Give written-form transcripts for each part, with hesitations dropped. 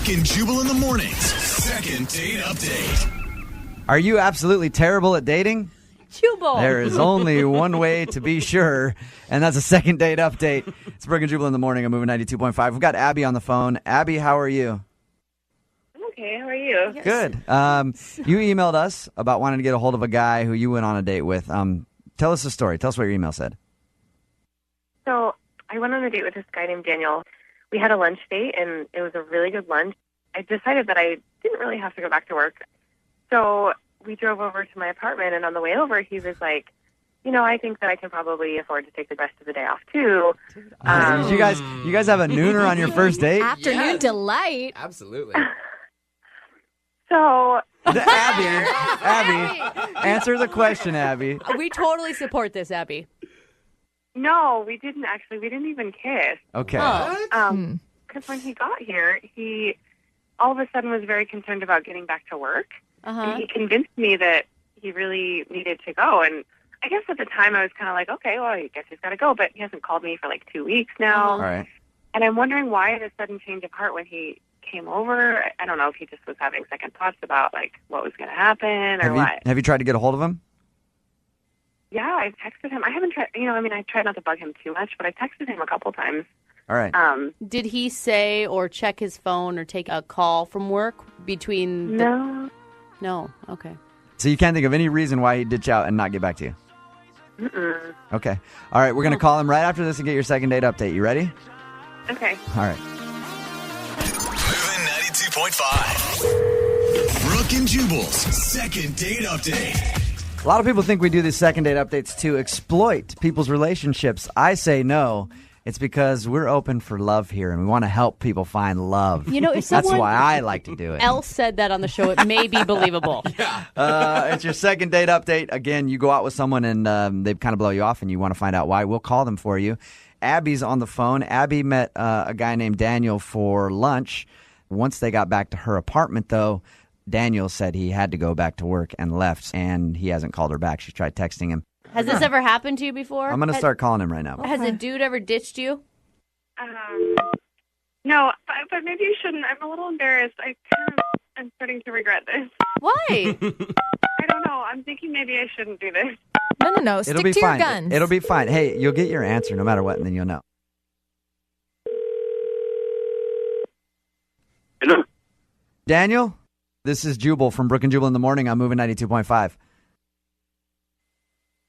Brooke and Jubal in the mornings. Second date update. Are you absolutely terrible at dating? Jubal. There is only one way to be sure, and that's a second date update. It's Brooke and Jubal in the morning. I'm moving 92.5. We've got Abby on the phone. Abby, how are you? I'm okay. How are you? Yes. Good. You emailed us about wanting to get a hold of a guy who you went on a date with. Tell us the story. Tell us what your email said. So I went on a date with this guy named Daniel. We had a lunch date, and it was a really good lunch. I decided that I didn't really have to go back to work. So we drove over to my apartment, and on the way over, he was like, I think that I can probably afford to take the rest of the day off, too. You guys have a nooner on your first date? Afternoon delight. Absolutely. So, Abby, answer the question, Abby. We totally support this, Abby. no, we didn't actually. We didn't even kiss. Okay. Because when he got here, he all of a sudden was very concerned about getting back to work. And he convinced me that he really needed to go. And I guess at the time I was kind of like, okay, well, I guess he's got to go. But he hasn't called me for like 2 weeks now. All right. And I'm wondering why the sudden change of heart when he came over. I don't know if he just was having second thoughts about like what was going to happen or what. Have you tried to get a hold of him? Yeah, I texted him. I haven't tried, I tried not to bug him too much, but I texted him a couple times. All right. Did he say or check his phone or take a call from work between No. No. Okay. So you can't think of any reason why he'd ditch out and not get back to you? Mm-mm. Okay. All right, we're going to call him right after this and get your second date update. You ready? Okay. All right. Moving 92.5. Brooke and Jubal's second date update. A lot of people think we do these second date updates to exploit people's relationships. I say no. It's because we're open for love here, and we want to help people find love. If That's someone why I like to do it. else said that on the show, it may be believable. It's your second date update. Again, you go out with someone, and they kind of blow you off, and you want to find out why. We'll call them for you. Abby's on the phone. Abby met a guy named Daniel for lunch. Once they got back to her apartment, though, Daniel said he had to go back to work and left, and he hasn't called her back. She tried texting him. Has this ever happened to you before? I'm going to start calling him right now. Has a dude ever ditched you? No, but maybe you shouldn't. I'm a little embarrassed. I'm starting to regret this. Why? I don't know. I'm thinking maybe I shouldn't do this. No. It'll Stick be to fine. your guns. It'll be fine. Hey, you'll get your answer no matter what, and then you'll know. Hello? Daniel, this is Jubal from Brooke and Jubal in the morning. I'm moving 92.5.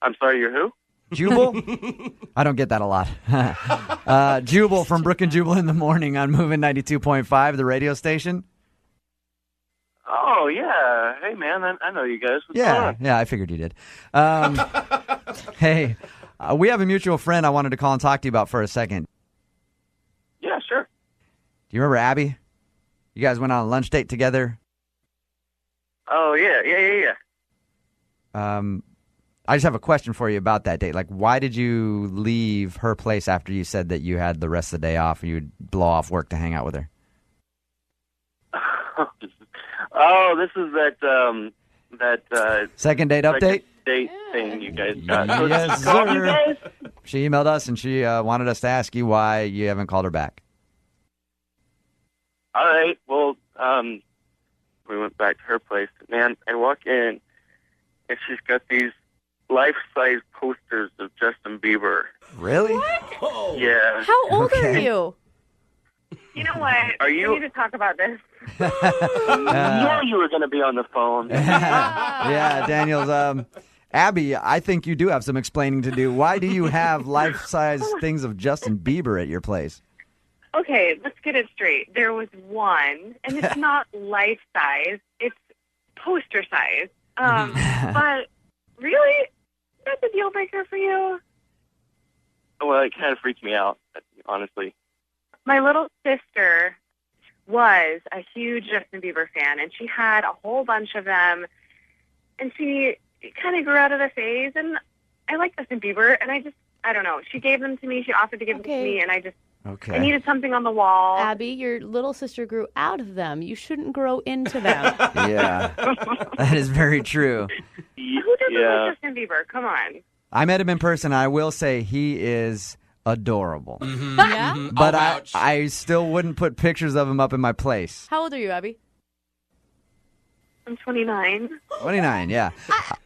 I'm sorry, you're who? Jubal? I don't get that a lot. Jubal from Brooke and Jubal in the morning on moving 92.5, the radio station. Oh, yeah. Hey, man, I know you guys. What's going on? Yeah, I figured you did. Hey, we have a mutual friend I wanted to call and talk to you about for a second. Yeah, sure. Do you remember Abby? You guys went on a lunch date together. Oh, yeah. I just have a question for you about that date. Like, why did you leave her place after you said that you had the rest of the day off and you would blow off work to hang out with her? Oh, this is that Second date update? date thing you guys got. So Yes, she called you sir. guys? She emailed us and she wanted us to ask you why you haven't called her back. All right. Well, we went back to her place. Man, I walk in, and she's got these life-size posters of Justin Bieber. Really? Yeah. How old are Okay. you? You know what? Are you- We need to talk about this. Yeah, you were going to be on the phone. Yeah, Daniels. Abby, I think you do have some explaining to do. Why do you have life-size things of Justin Bieber at your place? Okay, let's get it straight. There was one, and it's not life size; it's poster size. But really, that's a deal breaker for you? Well, it kind of freaked me out, honestly. My little sister was a huge Justin Bieber fan, and she had a whole bunch of them. And she kind of grew out of the phase, and I like Justin Bieber, and I don't know. She gave them to me. She offered to give them to me, and I Okay. I needed something on the wall. Abby, your little sister grew out of them. You shouldn't grow into them. Yeah, that is very true. Who doesn't like Justin Bieber? Come on. I met him in person. I will say he is adorable. Yeah? But I'll I, vouch. I still wouldn't put pictures of him up in my place. How old are you, Abby? I'm 29. 29, yeah.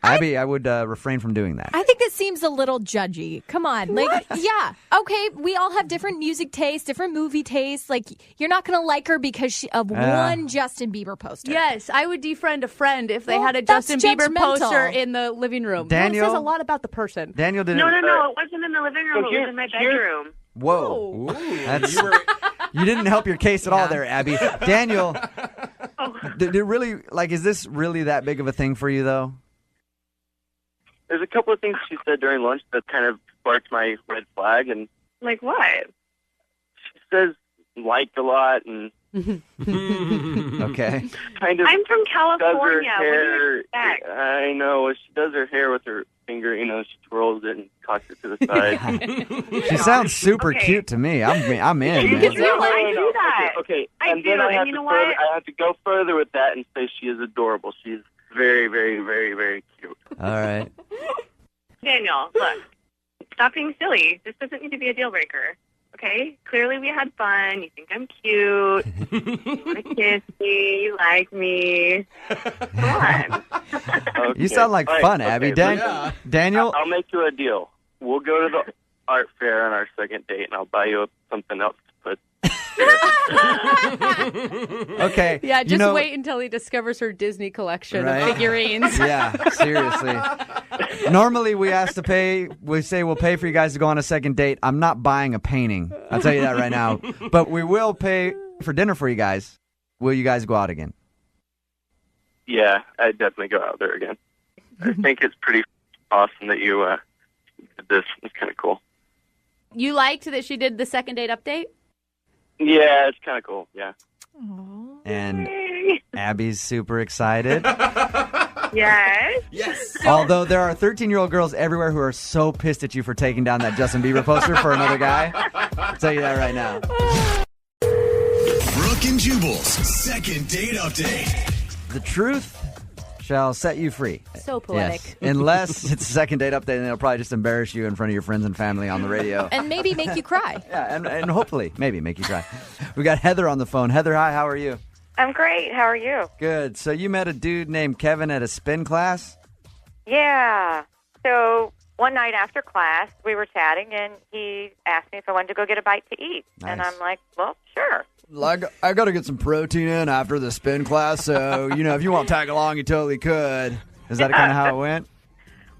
Abby, I would refrain from doing that. I think that seems a little judgy. Come on. Like, yeah. Okay, we all have different music tastes, different movie tastes. Like, you're not going to like her because of one Justin Bieber poster. Yes, I would defriend a friend if they Well, had a that's Justin Bieber judgmental. poster in the living room. Daniel? That says a lot about the person. Daniel didn't. No, it wasn't in the living room. It was in my bedroom. Whoa. Ooh, That's- you were You didn't help your case at all there, Abby. Daniel, Oh, did it really, like, is this really that big of a thing for you, though? There's a couple of things she said during lunch that kind of sparked my red flag, and like what? she says like a lot and Okay. kind of I'm from does her California. What do you hair. expect? I know. She does her hair with her finger. She twirls it and cocks it to the side. She sounds super Okay. cute to me. I'm in, You man. can real- I do that. Okay. I And then do, I and have you to know further, what? I have to go further with that and say she is adorable. She's very, very, very, very cute. All right. Daniel, look, stop being silly. This doesn't need to be a deal breaker. Okay? Clearly we had fun. You think I'm cute. You want to kiss me. You like me. Come on. Okay. You sound like All right, fun, okay, Abby. Yeah. Daniel, I'll make you a deal. We'll go to the art fair on our second date, and I'll buy you something else to put. okay. Yeah, just you know, wait until he discovers her Disney collection Right? of figurines. Yeah, seriously. Normally we say we'll pay for you guys to go on a second date. I'm not buying a painting. I'll tell you that right now. But we will pay for dinner for you guys. Will you guys go out again? Yeah, I'd definitely go out there again. I think it's pretty awesome that you did this. It's kind of cool. You liked that she did the second date update? Yeah, it's kind of cool. Yeah. And Abby's super excited. Yes. yes. Although there are 13-year-old girls everywhere who are so pissed at you for taking down that Justin Bieber poster for another guy. I'll tell you that right now. Brooke and Jubal's second date update. The truth shall set you free. So poetic. Yes. Unless it's a second date update and it'll probably just embarrass you in front of your friends and family on the radio. And maybe make you cry. Yeah, and hopefully, maybe make you cry. We got Heather on the phone. Heather, hi, how are you? I'm great. How are you? Good. So you met a dude named Kevin at a spin class? Yeah. So one night after class, we were chatting, and he asked me if I wanted to go get a bite to eat. And Nice. I'm like, well, sure. I got to get some protein in after the spin class, so, if you want to tag along, you totally could. Is that kind of how it went?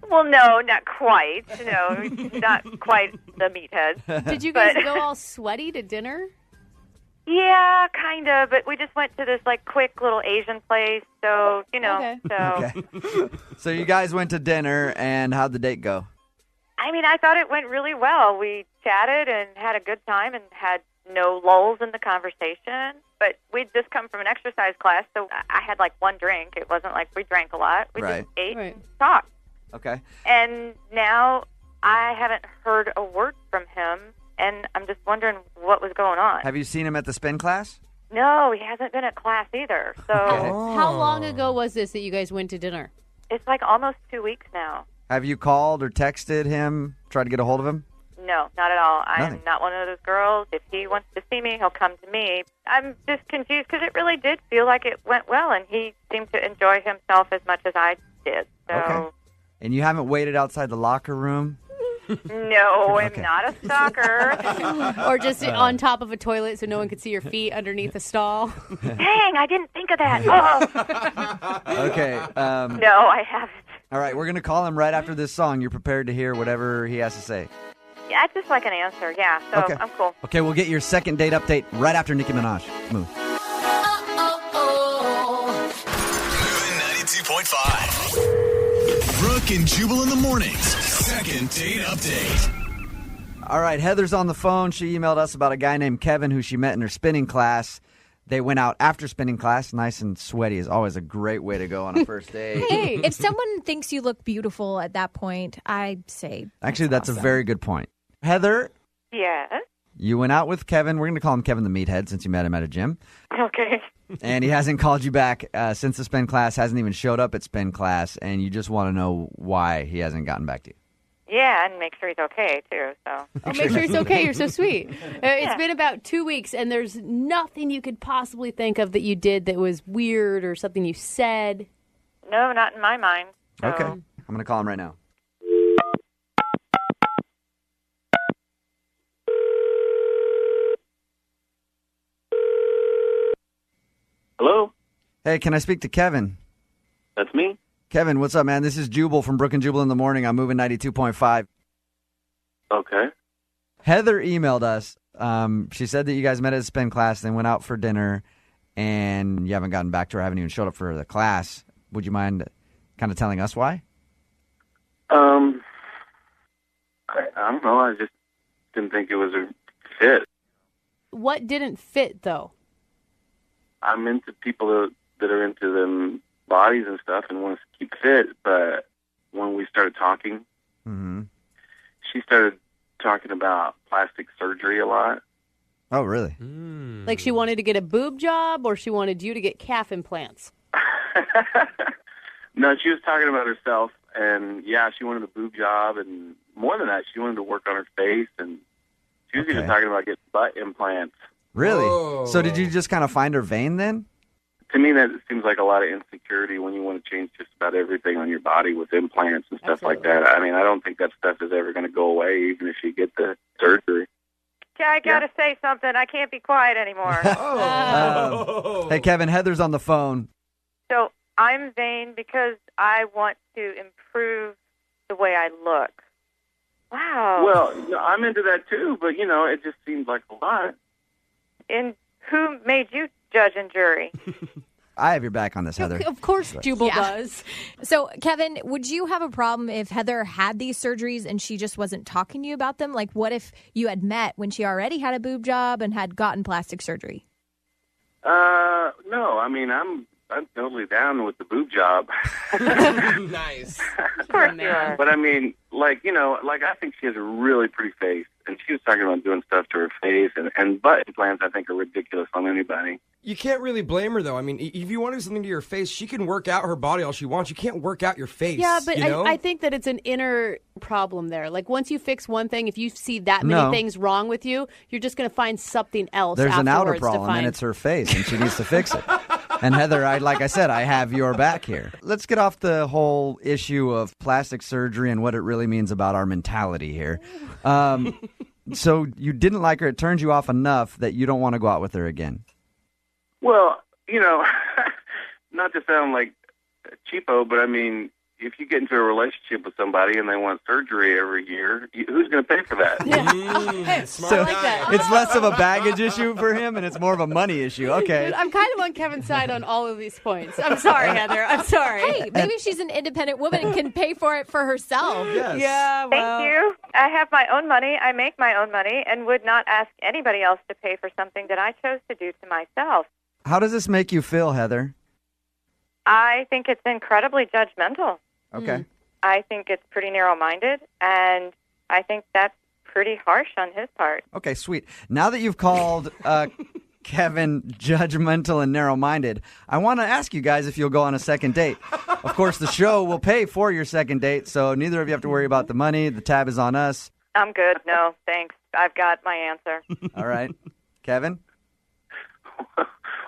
Well, no, not quite. No, not quite the meathead. Did you guys But- go all sweaty to dinner? Yeah, kind of. But we just went to this, quick little Asian place. So, Okay. so. Okay. So you guys went to dinner, and how'd the date go? I mean, I thought it went really well. We chatted and had a good time and had no lulls in the conversation. But we'd just come from an exercise class, so I had one drink. It wasn't like we drank a lot. We Right. just ate Right. and talked. Okay. And now I haven't heard a word from him, and I'm just wondering what was going on. Have you seen him at the spin class? No, he hasn't been at class either. So Okay. How long ago was this that you guys went to dinner? it's almost 2 weeks now. Have you called or texted him, tried to get a hold of him? No, not at all. I'm Nothing. not one of those girls. If he wants to see me, he'll come to me. I'm just confused because it really did feel like it went well, and he seemed to enjoy himself as much as I did. So, Okay. And you haven't waited outside the locker room? no, I'm Okay. not a stalker. Or just on top of a toilet so no one could see your feet underneath the stall? Dang, I didn't think of that. Oh, Okay. no, I haven't. All right, we're going to call him right after this song. You're prepared to hear whatever he has to say. Yeah, I'd just like an answer. Yeah, so Okay. I'm cool. Okay, we'll get your second date update right after Nicki Minaj. Move. 92.5. Brooke and Jubal in the mornings. Second date update. All right, Heather's on the phone. She emailed us about a guy named Kevin who she met in her spinning class. They went out after spinning class. Nice and sweaty is always a great way to go on a first date. Hey, if someone thinks you look beautiful at that point, I say Actually, that's awesome. a very good point. Heather, Yes. you went out with Kevin. We're going to call him Kevin the Meathead since you met him at a gym. Okay. And he hasn't called you back since the spin class, hasn't even showed up at spin class, and you just want to know why he hasn't gotten back to you. Yeah, and make sure he's okay, too. So Oh, make sure he's okay. You're so sweet. It's been about 2 weeks, and there's nothing you could possibly think of that you did that was weird or something you said. no, not in my mind. So. Okay. I'm going to call him right now. Hello? Hey, can I speak to Kevin? That's me? Kevin, what's up, man? This is Jubal from Brooke and Jubal in the morning. I'm moving 92.5. Okay. Heather emailed us. She said that you guys met at a spin class, then went out for dinner, and you haven't gotten back to her, haven't even showed up for the class. Would you mind kind of telling us why? I don't know. I just didn't think it was a fit. What didn't fit, though? I'm into people that are into them bodies and stuff and want to keep fit, but when we started talking, Mm-hmm. she started talking about plastic surgery a lot. Oh, really? Like she wanted to get a boob job, or she wanted you to get calf implants? No, she was talking about herself, and yeah, she wanted a boob job, and more than that, she wanted to work on her face, and she was even Okay. talking about getting butt implants. Really? Whoa. So did you just kind of find her vein then? To me, that seems like a lot of insecurity when you want to change just about everything on your body with implants and stuff like that. I mean, I don't think that stuff is ever going to go away, even if you get the surgery. Yeah, I got to say something. I can't be quiet anymore. Hey, Kevin, Heather's on the phone. So I'm vain because I want to improve the way I look. Wow. Well, no, I'm into that too, but, you know, it just seems like a lot. And who made you judge and jury? I have your back on this, Heather. Of course Jubal Yeah. does. So, Kevin, would you have a problem if Heather had these surgeries and she just wasn't talking to you about them? Like, what if you had met when she already had a boob job and had gotten plastic surgery? No, I mean, I'm totally down with the boob job. Nice. Of course you are. But I mean, like, you know, like I think she has a really pretty face, and she was talking about doing stuff to her face, and butt implants I think are ridiculous on anybody. You can't really blame her, though. I mean, if you want to do something to your face, she can work out her body all she wants. You can't work out your face. Yeah, but you know? I think that it's an inner problem there. Like, once you fix one thing, if you see that many No. things wrong with you, you're just going to find something else There's an outer afterwards to problem, find. and it's her face, and she needs to fix it. And Heather, like I said, I have your back here. Let's get off the whole issue of plastic surgery and what it really means about our mentality here. So you didn't like her. It turned you off enough that you don't want to go out with her again. Well, you know, not to sound like a cheapo, but I mean, if you get into a relationship with somebody and they want surgery every year, who's going to pay for that? Smart So like that. it's less of a baggage issue for him, and it's more of a money issue. Okay. Dude, I'm kind of on Kevin's side on all of these points. I'm sorry, Heather. I'm sorry. Hey, maybe she's an independent woman and can pay for it for herself. Yes. Yeah, well. Thank you. I have my own money. I make my own money and would not ask anybody else to pay for something that I chose to do to myself. How does this make you feel, Heather? I think it's incredibly judgmental. Okay. I think it's pretty narrow-minded, and I think that's pretty harsh on his part. Okay, sweet. Now that you've called Kevin judgmental and narrow-minded, I want to ask you guys if you'll go on a second date. Of course, the show will pay for your second date, so neither of you have to worry about the money. The tab is on us. I'm good. No, thanks. I've got my answer. All right. Kevin?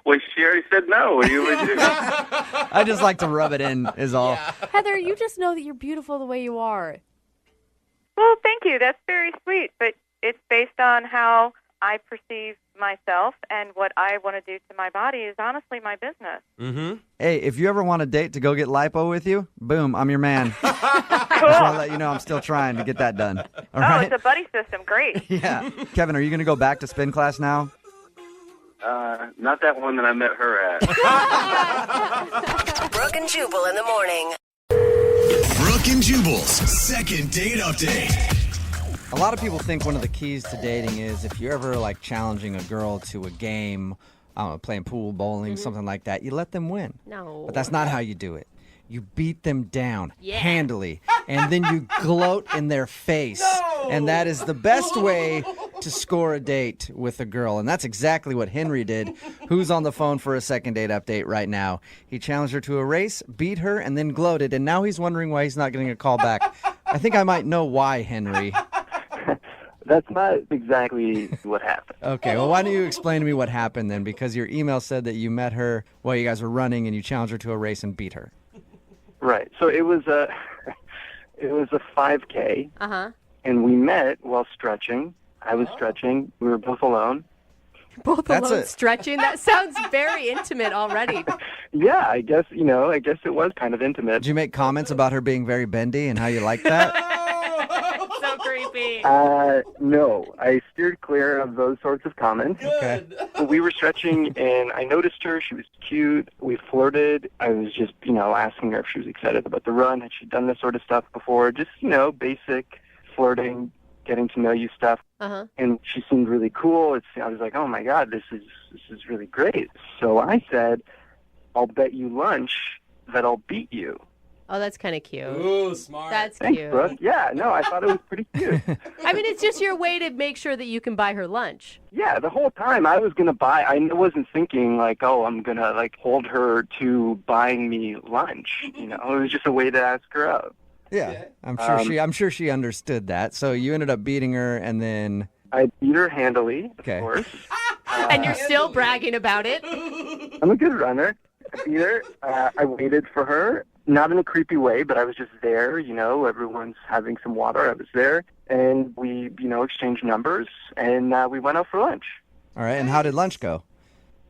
Well, she already said no. What do you want to do? I just like to rub it in is all. Heather, you just know that you're beautiful the way you are. Well, thank you. That's very sweet, but it's based on how I perceive myself, and what I want to do to my body is honestly my business. Mm-hmm. Hey, if you ever want a date to go get lipo with you, boom, I'm your man. Cool. Just want to let you know I'm still trying to get that done. All Oh, right? it's a buddy system. Great. Yeah. Kevin, are you going to go back to spin class now? Not that one that I met her at. Brooke and Jubal in the morning. Brooke and Jubal's second date update. A lot of people think one of the keys to dating is if you're ever like challenging a girl to a game, I don't know, playing pool, bowling, something like that, you let them win. No. But that's not how you do it. You beat them down handily, and then you gloat in their face. And that is the best way to score a date with a girl. And that's exactly what Henry did, who's on the phone for a second date update right now. He challenged her to a race, beat her, and then gloated. And now he's wondering why he's not getting a call back I think I might know why, Henry. That's not exactly what happened. Okay, well, why don't you explain to me what happened then? Because your email said that you met her while you guys were running and you challenged her to a race and beat her. Right. So it was a 5K, and we met while stretching. I was stretching. We were both alone. Both alone stretching? That sounds very intimate already. Yeah, I guess it was kind of intimate. Did you make comments about her being very bendy and how you like that? So creepy. No, I steered clear of those sorts of comments. Okay. But we were stretching, and I noticed her. She was cute. We flirted. I was just, asking her if she was excited about the run. Had she done this sort of stuff before? Just, basic flirting, getting to know you stuff. And she seemed really cool. I was like, oh my God, this is really great. So I said, I'll bet you lunch that I'll beat you. Oh, that's kind of cute. Ooh, smart. That's Thanks, cute. Brooke. Yeah, no, I thought it was pretty cute. I mean, it's just your way to make sure that you can buy her lunch. Yeah, the whole time I was going to buy, I wasn't thinking like, oh, I'm going to hold her to buying me lunch. It was just a way to ask her out. Yeah, I'm sure she understood that. So you ended up beating her, and then I beat her handily, of course. And you're still bragging about it. I'm a good runner. I beat her. I waited for her, not in a creepy way, but I was just there. Everyone's having some water. I was there, and we, exchanged numbers, and we went out for lunch. All right, and how did lunch go?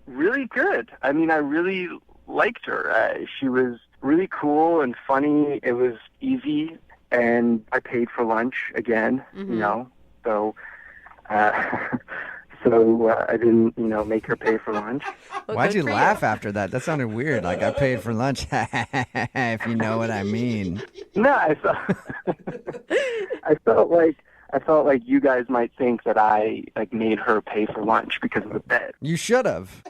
Really good. I mean, I really liked her. She was really cool and funny. It was easy, and I paid for lunch again, so I didn't, make her pay for lunch. Well, Why'd you good for laugh after that? That sounded weird. Like I paid for lunch, if you know what I mean. No, I felt like you guys might think that I made her pay for lunch because of the bet. You should have.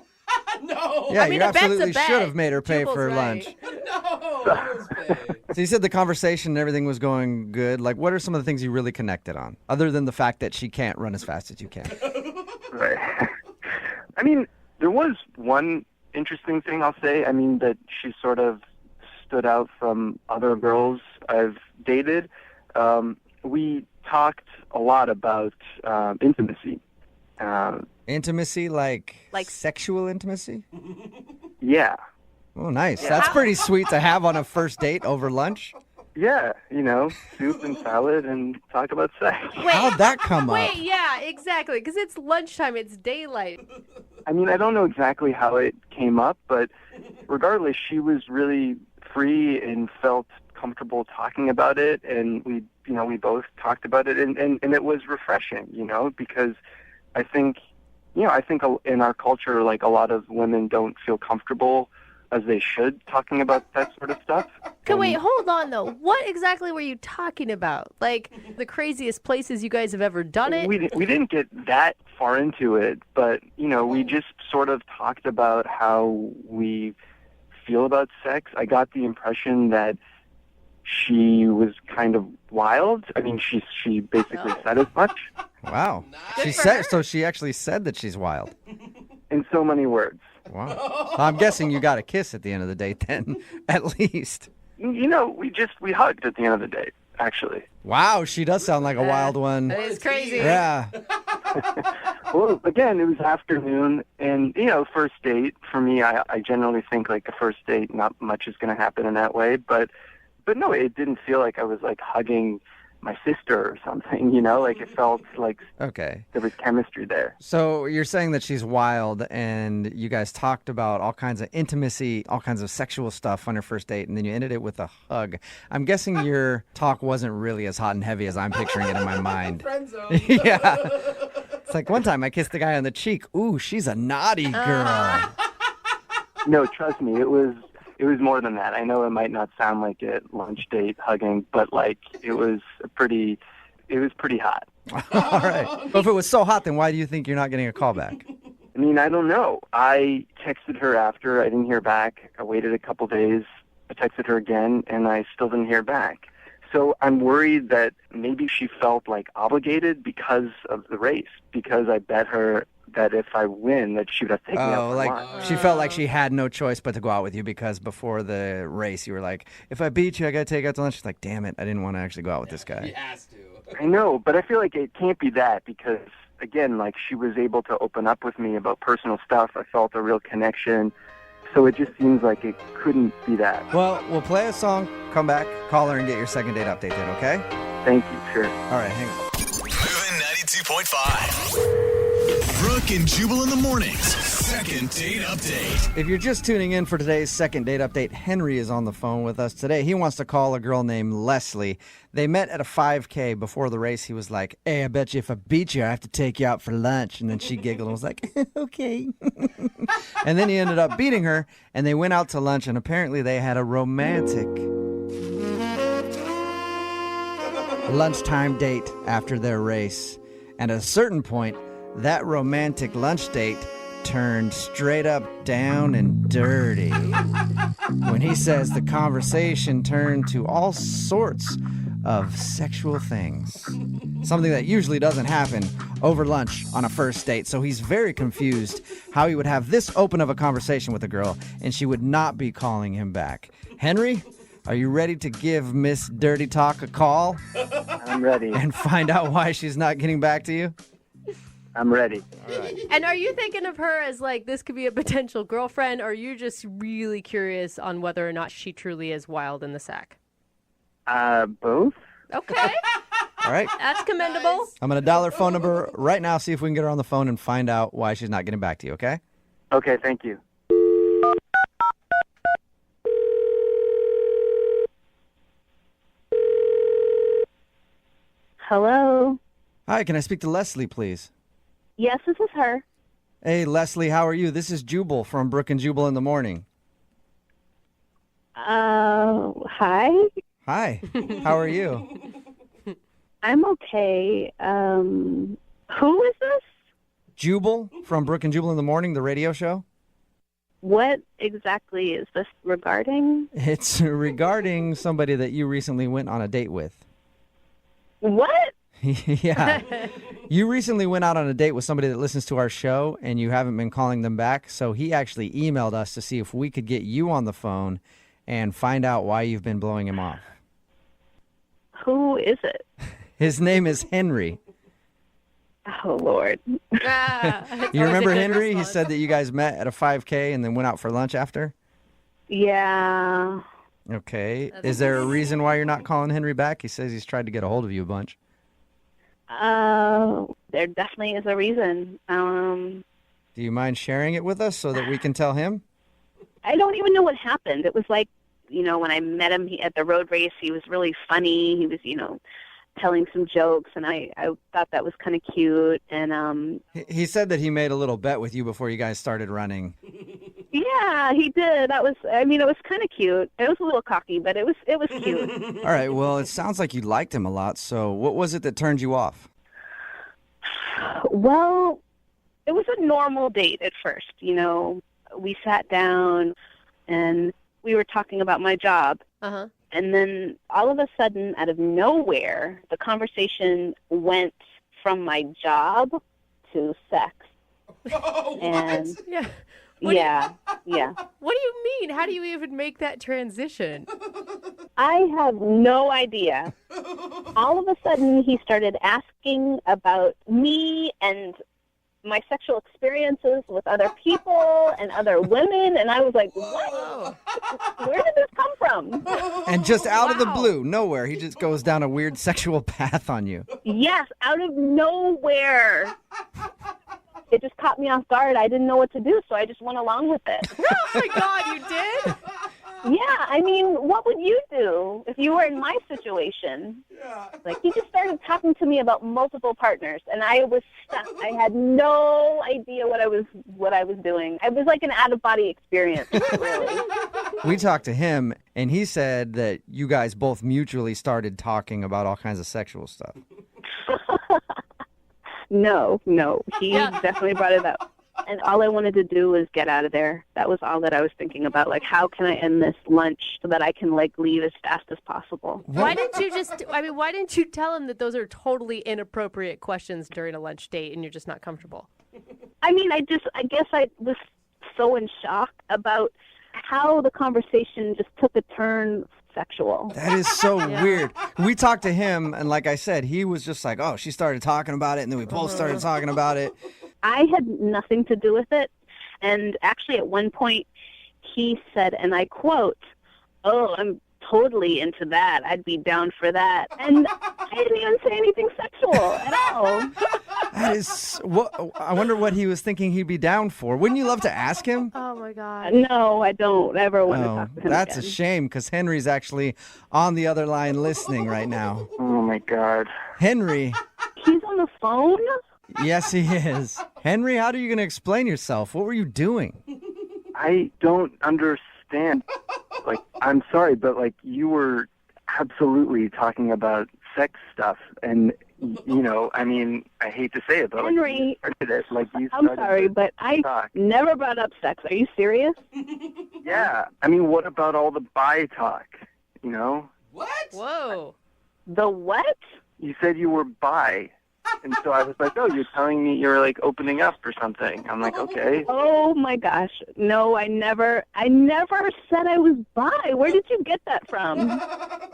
No. Yeah, I mean, you a bet's a absolutely bet. should have made her pay Jubal's for right. lunch. No. So you said the conversation and everything was going good. Like, what are some of the things you really connected on, other than the fact that she can't run as fast as you can? Right. I mean, there was one interesting thing I'll say. I mean, that she sort of stood out from other girls I've dated. We talked a lot about intimacy. Intimacy, like sexual intimacy? Yeah. Oh, nice. That's pretty sweet to have on a first date over lunch. Yeah, soup and salad and talk about sex. How'd that come up? Wait, yeah, exactly. Because it's lunchtime. It's daylight. I mean, I don't know exactly how it came up, but regardless, she was really free and felt comfortable talking about it, and we both talked about it, and it was refreshing, because I think in our culture, like, a lot of women don't feel comfortable as they should talking about that sort of stuff. Okay, wait, hold on, though. What exactly were you talking about? Like, the craziest places you guys have ever done it? We didn't get that far into it, but, we just sort of talked about how we feel about sex. I got the impression that she was kind of wild. I mean, she basically said as much. Wow. She actually said that she's wild. In so many words. Wow. Well, I'm guessing you got a kiss at the end of the date then, at least. We hugged at the end of the date, actually. Wow, she does sound like a wild one. That is crazy. Yeah. Well, again, it was afternoon, and, first date, for me, I generally think, like, a first date, not much is going to happen in that way, but no, it didn't feel like I was, like, hugging my sister or something, like it felt like okay. There was chemistry there. So you're saying that she's wild, and you guys talked about all kinds of intimacy, all kinds of sexual stuff on your first date, and then you ended it with a hug. I'm guessing your talk wasn't really as hot and heavy as I'm picturing it in my mind. Friend zone. Yeah. It's like one time I kissed the guy on the cheek. Ooh, she's a naughty girl. No, trust me, it was more than that. I know it might not sound like it, lunch date, hugging, but like it was pretty hot. All right. Well, if it was so hot, then why do you think you're not getting a call back? I mean, I don't know. I texted her after. I didn't hear back. I waited a couple days. I texted her again, and I still didn't hear back. So I'm worried that maybe she felt like obligated because of the race, because I bet her that if I win, that she would have to take me out Oh, for like lunch. she felt like she had no choice but to go out with you because before the race you were like, if I beat you, I got to take you out to lunch. She's like, damn it, I didn't want to actually go out with this guy. He has to. I know, but I feel like it can't be that because, again, like she was able to open up with me about personal stuff. I felt a real connection. So it just seems like it couldn't be that. Well, we'll play a song, come back, call her, and get your second date update then, okay? Thank you, sure. All right, hang on. Moving 92.5. Brooke and Jubal in the mornings. Second date update. If you're just tuning in for today's second date update, Henry is on the phone with us today. He wants to call a girl named Leslie. They met at a 5K. Before the race, he was like, hey, I bet you if I beat you, I have to take you out for lunch. And then she giggled and was like, okay. And then he ended up beating her, and they went out to lunch, and apparently they had a romantic lunchtime date after their race. And at a certain point, that romantic lunch date turned straight up down and dirty. When he says the conversation turned to all sorts of sexual things. Something that usually doesn't happen over lunch on a first date. So he's very confused how he would have this open of a conversation with a girl and she would not be calling him back. Henry, are you ready to give Miss Dirty Talk a call? I'm ready. And find out why she's not getting back to you? I'm ready. And are you thinking of her as like this could be a potential girlfriend, or are you just really curious on whether or not she truly is wild in the sack? Both? Okay. All right. That's commendable. I'm going to dial her phone number right now, see if we can get her on the phone and find out why she's not getting back to you, okay? Okay, thank you. Hello. Hi, can I speak to Leslie, please? Yes, this is her. Hey, Leslie, how are you? This is Jubal from Brooke and Jubal in the morning. Hi. Hi, how are you? I'm okay. Who is this? Jubal from Brooke and Jubal in the morning, the radio show. What exactly is this regarding? It's regarding somebody that you recently went on a date with. What? Yeah. You recently went out on a date with somebody that listens to our show and you haven't been calling them back. So he actually emailed us to see if we could get you on the phone and find out why you've been blowing him off. Who is it? His name is Henry. Oh, Lord. You remember Henry? He said that you guys met at a 5K and then went out for lunch after? Yeah. Okay. Is there a reason why you're not calling Henry back? He says he's tried to get a hold of you a bunch. There definitely is a reason. Do you mind sharing it with us so that we can tell him? I don't even know what happened. It was like, when I met him at the road race, he was really funny. He was, telling some jokes, and I thought that was kind of cute. And He said that he made a little bet with you before you guys started running. yeah, he did. That was, it was kind of cute. It was a little cocky, but it was cute. All right, well, it sounds like you liked him a lot, so what was it that turned you off? Well, it was a normal date at first. We sat down and we were talking about my job. Uh-huh. And then all of a sudden, out of nowhere, the conversation went from my job to sex. Oh, And Yeah. yeah. What do you mean? How do you even make that transition? I have no idea. All of a sudden, he started asking about me and my sexual experiences with other people and other women, and I was like, what? Where did this come from? And just out of the blue, nowhere, he just goes down a weird sexual path on you. Yes, out of nowhere. It just caught me off guard. I didn't know what to do, so I just went along with it. Oh my God, you did? Yeah, I mean, what would you do if you were in my situation? Like, he just started talking to me about multiple partners, and I was stuck. I had no idea what I was doing. It was like an out-of-body experience, really. We talked to him, and he said that you guys both mutually started talking about all kinds of sexual stuff. No, he definitely brought it up. And all I wanted to do was get out of there. That was all that I was thinking about. Like, how can I end this lunch so that I can, leave as fast as possible? Why didn't you tell him that those are totally inappropriate questions during a lunch date and you're just not comfortable? I mean, I guess I was so in shock about how the conversation just took a turn sexual. That is so weird. We talked to him, and like I said, he was just like, oh, she started talking about it, and then we both started talking about it. I had nothing to do with it. And actually, at one point, he said, and I quote, "Oh, I'm totally into that. I'd be down for that." And I didn't even say anything sexual at all. That is what I wonder what he was thinking he'd be down for. Wouldn't you love to ask him? Oh my God. No, I don't ever want to Oh, talk to him that's again. a shame because Henry's actually on the other line listening right now. Oh, my God. Henry, He's on the phone? yes, he is. Henry, how are you going to explain yourself? What were you doing? I don't understand. Like, I'm sorry, but, like, you were absolutely talking about sex stuff. And, you know, I mean, I hate to say it, but, Henry, I'm sorry, but I never brought up sex. Are you serious? Yeah. I mean, what about all the bi talk, you know? Whoa. The what? You said you were bi. And so I was like, oh, you're telling me you're, like, opening up or something. I'm like, okay. Oh, my gosh. No, I never said I was bi. Where did you get that from?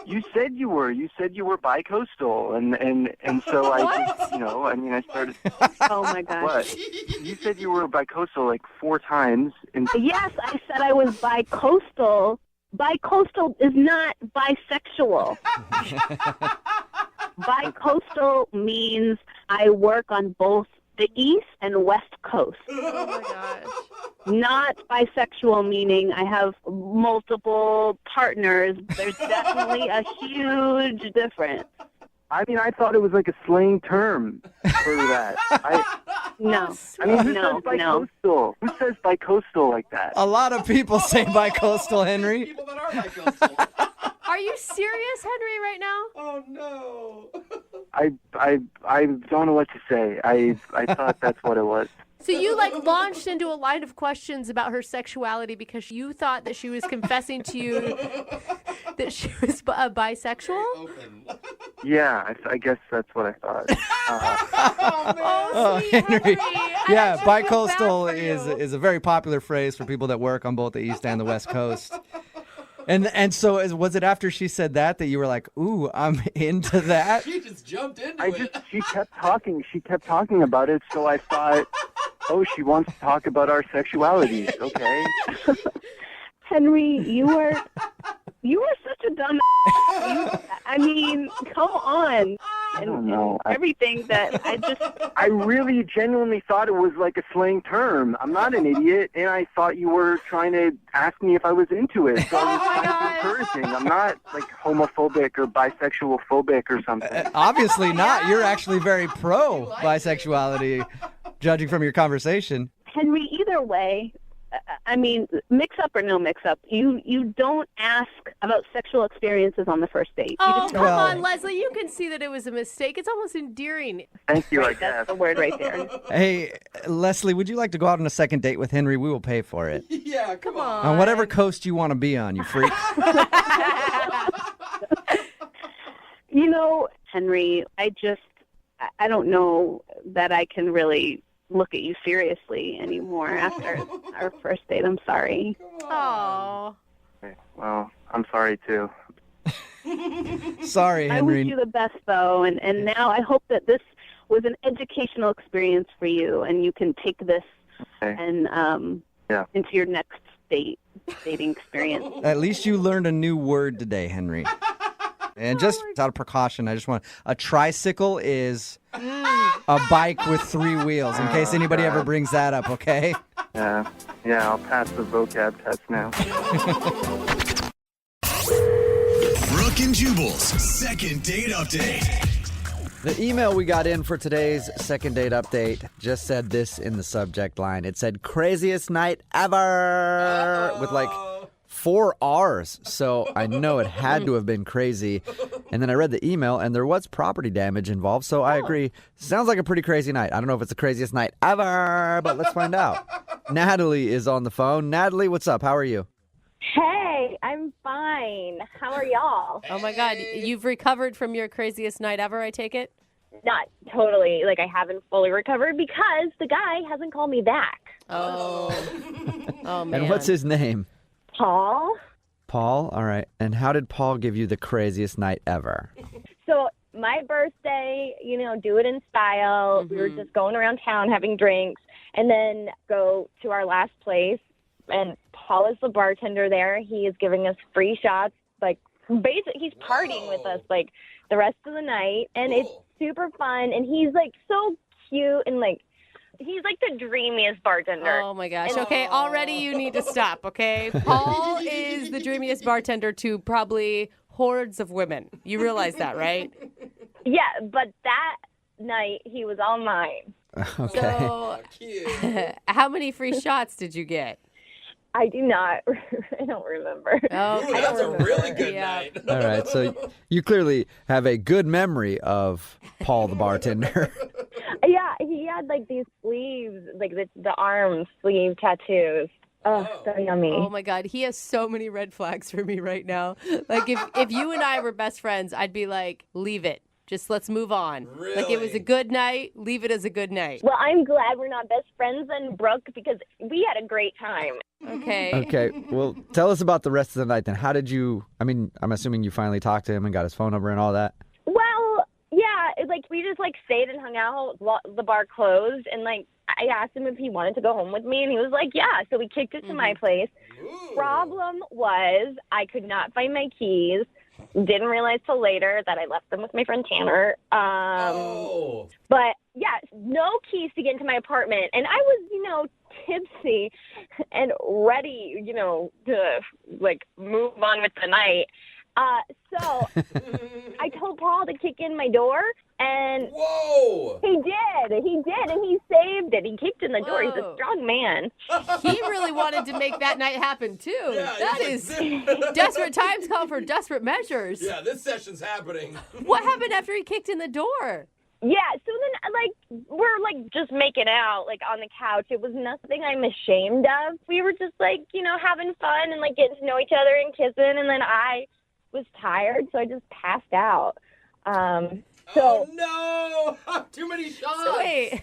You said you were. You said you were bi-coastal. And so I just, you know, I mean, I started. Oh, my gosh. What? You said you were bi-coastal like 4 times. And Yes, I said I was bi-coastal. Bi-coastal is not bisexual. Bi-coastal means I work on both the East and West Coast. Oh my gosh. Not bisexual, meaning I have multiple partners. There's definitely a huge difference. I mean, I thought it was like a slang term for that. No. I mean, who No, says bi-coastal? Who says bi-coastal like that? A lot of people say bi-coastal, Henry. People that are bi-coastal. Are you serious, Henry, right now? Oh, no. I don't know what to say. I thought that's what it was. So you launched into a line of questions about her sexuality because you thought that she was confessing to you that she was bisexual? Yeah, I guess that's what I thought. Oh, sweet Henry. Henry. Yeah, I actually feel bi-coastal bad for you. is a very popular phrase for people that work on both the East and the West Coast. And so was it after she said that you were like, ooh, I'm into that? She just jumped into it. She kept talking. She kept talking about it, so I thought, oh, she wants to talk about our sexualities. Okay. Henry, you are such a dumb. I mean, come on. I don't know. Everything that I really genuinely thought it was like a slang term. I'm not an idiot, and I thought you were trying to ask me if I was into it. So I was trying to be encouraging. I'm not like homophobic or bisexual phobic or something. Obviously not. You're actually very pro bisexuality, judging from your conversation. Henry, either way, I mean, mix up or no mix up, you don't ask about sexual experiences on the first date. Oh, come on, Leslie. You can see that it was a mistake. It's almost endearing. Thank you, I That's guess. the word right there. Hey, Leslie, would you like to go out on a second date with Henry? We will pay for it. Yeah, come on. On whatever coast you want to be on, you freak. You know, Henry, I don't know that I can really look at you seriously anymore after our first date. I'm sorry. Oh. Okay, well, I'm sorry too. Sorry, I wish Henry. you the best, though, and now I hope that this was an educational experience for you, and you can take this and into your next dating experience. At least you learned a new word today, Henry. And just out of precaution, I just want a tricycle is a bike with 3 wheels, in case anybody ever brings that up, okay? Yeah, I'll pass the vocab test now. Brooke and Jubal's second date update. The email we got in for today's second date update just said this in the subject line. It said, craziest night ever, with like 4 R's. So I know it had to have been crazy. And then I read the email, and there was property damage involved. So I agree. Sounds like a pretty crazy night. I don't know if it's the craziest night ever, but let's find out. Natalie is on the phone. Natalie, what's up? How are you? Hey, I'm fine. How are y'all? Oh, my God. You've recovered from your craziest night ever, I take it? not totally, like I haven't fully recovered because the guy hasn't called me back. Oh. Oh, man. And what's his name? Paul? Paul? All right. And how did Paul give you the craziest night ever? So my birthday, do it in style. We were just going around town having drinks and then go to our last place. And Paul is the bartender there. He is giving us free shots. Like, basically, he's partying with us, like, the rest of the night. And it's super fun. And he's, like, so cute and, like, he's like the dreamiest bartender. Oh, my gosh. Okay, already you need to stop, okay? Paul is the dreamiest bartender to probably hordes of women. You realize that, right? Yeah, but that night he was all mine. Okay. So, how many free shots did you get? I do not. I don't remember. Oh, Ooh, that's a really good night. All right. So you clearly have a good memory of Paul the bartender. Yeah, he had like these sleeves, like the arm sleeve tattoos. Oh, so yummy. Oh my God, he has so many red flags for me right now. Like if you and I were best friends, I'd be like, leave it. Just let's move on. Really? Like it was a good night, leave it as a good night. Well, I'm glad we're not best friends then, Brooke, because we had a great time. Okay. Okay. Well, tell us about the rest of the night then. How did you, I'm assuming you finally talked to him and got his phone number and all that. Well, yeah, like we just like stayed and hung out. The bar closed, and like I asked him if he wanted to go home with me, and he was like, yeah. So we kicked it to my place. Ooh. Problem was I could not find my keys. Didn't realize till later that I left them with my friend Tanner. But yeah, no keys to get into my apartment, and I was, tipsy and ready, to like move on with the night. So I told Paul to kick in my door, and Whoa! he did, and he saved it. He kicked in the door. He's a strong man. He really wanted to make that night happen too. Yeah, That he's is like, desperate times call for desperate measures. Yeah, this session's happening. What happened after he kicked in the door? Yeah, so then, we're, just making out, on the couch. It was nothing I'm ashamed of. We were just, having fun and, getting to know each other and kissing, and then I was tired, so I just passed out. Oh, no! Too many shots! So wait,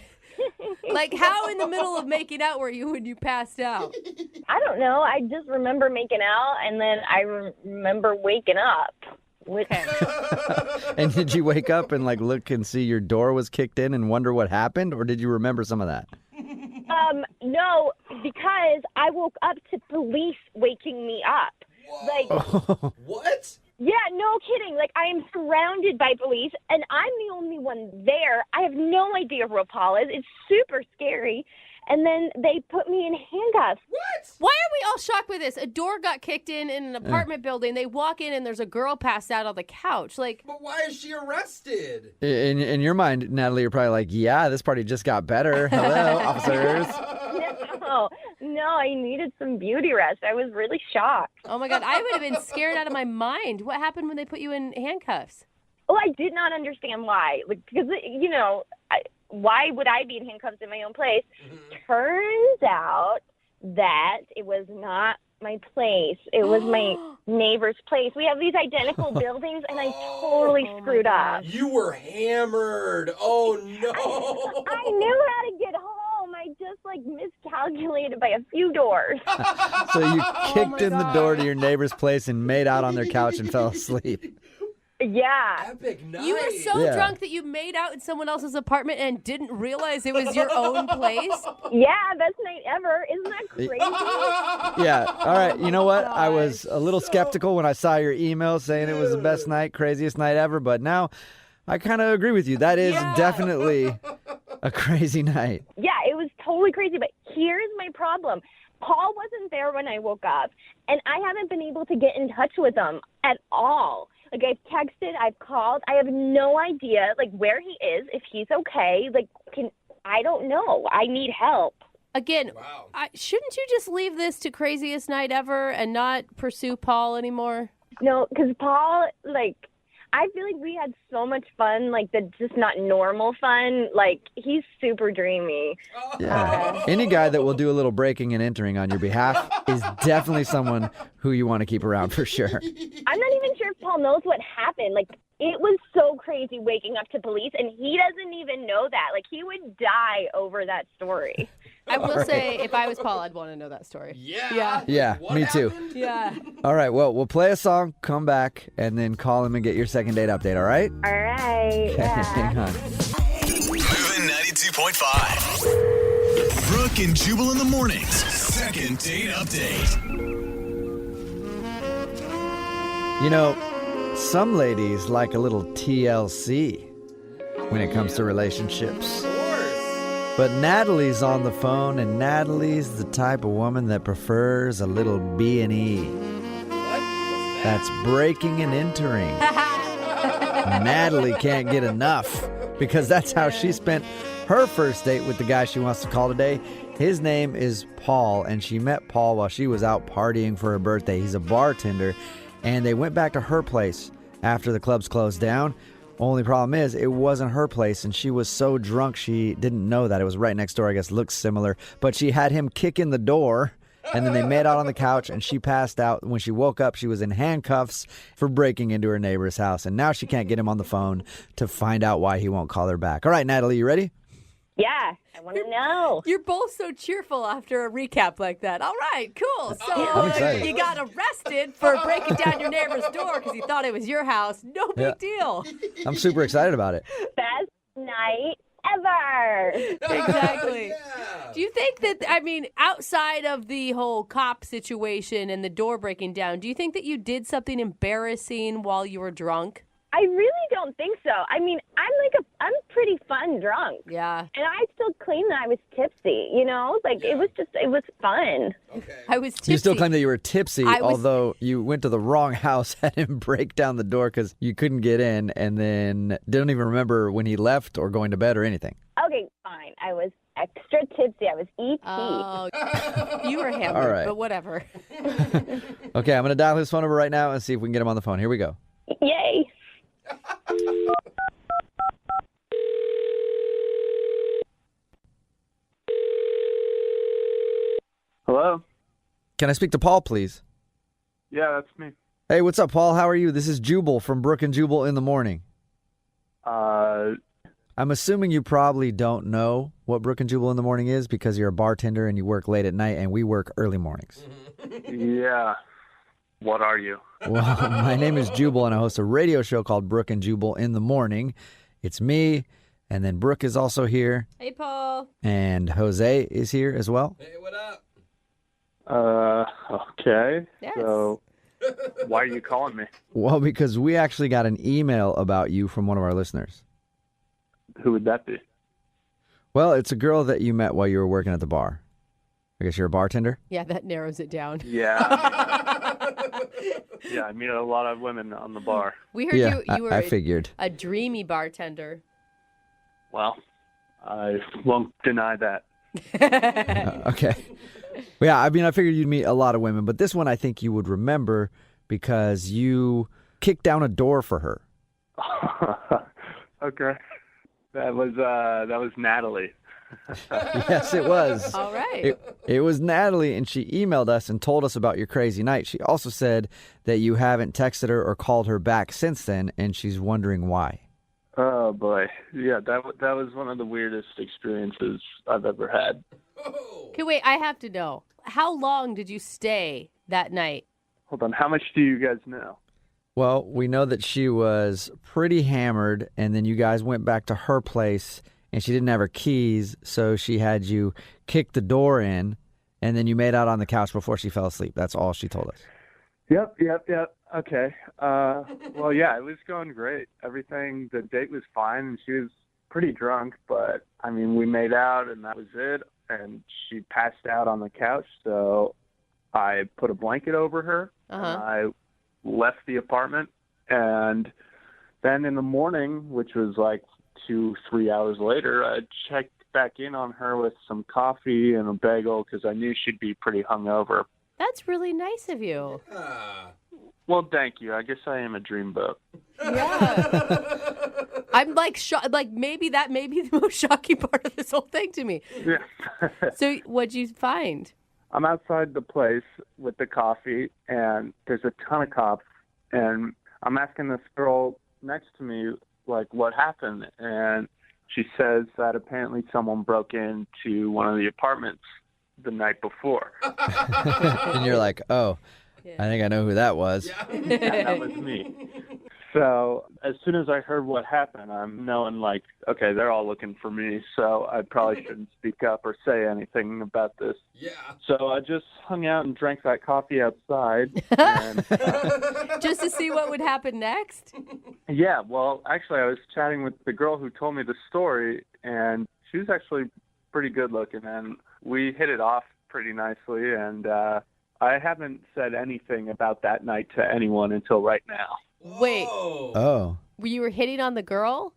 how in the middle of making out were you when you passed out? I don't know. I just remember making out, and then I remember waking up. Okay. And did you wake up and look and see your door was kicked in and wonder what happened, or did you remember some of that? No, because I woke up to police waking me up. Whoa. What? Yeah, no kidding. I am surrounded by police, and I'm the only one there. I have no idea where Paul is. It's super scary. And then they put me in handcuffs. What? Why are we all shocked with this? A door got kicked in an apartment building. They walk in and there's a girl passed out on the couch. But why is she arrested? In your mind, Natalie, you're probably like, yeah, this party just got better. Hello, officers. No, I needed some beauty rest. I was really shocked. Oh, my God. I would have been scared out of my mind. What happened when they put you in handcuffs? Well, I did not understand why. Because, why would I be in handcuffs in my own place? Turns out that it was not my place. It was my neighbor's place. We have these identical buildings, and I totally screwed up. You were hammered. Oh, no. I knew how to get home. I just, miscalculated by a few doors. So you kicked in the door to your neighbor's place and made out on their couch and fell asleep. Yeah. Epic night. You were so drunk that you made out in someone else's apartment and didn't realize it was your own place? Yeah, best night ever. Isn't that crazy? Yeah. All right. You know what? I was a little skeptical when I saw your email saying it was the best night, craziest night ever, but now I kind of agree with you. That is definitely a crazy night. Yeah, it was totally crazy, but here's my problem. Paul wasn't there when I woke up, and I haven't been able to get in touch with him at all. I've texted, I've called. I have no idea, where he is, if he's okay. I don't know. I need help. Again, shouldn't you just leave this to craziest night ever and not pursue Paul anymore? No, because Paul, I feel like we had so much fun, that's just not normal fun. He's super dreamy. Yeah. Any guy that will do a little breaking and entering on your behalf is definitely someone who you want to keep around for sure. I'm not even sure if Paul knows what happened. It was so crazy waking up to police, and he doesn't even know that. Like, he would die over that story. I will say, if I was Paul, I'd want to know that story. Yeah. Yeah, What me too. happened? Yeah. All right, well, we'll play a song, come back, and then call him and get your second date update, all right? All right. Yeah. Hang on. Moving 92.5. Brooke and Jubal in the mornings. Second date update. You know, some ladies like a little TLC when it comes to relationships. Of course. But Natalie's on the phone, and Natalie's the type of woman that prefers a little B&E. What? That's breaking and entering. Natalie can't get enough because that's how she spent her first date with the guy she wants to call today. His name is Paul, and she met Paul while she was out partying for her birthday. He's a bartender, and they went back to her place after the clubs closed down. Only problem is, it wasn't her place, and she was so drunk she didn't know that. It was right next door, I guess, looks similar. But she had him kick in the door, and then they made out on the couch, and she passed out. When she woke up, she was in handcuffs for breaking into her neighbor's house, and now she can't get him on the phone to find out why he won't call her back. All right, Natalie, you ready? Yeah, I want to know. You're both so cheerful after a recap like that. All right, cool. So I'm excited. you got arrested for breaking down your neighbor's door because you thought it was your house. No big deal. I'm super excited about it. Best night ever. Exactly. Yeah. Do you think that, I mean, outside of the whole cop situation and the door breaking down, do you think that you did something embarrassing while you were drunk? I really don't think so. I mean, I'm pretty fun drunk. Yeah. And I still claim that I was tipsy, you know? Like, it was fun. Okay. I was tipsy. You still claim that you were tipsy, I was- although you went to the wrong house, had him break down the door because you couldn't get in, and then didn't even remember when he left or going to bed or anything. Okay, fine. I was extra tipsy. I was E.T. Oh, you were hammered, All right. but whatever. Okay, I'm going to dial his phone number right now and see if we can get him on the phone. Here we go. Yay. Hello? Can I speak to Paul, please? Yeah, that's me. Hey, what's up, Paul? How are you? This is Jubal from Brooke and Jubal in the morning. I'm assuming you probably don't know what Brooke and Jubal in the morning is because you're a bartender and you work late at night, and we work early mornings. Yeah. What are you? Well, my name is Jubal, and I host a radio show called Brooke and Jubal in the morning. It's me, and then Brooke is also here, Hey, Paul. and Jose is here as well. Hey, what up? Okay. Yes. So, why are you calling me? Well, because we actually got an email about you from one of our listeners. Who would that be? Well, it's a girl that you met while you were working at the bar. I guess you're a bartender? Yeah, that narrows it down. Yeah. Yeah, I meet a lot of women on the bar. We heard Yeah, you were I figured. a dreamy bartender. Well, I won't deny that. Okay. Well, yeah, I mean, I figured you'd meet a lot of women, but this one I think you would remember because you kicked down a door for her. Okay. That was Natalie. Yes, it was. All right. It was Natalie, and she emailed us and told us about your crazy night. She also said that you haven't texted her or called her back since then, and she's wondering why. Oh boy. Yeah, that was one of the weirdest experiences I've ever had. Okay, wait, I have to know. How long did you stay that night? Hold on. How much do you guys know? Well, we know that she was pretty hammered, and then you guys went back to her place, and she didn't have her keys, so she had you kick the door in, and then you made out on the couch before she fell asleep. That's all she told us. Yep. Okay. Well, yeah, it was going great. The date was fine, and she was pretty drunk, but, I mean, we made out, and that was it, and she passed out on the couch, so I put a blanket over her, and I left the apartment, and then in the morning, which was like 2-3 hours later, I checked back in on her with some coffee and a bagel because I knew she'd be pretty hungover. That's really nice of you. Well, thank you. I guess I am a dreamboat. Yeah. I'm like, maybe that may be the most shocking part of this whole thing to me. Yeah. So what'd you find? I'm outside the place with the coffee, and there's a ton of cops, and I'm asking this girl, next to me, like, what happened? And she says that apparently someone broke into one of the apartments the night before. And you're like, oh, I think I know who that was. Yeah, that was me. So as soon as I heard what happened, I'm knowing, like, okay, they're all looking for me, so I probably shouldn't speak up or say anything about this. Yeah. So I just hung out and drank that coffee outside. And, Just to see what would happen next? yeah, well, actually, I was chatting with the girl who told me the story, and she was actually pretty good looking, and we hit it off pretty nicely, and I haven't said anything about that night to anyone until right now. Wait. Oh. You were hitting on the girl?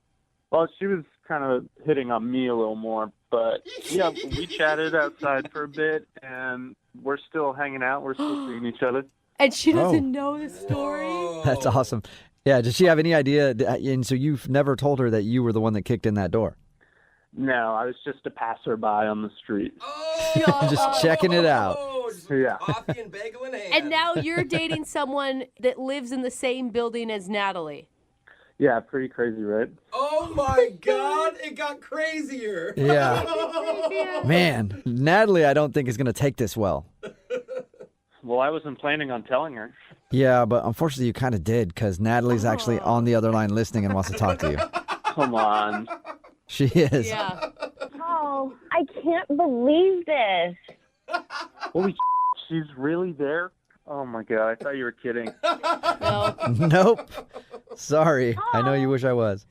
Well, she was kind of hitting on me a little more, but yeah, we chatted outside for a bit, and we're still hanging out. We're still seeing each other. And she doesn't know the story? That's awesome. Yeah, does she have any idea? And so you've never told her that you were the one that kicked in that door? No, I was just a passerby on the street. Just checking it out. Yeah. Coffee and bagel in hand. And now you're dating someone that lives in the same building as Natalie. Yeah, pretty crazy, right? Oh my God, it got crazier. Yeah. Man, Natalie, I don't think is going to take this well. Well, I wasn't planning on telling her. Yeah, but unfortunately you kind of did because Natalie's actually on the other line listening and wants to talk to you. Come on. She is. Yeah. Oh, I can't believe this. Holy she's really there? Oh my God, I thought you were kidding. No. Nope. Sorry. I know you wish I was.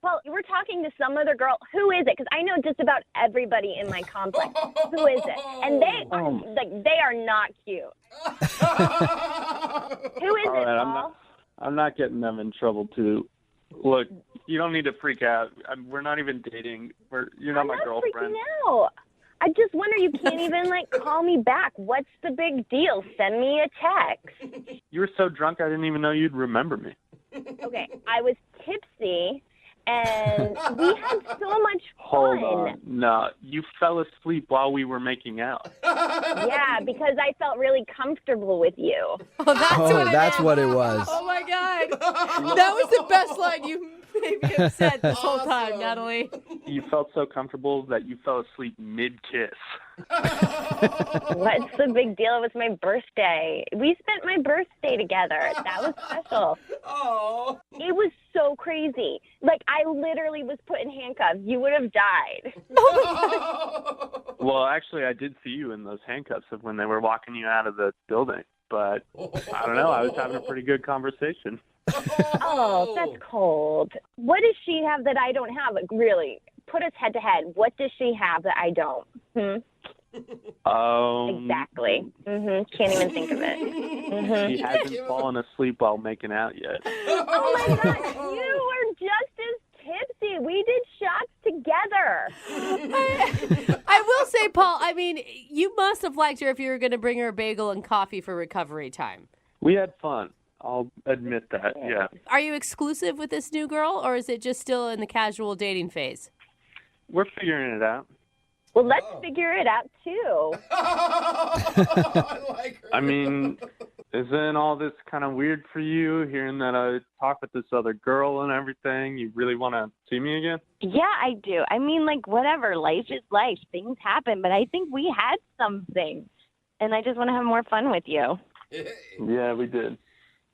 Well, we're talking to some other girl. Who is it? Because I know just about everybody in my complex. Who is it? And they are not cute. Who is it, Paul? I'm not getting them in trouble too. Look, you don't need to freak out. We're not even dating. You're not my girlfriend. Freaking out. I just wonder you can't even call me back. What's the big deal? Send me a text. You were so drunk I didn't even know you'd remember me. Okay, I was tipsy and we had so much fun. Hold on. No, you fell asleep while we were making out. Yeah, because I felt really comfortable with you. Oh, That's what it was. Oh, my God. That was the best line you maybe have said this whole time, Natalie. You felt so comfortable that you fell asleep mid-kiss. What's the big deal? It was my birthday. We spent my birthday together. That was special. Oh. It was so crazy. I literally was put in handcuffs. You would have died. Well, actually, I did see you in those handcuffs when they were walking you out of the building. But I don't know. I was having a pretty good conversation. Oh, that's cold. What does she have that I don't have? Really, put us head to head. What does she have that I don't? Exactly. Can't even think of it. She hasn't fallen asleep while making out yet. Oh my God, you were just as tipsy. We did shots together. I will say, Paul, I mean, you must have liked her if you were going to bring her a bagel and coffee for recovery time. We had fun. I'll admit that, yeah. Are you exclusive with this new girl, or is it just still in the casual dating phase? We're figuring it out. Well, let's figure it out, too. I mean, isn't all this kind of weird for you, hearing that I talk with this other girl and everything? You really want to see me again? Yeah, I do. I mean, whatever. Life is life. Things happen. But I think we had something. And I just want to have more fun with you. Yeah, we did.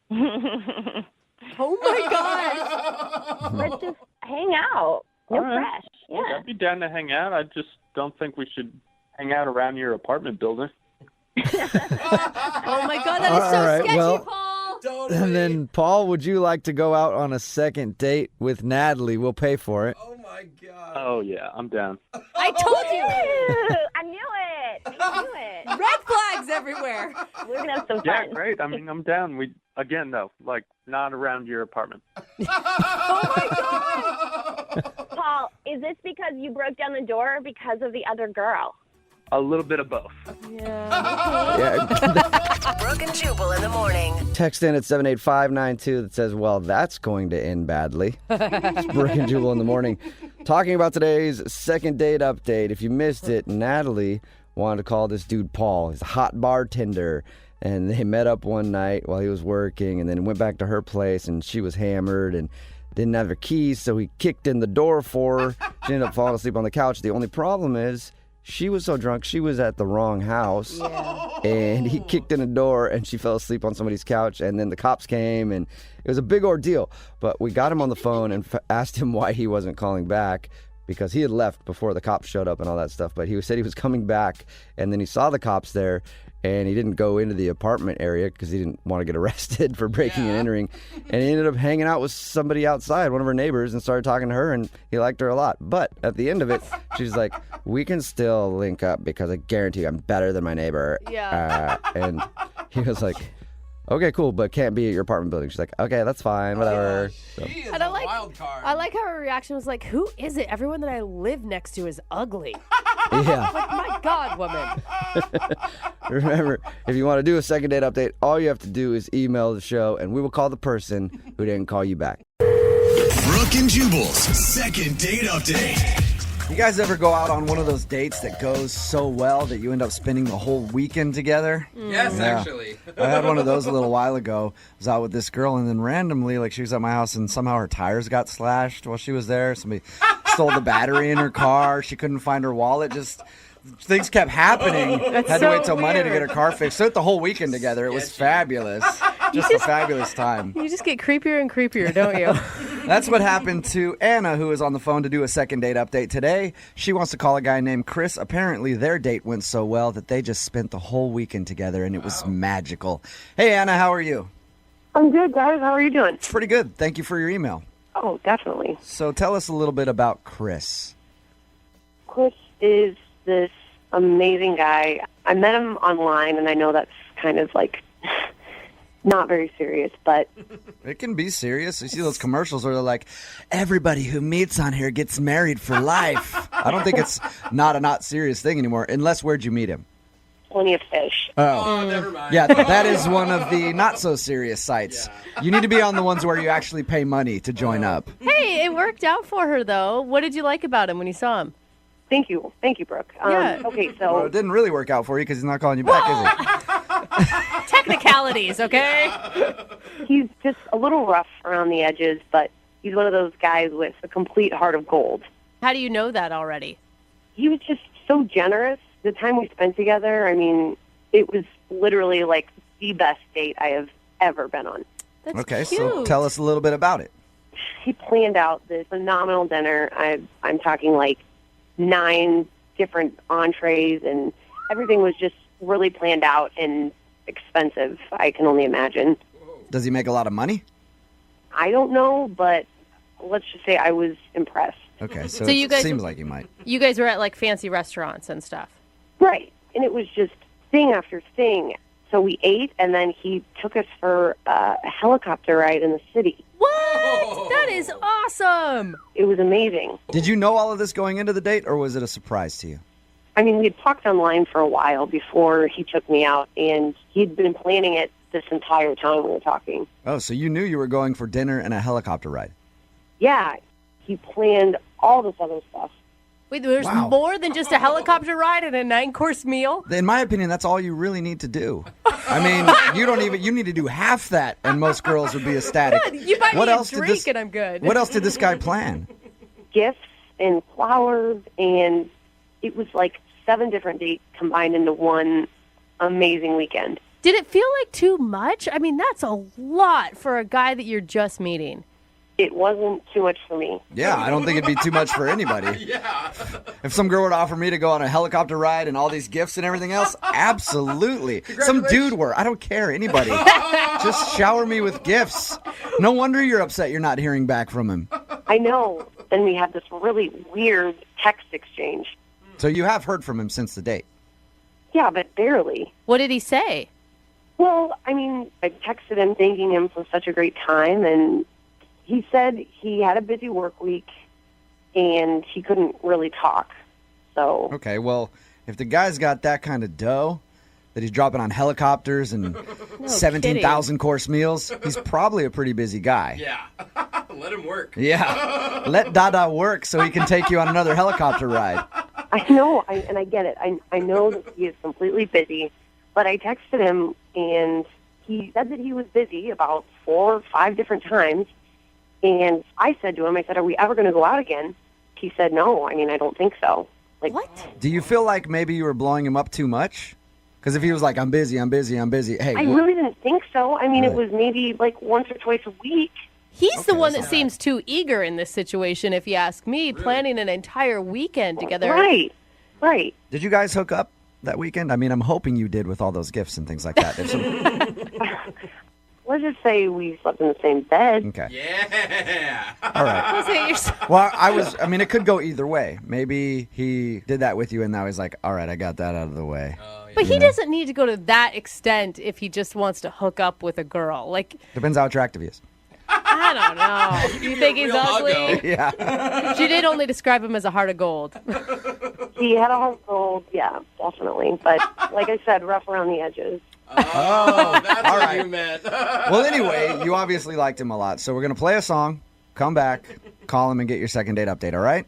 Oh, my God. Let's just hang out. No fresh. Yeah. I'd be down to hang out. I just don't think we should hang out around your apartment building. Oh, my God. That is so right, sketchy, well, Paul. Totally. And then, Paul, would you like to go out on a second date with Natalie? We'll pay for it. Oh my God. Oh, yeah, I'm down. I told you. I knew it. I knew it. Red flags everywhere. We're going to have some Yeah, fun. great. I mean, I'm down. Again, though, not around your apartment. Oh, my God. Paul, is this because you broke down the door or because of the other girl? A little bit of both. Yeah. Brooke and Jubal in the morning. Text in at 78592 that says, well, that's going to end badly. It's Brooke and Jubal in the morning. Talking about today's second date update. If you missed it, Natalie wanted to call this dude Paul. He's a hot bartender. And they met up one night while he was working and then went back to her place and she was hammered and didn't have her keys, so he kicked in the door for her. She ended up falling asleep on the couch. The only problem is she was so drunk, she was at the wrong house. Yeah. And he kicked in the door, and she fell asleep on somebody's couch, and then the cops came, and it was a big ordeal. But we got him on the phone and asked him why he wasn't calling back, because he had left before the cops showed up and all that stuff. But he said he was coming back, and then he saw the cops there, and he didn't go into the apartment area because he didn't want to get arrested for breaking and entering. And he ended up hanging out with somebody outside, one of her neighbors, and started talking to her, and he liked her a lot. But at the end of it, she's like, we can still link up because I guarantee you I'm better than my neighbor. Yeah. And he was like, okay, cool, but can't be at your apartment building. She's like, okay, that's fine, whatever. So. And I like how her reaction was like, who is it? Everyone that I live next to is ugly. Yeah. Like, my God, woman. Remember, if you want to do a second date update, all you have to do is email the show, and we will call the person who didn't call you back. Brooke and Jubal's second date update. You guys ever go out on one of those dates that goes so well that you end up spending the whole weekend together? Yes, actually. I had one of those a little while ago. I was out with this girl, and then randomly, like, she was at my house, and somehow her tires got slashed while she was there. Somebody stole the battery in her car. She couldn't find her wallet. Just things kept happening. Had to wait till Monday to get her car fixed. Spent the whole weekend together. It was fabulous. Just a fabulous time. You just get creepier and creepier, don't you? That's what happened to Anna, who is on the phone to do a second date update today. She wants to call a guy named Chris. Apparently, their date went so well that they just spent the whole weekend together, and it was magical. Hey, Anna, how are you? I'm good, guys. How are you doing? Pretty good. Thank you for your email. Oh, definitely. So tell us a little bit about Chris. Chris is this amazing guy. I met him online, and I know that's kind of like not very serious, but it can be serious. You see those commercials where they're like, everybody who meets on here gets married for life. I don't think it's not serious thing anymore, unless where'd you meet him? Plenty of Fish. Oh, never mind. Yeah, that is one of the not so serious sites. Yeah. You need to be on the ones where you actually pay money to join up. Hey, it worked out for her, though. What did you like about him when you saw him? Thank you, Brooke. Yeah. Okay, so Well, it didn't really work out for you because he's not calling you back, is he? Technicalities, okay? He's just a little rough around the edges, but he's one of those guys with a complete heart of gold. How do you know that already? He was just so generous. The time we spent together, I mean, it was literally like the best date I have ever been on. That's okay, cute. so tell us a little bit about it. He planned out this phenomenal dinner. I'm talking like 9 different entrees, and everything was just really planned out and expensive, I can only imagine. Does he make a lot of money? I don't know, but let's just say I was impressed. Okay, so you it guys, seems like you might. You guys were at like fancy restaurants and stuff. Right, and it was just thing after thing. So we ate, and then he took us for a helicopter ride in the city. What? That is awesome. It was amazing. Did you know all of this going into the date, or was it a surprise to you? I mean, we had talked online for a while before he took me out, and he'd been planning it this entire time we were talking. Oh, so you knew you were going for dinner and a helicopter ride. Yeah, he planned all this other stuff. Wait, there's more than just a helicopter ride and a 9-course meal? In my opinion, that's all you really need to do. I mean, you need to do half that, and most girls would be ecstatic. You buy me a drink and I'm good. What else did this guy plan? Gifts and flowers, and it was like 7 different dates combined into one amazing weekend. Did it feel like too much? I mean, that's a lot for a guy that you're just meeting. It wasn't too much for me. Yeah, I don't think it'd be too much for anybody. Yeah. If some girl would offer me to go on a helicopter ride and all these gifts and everything else, absolutely. Some dude were. I don't care. Anybody. Just shower me with gifts. No wonder you're upset you're not hearing back from him. I know. Then we had this really weird text exchange. So you have heard from him since the date? Yeah, but barely. What did he say? Well, I mean, I texted him thanking him for such a great time, and he said he had a busy work week and he couldn't really talk. So okay, well, if the guy's got that kind of dough that he's dropping on helicopters and 17,000 course meals, he's probably a pretty busy guy. Yeah. Let him work. Yeah. Let Dada work so he can take you on another helicopter ride. I know, and I get it. I know that he is completely busy, but I texted him and he said that he was busy about 4 or 5 different times. And I said to him, I said, are we ever going to go out again? He said, no. I mean, I don't think so. Like, what? Do you feel like maybe you were blowing him up too much? Because if he was like, I'm busy, hey. I really didn't think so. I mean, it was maybe like once or twice a week. He's the one that seems too eager in this situation, if you ask me, planning an entire weekend together. Right. Did you guys hook up that weekend? I mean, I'm hoping you did with all those gifts and things like that. Let's just say we slept in the same bed. Okay. Yeah. All right. Well, it could go either way. Maybe he did that with you and now he's like, all right, I got that out of the way. But he doesn't need to go to that extent if he just wants to hook up with a girl. Like, depends how attractive he is. I don't know. You think he's ugly? Yeah. She did only describe him as a heart of gold. He had a heart of gold, yeah, definitely. But like I said, rough around the edges. Oh, that's all what right. you meant. Well, anyway, you obviously liked him a lot. So we're going to play a song, come back, call him, and get your second date update, all right?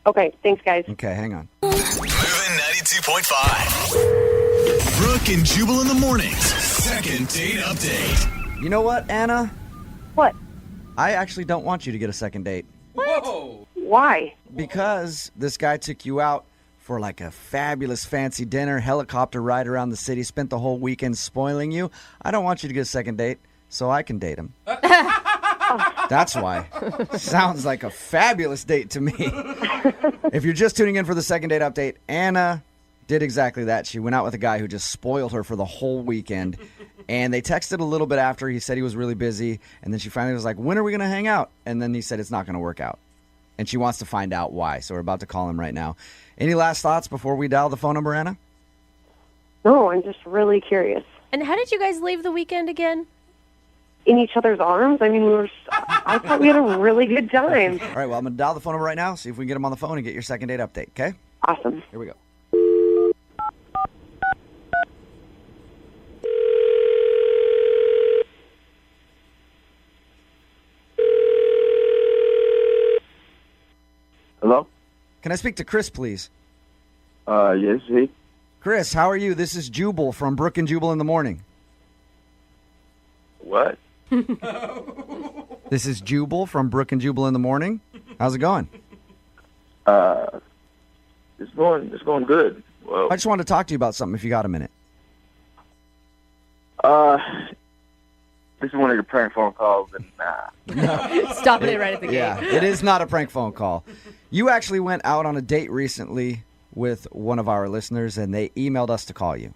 Okay, thanks, guys. Okay, hang on. Moving 92.5. Brooke and Jubal in the mornings. Second date update. You know what, Anna? What? I actually don't want you to get a second date. Whoa. Why? Because this guy took you out for like a fabulous fancy dinner, helicopter ride around the city, spent the whole weekend spoiling you. I don't want you to get a second date so I can date him. That's why. Sounds like a fabulous date to me. If you're just tuning in for the second date update, Anna did exactly that. She went out with a guy who just spoiled her for the whole weekend. And they texted a little bit after. He said he was really busy. And then she finally was like, when are we going to hang out? And then he said it's not going to work out. And she wants to find out why. So we're about to call him right now. Any last thoughts before we dial the phone number, Anna? No, I'm just really curious. And how did you guys leave the weekend again? In each other's arms? I mean, I thought we had a really good time. All right, well, I'm going to dial the phone number right now, see if we can get him on the phone and get your second date update, okay? Awesome. Here we go. Hello? Can I speak to Chris, please? Yes, he. Chris, how are you? This is Jubal from Brooke and Jubal in the morning. What? This is Jubal from Brooke and Jubal in the morning. How's it going? It's going good. Well, I just wanted to talk to you about something if you got a minute. this is one of your prank phone calls, and Stopping it right at the gate. Yeah, it is not a prank phone call. You actually went out on a date recently with one of our listeners, and they emailed us to call you.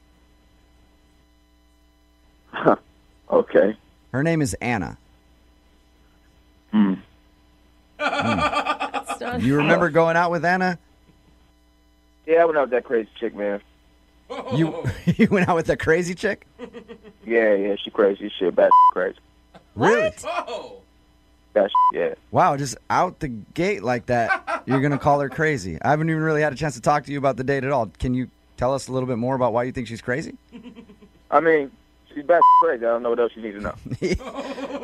Okay. Her name is Anna. You remember going out with Anna? Yeah, I went out with that crazy chick, man. You went out with that crazy chick? Yeah, she crazy as shit, bad crazy. Really? That yeah. Wow, just out the gate like that, you're going to call her crazy. I haven't even really had a chance to talk to you about the date at all. Can you tell us a little bit more about why you think she's crazy? I mean, she's bad crazy. I don't know what else you need to know.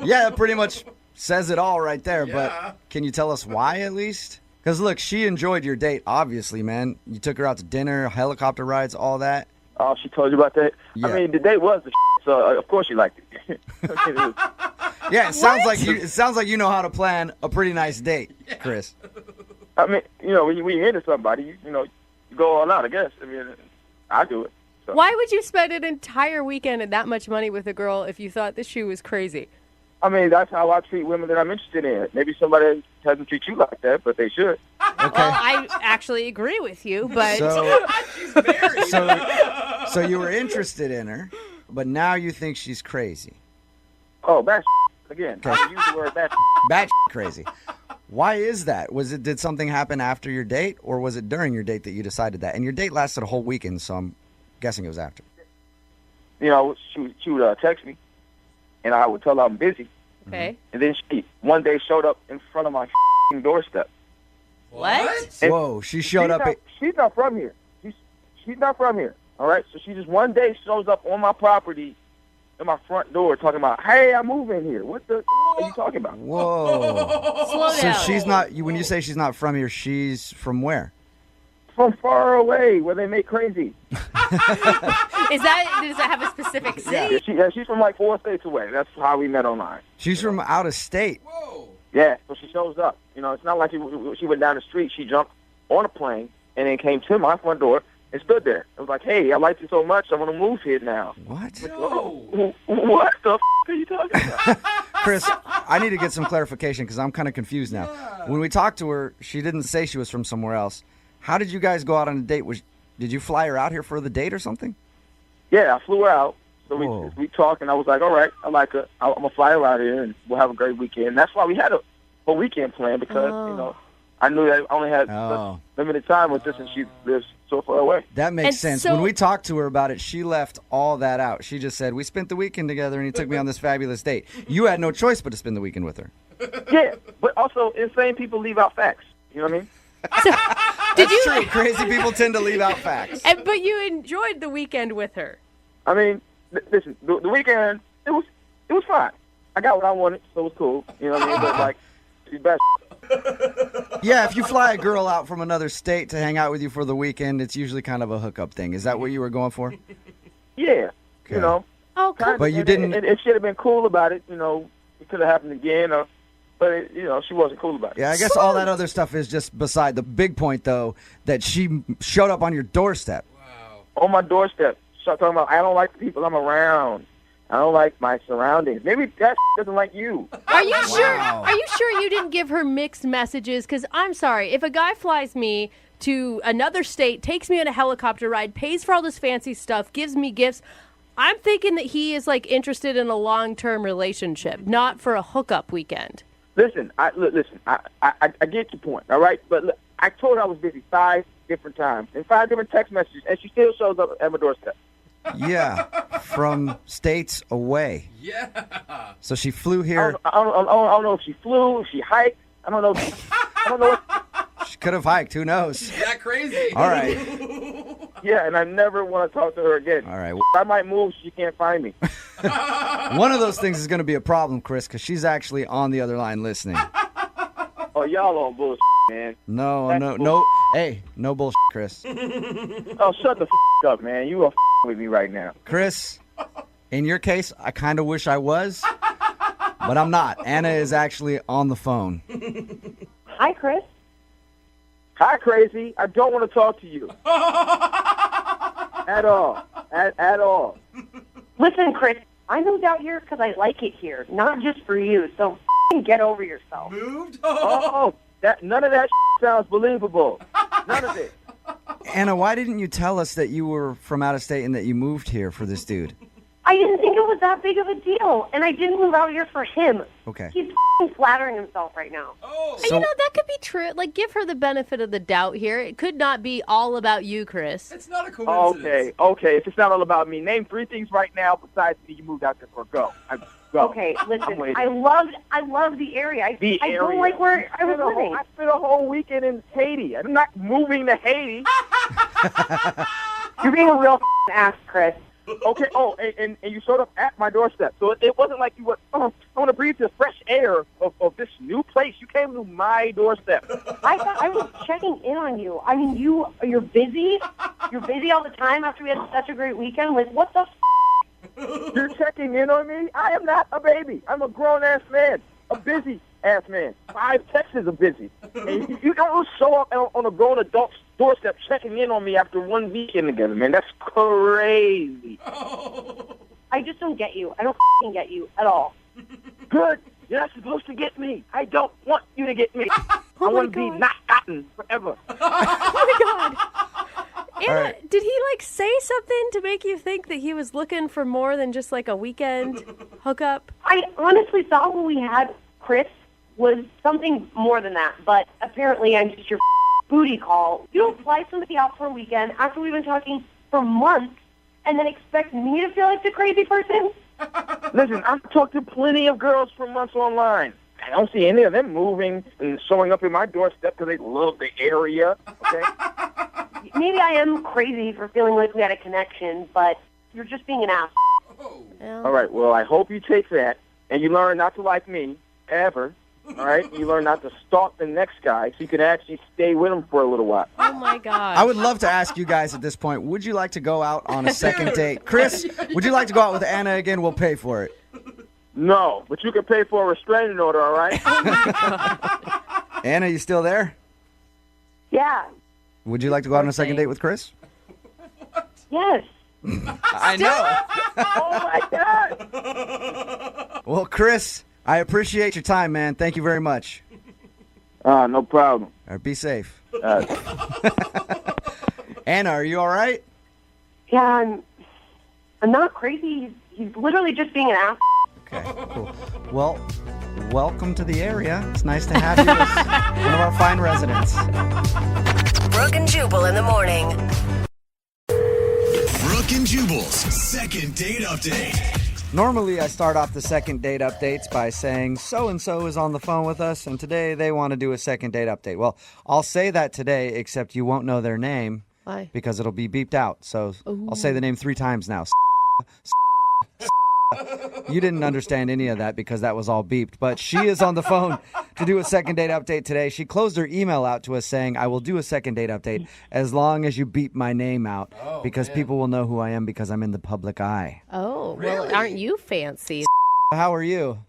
Yeah, that pretty much says it all right there, but can you tell us why at least? Because, look, she enjoyed your date, obviously, man. You took her out to dinner, helicopter rides, all that. Oh, she told you about that? Yeah. I mean, the date was the so of course you liked it. Yeah, it sounds like you know how to plan a pretty nice date, Chris. I mean, when you're into somebody, you go all out, I guess. I mean, I do it. So. Why would you spend an entire weekend and that much money with a girl if you thought that she was crazy? I mean, that's how I treat women that I'm interested in. Maybe somebody doesn't treat you like that, but they should. Okay. Well, I actually agree with you, but... So you were interested in her, but now you think she's crazy. Oh, that's again. Okay. I use the word that. Batshit crazy. Why is that? Did something happen after your date, or was it during your date that you decided that? And your date lasted a whole weekend, so I'm guessing it was after. She would text me, and I would tell her I'm busy. Okay. And then she one day showed up in front of my doorstep. What? Whoa, she showed up. She's not from here. She's not from here. All right? So she just one day shows up on my property at my front door talking about, hey, I'm moving here. What the are you talking about? Whoa. Slow down. So she's not, when you say she's not from here, she's from where? From far away, where they make crazy. Does that have a specific city? Yeah, she's from like 4 states away. That's how we met online. She's from out of state. Whoa. Yeah, so she shows up. It's not like she went down the street. She jumped on a plane and then came to my front door and stood there. It was like, hey, I like you so much, I want to move here now. What? No. What the are you talking about? Chris, I need to get some clarification because I'm kind of confused now. When we talked to her, she didn't say she was from somewhere else. How did you guys go out on a date? Did you fly her out here for the date or something? Yeah, I flew her out. So we talked, and I was like, all right, I like her. I'm going to fly her out here, and we'll have a great weekend. And that's why we had a whole weekend plan because, I knew that I only had limited time with this, and she lives so far away. That makes sense. When we talked to her about it, she left all that out. She just said, we spent the weekend together, and he took me on this fabulous date. You had no choice but to spend the weekend with her. Yeah, but also insane people leave out facts. You know what I mean? That's true. Crazy people tend to leave out facts. But you enjoyed the weekend with her. I mean, listen, the weekend, it was fine. I got what I wanted, so it was cool. You know what I mean? But, like, she's best. Yeah, if you fly a girl out from another state to hang out with you for the weekend, it's usually kind of a hookup thing. Is that what you were going for? Yeah, Okay. you know. Oh, cool. But you didn't- And she had been cool about it, it could have happened again, but, she wasn't cool about it. Yeah, I guess all that other stuff is just beside the big point, though, that she showed up on your doorstep. On my doorstep. Start talking about, I don't like the people I'm around. I don't like my surroundings. Maybe that doesn't like you. Are you sure? Are you sure you didn't give her mixed messages? Because I'm sorry, if a guy flies me to another state, takes me on a helicopter ride, pays for all this fancy stuff, gives me gifts, I'm thinking that he is interested in a long-term relationship, not for a hookup weekend. Listen, I get your point, all right? But look, I told her I was busy 5 different times and 5 different text messages, and she still shows up at my doorstep. Yeah, from states away. Yeah. So she flew here. I don't know if she flew, if she hiked. I don't know. I don't know what. She could have hiked. Who knows? That crazy. All right. Yeah, and I never want to talk to her again. All right. I might move. She can't find me. One of those things is going to be a problem, Chris, because she's actually on the other line listening. Oh, y'all on bullshit, man. No. Hey, no bullshit, Chris. Oh, shut the up, man. You are with me right now. Chris, in your case, I kind of wish I was, but I'm not. Anna is actually on the phone. Hi, Chris. Hi, crazy. I don't want to talk to you. At all. At all. Listen, Chris, I moved out here because I like it here, not just for you. So get over yourself. Moved? None of that sounds believable. None of it. Anna, why didn't you tell us that you were from out of state and that you moved here for this dude? I didn't think it was that big of a deal, and I didn't move out here for him. Okay. He's flattering himself right now. And that could be true. Give her the benefit of the doubt here. It could not be all about you, Chris. It's not a coincidence. Okay. If it's not all about me, name 3 things right now besides me you moved out there for. Go. Go. Okay, listen, I love the area. I don't like where I was living. I spent a whole weekend in Haiti. I'm not moving to Haiti. You're being a real ass, Chris. Okay. Oh, and you showed up at my doorstep, so it wasn't like you went. Oh, I want to breathe the fresh air of this new place. You came to my doorstep. I thought I was checking in on you. I mean, you're busy. You're busy all the time after we had such a great weekend. What the? You're checking in on me? I am not a baby. I'm a grown-ass man. A busy-ass man. 5 texts are busy. And you don't show up on a grown adult's doorstep checking in on me after 1 weekend together, man. That's crazy. I just don't get you. I don't get you at all. Good. You're not supposed to get me. I don't want you to get me. I want to be not gotten forever. Oh, my God. Anna, right. did he say something to make you think that he was looking for more than just a weekend hookup? I honestly thought what we had, Chris, was something more than that. But apparently I'm just your booty call. You don't fly somebody out for a weekend after we've been talking for months and then expect me to feel like the crazy person? Listen, I've talked to plenty of girls for months online. I don't see any of them moving and showing up in my doorstep because they love the area, okay? Maybe I am crazy for feeling like we had a connection, but you're just being an ass. All right, well, I hope you take that and you learn not to like me, ever, all right? You learn not to stalk the next guy so you can actually stay with him for a little while. Oh, my God. I would love to ask you guys at this point, would you like to go out on a second date? Chris, would you like to go out with Anna again? We'll pay for it. No, but you can pay for a restraining order, all right? Anna, you still there? Yeah. Would you like to go out on a second date with Chris? Yes. I know. Oh, my God. Well, Chris, I appreciate your time, man. Thank you very much. No problem. All right, be safe. Anna, are you all right? Yeah, I'm not crazy. He's literally just being an ass. Okay, cool. Well, welcome to the area. It's nice to have you as one of our fine residents. Brooke and Jubal in the morning. Brooke and Jubal's second date update. Normally, I start off the second date updates by saying so-and-so is on the phone with us, and today they want to do a second date update. Well, I'll say that today, except you won't know their name. Why? Because it'll be beeped out. So I'll say the name 3 times now. You didn't understand any of that because that was all beeped. But she is on the phone to do a second date update today. She closed her email out to us saying, I will do a second date update as long as you beep my name out because people will know who I am because I'm in the public eye. Oh, well, aren't you fancy? How are you?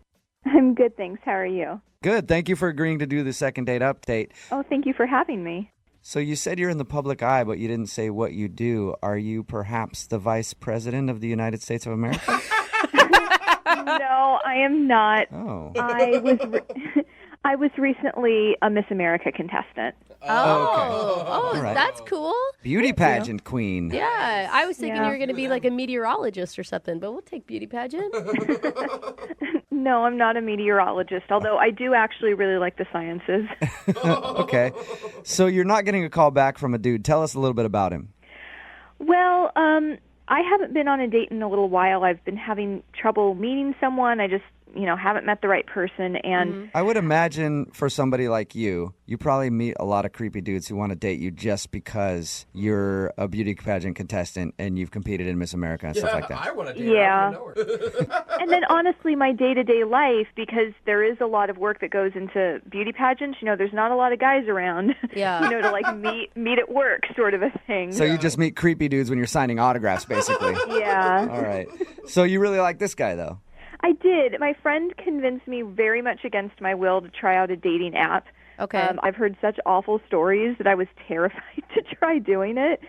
I'm good, thanks. How are you? Good. Thank you for agreeing to do the second date update. Oh, thank you for having me. So you said you're in the public eye, but you didn't say what you do. Are you perhaps the Vice President of the United States of America? No, I am not. Oh. I was recently a Miss America contestant. Oh, All right. That's cool. Beauty pageant queen. Yeah, I was thinking Yeah. you were going to be like a meteorologist or something, but we'll take beauty pageant. No, I'm not a meteorologist, although I do actually really like the sciences. Okay. So you're not getting a call back from a dude. Tell us a little bit about him. Well, I haven't been on a date in a little while. I've been having trouble meeting someone. I just, haven't met the right person. And I would imagine for somebody like you probably meet a lot of creepy dudes who want to date you just because you're a beauty pageant contestant and you've competed in Miss America and stuff like that. I want to date Yeah. her. I don't even know her. And then honestly, my day-to-day life, because there is a lot of work that goes into beauty pageants, there's not a lot of guys around, Yeah. to like meet at work sort of a thing. So you just meet creepy dudes when you're signing autographs, basically. Yeah. All right. So you really like this guy, though? I did. My friend convinced me very much against my will to try out a dating app. Okay. I've heard such awful stories that I was terrified to try doing it.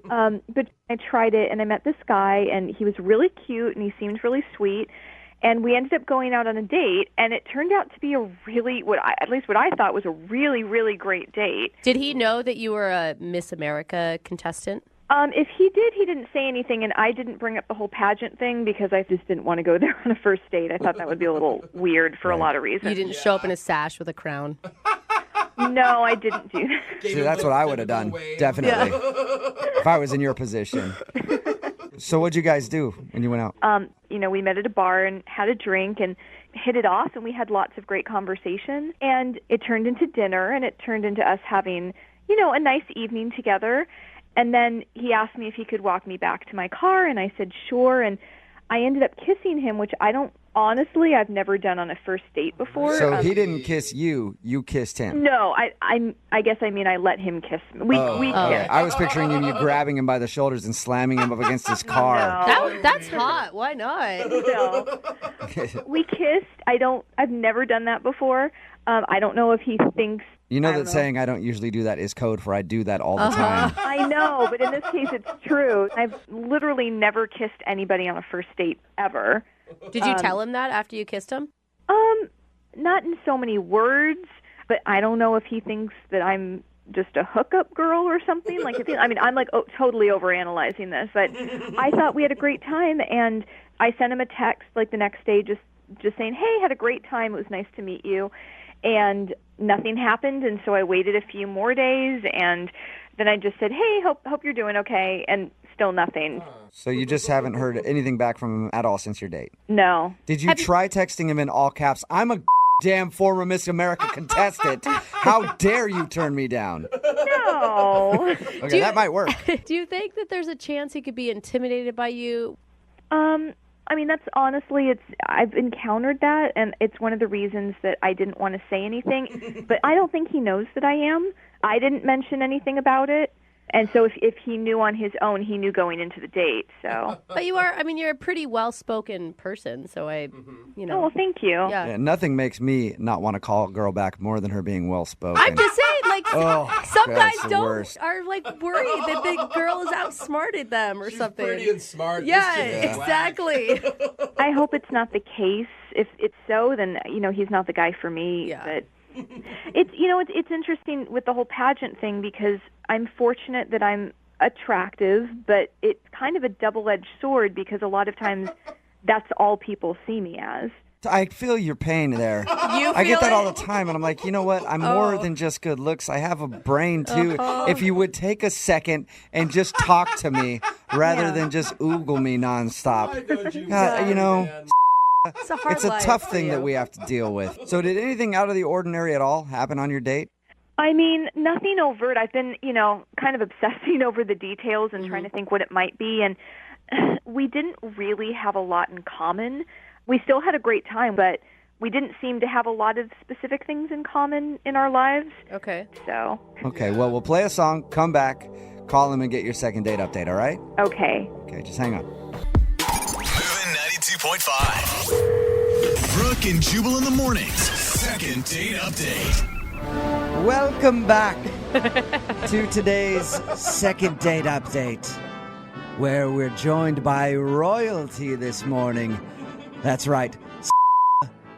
But I tried it, and I met this guy, and he was really cute, and he seemed really sweet. And we ended up going out on a date, and it turned out to be a really, at least what I thought was a really, really great date. Did he know that you were a Miss America contestant? If he did, he didn't say anything, and I didn't bring up the whole pageant thing because I just didn't want to go there on a first date. I thought that would be a little weird for a lot of reasons. You didn't show up in a sash with a crown. No, I didn't do that. See, that's what I would have done, definitely, if I was in your position. So what'd you guys do when you went out? We met at a bar and had a drink and hit it off, and we had lots of great conversation. And it turned into dinner, and it turned into us having, a nice evening together. And then he asked me if he could walk me back to my car, and I said sure. And I ended up kissing him, which I've never done on a first date before. So he didn't kiss you, you kissed him. No, I guess I mean I let him kiss me. We kissed. I was picturing you grabbing him by the shoulders and slamming him up against his car. That's hot. Why not? No. We kissed. I've never done that before. I don't know if he thinks. You know that saying I don't usually do that is code for I do that all the time. I know, but in this case it's true. I've literally never kissed anybody on a first date ever. Did you tell him that after you kissed him? Not in so many words, but I don't know if he thinks that I'm just a hookup girl or something. I'm totally overanalyzing this, but I thought we had a great time, and I sent him a text the next day just saying, hey, had a great time. It was nice to meet you. And nothing happened, and so I waited a few more days, and then I just said, hey, hope you're doing okay, and still nothing. So you just haven't heard anything back from him at all since your date? No. Did you try texting him in all caps? I'm a damn former Miss America contestant. How dare you turn me down? No. Okay, that might work. Do you think that there's a chance he could be intimidated by you? That's honestly, I've encountered that, and it's one of the reasons that I didn't want to say anything. But I don't think he knows that I am. I didn't mention anything about it. And so if he knew on his own, he knew going into the date. So, But you're a pretty well-spoken person, so Oh, well, thank you. Yeah. Yeah, nothing makes me not want to call a girl back more than her being well spoken. I'm just saying, like, some guys that's the don't worst. are like worried that the girl has outsmarted them or something. Pretty and smart. Yeah, This chick is exactly. I hope it's not the case. If it's so, then he's not the guy for me. Yeah. But it's interesting with the whole pageant thing because I'm fortunate that I'm attractive, but it's kind of a double-edged sword because a lot of times that's all people see me as. I feel your pain there. I get that all the time, and I'm like, you know what? I'm more than just good looks. I have a brain, too. If you would take a second and just talk to me rather than just oogle me nonstop. God, It's a hard it's a life tough for thing you. that we have to deal with. So did anything out of the ordinary at all happen on your date? I mean, nothing overt. I've been, kind of obsessing over the details and trying to think what it might be. And we didn't really have a lot in common. We still had a great time, but we didn't seem to have a lot of specific things in common in our lives. Okay. So. Okay, well, we'll play a song, come back, call him, and get your second date update, all right? Okay. Okay, just hang on. Moving 92.5. Brooke and Jubal in the mornings. Second date update. Welcome back to today's second date update, where we're joined by royalty this morning. That's right,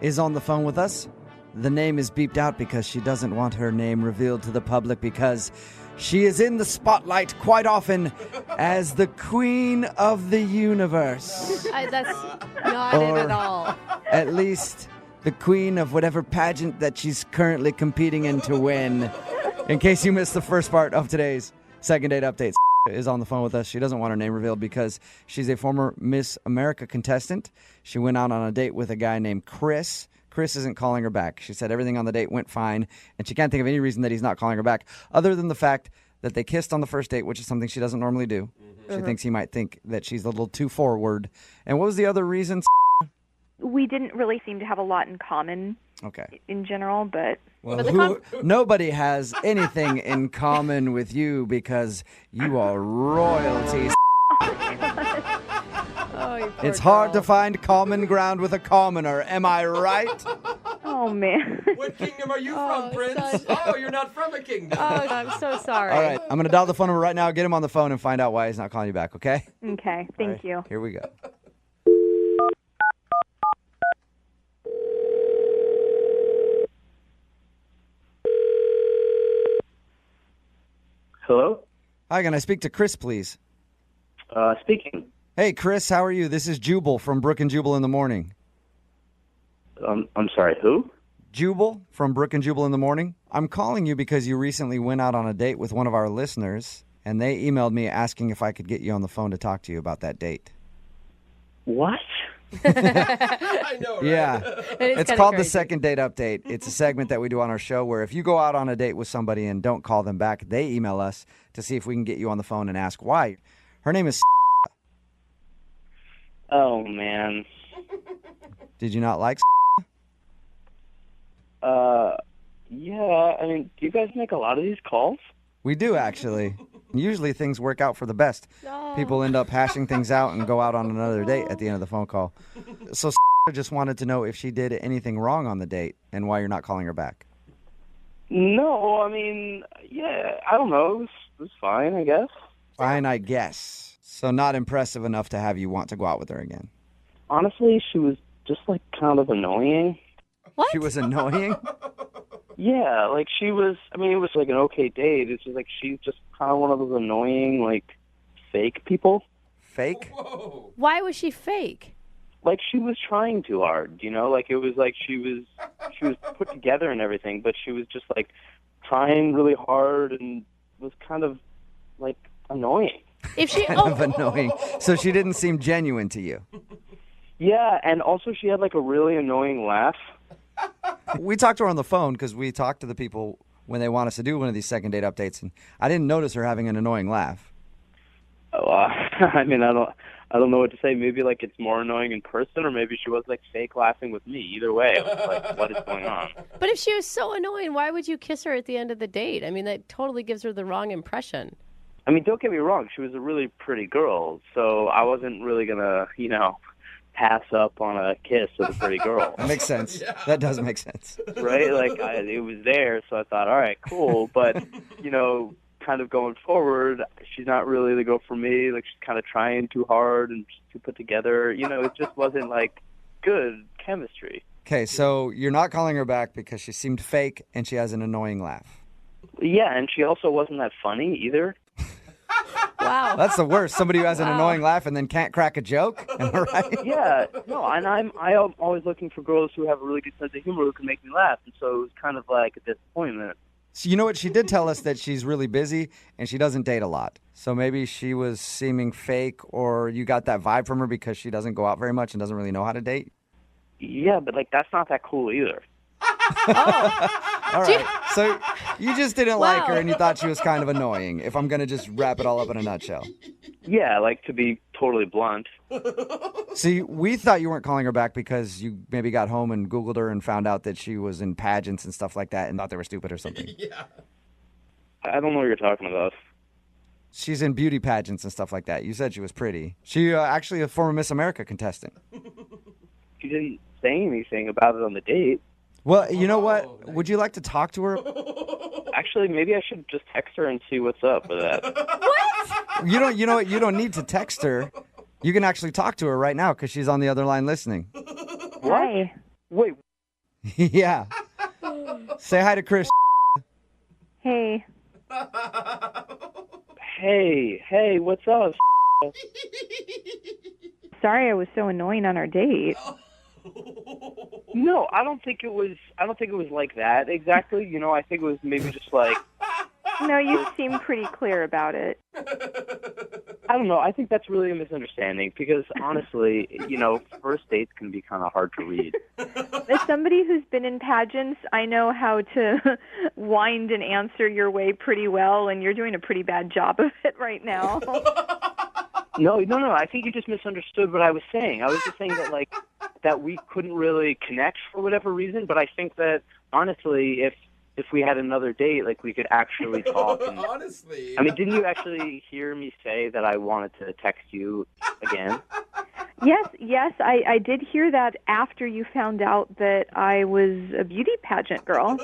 is on the phone with us. The name is beeped out because she doesn't want her name revealed to the public because she is in the spotlight quite often as the queen of the universe. That's not it at all. At least the queen of whatever pageant that she's currently competing in to win. In case you missed the first part of today's second date update, is on the phone with us. She doesn't want her name revealed because she's a former Miss America contestant. She went out on a date with a guy named Chris. Chris isn't calling her back. She said everything on the date went fine, and she can't think of any reason that he's not calling her back other than the fact that they kissed on the first date, which is something she doesn't normally do. She thinks he might think that she's a little too forward. And what was the other reason? We didn't really seem to have a lot in common Okay. in general, but... Well, nobody has anything in common with you because you are royalty. It's hard to find common ground with a commoner. Am I right? Oh, man. What kingdom are you from, Prince? Oh, you're not from a kingdom. Oh, I'm so sorry. All right. I'm going to dial the phone number right now, get him on the phone, and find out why he's not calling you back, okay? Okay, thank you. Here we go. Hello? Hi, can I speak to Chris, please? Speaking. Hey, Chris, how are you? This is Jubal from Brooke and Jubal in the morning. I'm sorry, who? Jubal from Brooke and Jubal in the morning. I'm calling you because you recently went out on a date with one of our listeners, and they emailed me asking if I could get you on the phone to talk to you about that date. What? I know, right? Yeah. It's kinda called the crazy. Second Date Update. It's a segment that we do on our show where if you go out on a date with somebody and don't call them back, they email us to see if we can get you on the phone and ask why. Her name is... Oh, man. Did you not like... Yeah, I mean, do you guys make a lot of these calls? We do, actually. Usually things work out for the best. People end up hashing things out and go out on another date at the end of the phone call. So just wanted to know if she did anything wrong on the date and why you're not calling her back. No, I mean, yeah, I don't know. It was fine, I guess. Fine, I guess. So not impressive enough to have you want to go out with her again. Honestly, she was just, like, kind of annoying. What? She was annoying? Yeah, like, she was, I mean, it was, like, an okay date. It's just, like, she's just kind of one of those annoying, like, fake people. Fake? Whoa. Why was she fake? Like, she was trying too hard, you know? Like, it was like she was put together and everything, but she was just, like, trying really hard and was kind of, like, annoying. If she Kind of annoying. So she didn't seem genuine to you. Yeah, and also she had, like, a really annoying laugh. We talked to her on the phone because we talk to the people when they want us to do one of these second date updates, and I didn't notice her having an annoying laugh. Oh, I mean, I don't know what to say. Maybe, like, it's more annoying in person, or maybe she was, like, fake laughing with me. Either way, I was like, what is going on? But if she was so annoying, why would you kiss her at the end of the date? I mean, that totally gives her the wrong impression. I mean, don't get me wrong. She was a really pretty girl, so I wasn't really going to, pass up on a kiss with a pretty girl. That makes sense. That does make sense. Right? Like, it was there, so I thought, all right, cool. But, kind of going forward, she's not really the girl for me. Like, she's kind of trying too hard and too put together. It just wasn't, like, good chemistry. Okay, so you're not calling her back because she seemed fake and she has an annoying laugh. Yeah, and she also wasn't that funny either. Wow. That's the worst. Somebody who has an annoying laugh and then can't crack a joke. Am I right? Yeah, no, and I'm always looking for girls who have a really good sense of humor who can make me laugh, and so it was kind of like a disappointment. So you know what? She did tell us that she's really busy and she doesn't date a lot. So maybe she was seeming fake, or you got that vibe from her because she doesn't go out very much and doesn't really know how to date. Yeah, but that's not that cool either. All right. So you just didn't like her and you thought she was kind of annoying, if I'm going to just wrap it all up in a nutshell. Yeah, like, to be totally blunt. See, we thought you weren't calling her back because you maybe got home and Googled her and found out that she was in pageants and stuff like that and thought they were stupid or something. Yeah. I don't know what you're talking about. She's in beauty pageants and stuff like that. You said she was pretty. She actually a former Miss America contestant. She didn't say anything about it on the date. Well, you know what? Would you like to talk to her? Actually, maybe I should just text her and see what's up with that. What? You know what? You don't need to text her. You can actually talk to her right now because she's on the other line listening. What? Wait. Yeah. Say hi to Chris. Hey. Hey, what's up? Sorry I was so annoying on our date. No, I don't think it was like that exactly. I think it was maybe just like. No, you seem pretty clear about it. I don't know. I think that's really a misunderstanding because honestly, first dates can be kind of hard to read. As somebody who's been in pageants, I know how to wind and answer your way pretty well, and you're doing a pretty bad job of it right now. No. I think you just misunderstood what I was saying. I was just saying that we couldn't really connect for whatever reason. But I think that honestly, if we had another date, we could actually talk. And, honestly. I mean, didn't you actually hear me say that I wanted to text you again? Yes, I did hear that after you found out that I was a beauty pageant girl.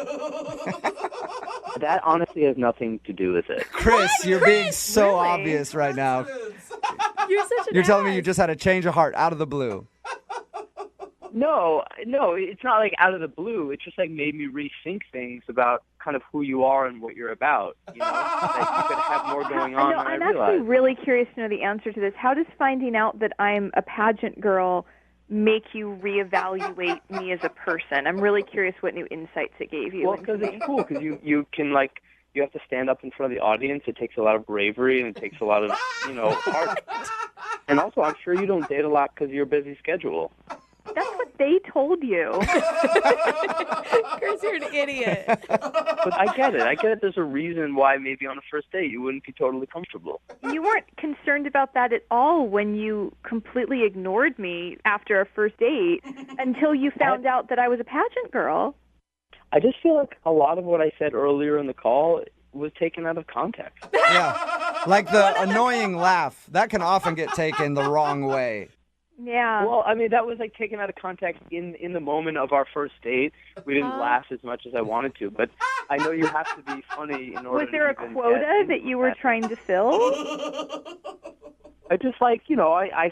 That honestly has nothing to do with it. Chris, you're being so really? obvious right now. You're telling me you just had a change of heart out of the blue. No, it's not out of the blue. It just made me rethink things about kind of who you are and what you're about. You could have more going on than I I'm realized. actually really curious to know the answer to this. How does finding out that I'm a pageant girl make you reevaluate me as a person? I'm really curious what new insights it gave you. Well, because it's cool. Because you can you have to stand up in front of the audience. It takes a lot of bravery and it takes a lot of heart. And also, I'm sure you don't date a lot because of your busy schedule. That's what they told you. Chris, you're an idiot. But I get it. There's a reason why maybe on a first date you wouldn't be totally comfortable. You weren't concerned about that at all when you completely ignored me after our first date until you found out that I was a pageant girl. I just feel like a lot of what I said earlier in the call was taken out of context. Yeah. Like the annoying laugh. That can often get taken the wrong way. Yeah. Well, I mean, that was taken out of context in the moment of our first date. We didn't laugh as much as I wanted to, but I know you have to be funny in order. Was there a quota that you were trying to fill? I just I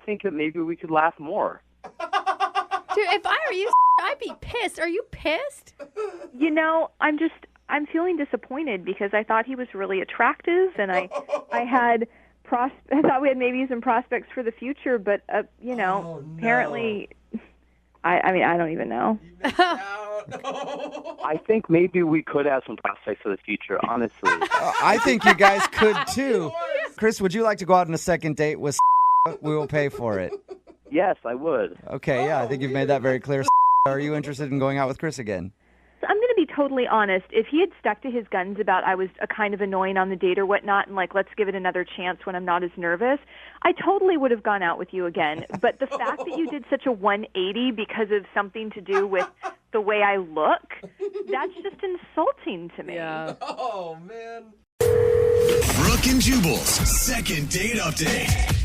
think that maybe we could laugh more. Dude, if I were you, I'd be pissed. Are you pissed? I'm feeling disappointed because I thought he was really attractive, and I thought we had maybe some prospects for the future, but apparently, I don't even know. I think maybe we could have some prospects for the future, honestly. I think you guys could too. Chris, would you like to go out on a second date with? We will pay for it. Yes, I would. Okay, yeah, I think you've made that very clear. Are you interested in going out with Chris again? I'm going to be totally honest. If he had stuck to his guns about I was a kind of annoying on the date or whatnot and let's give it another chance when I'm not as nervous, I totally would have gone out with you again. But the fact that you did such a 180 because of something to do with the way I look, that's just insulting to me. Yeah. Oh, man. Brooke and Jubal's second date update.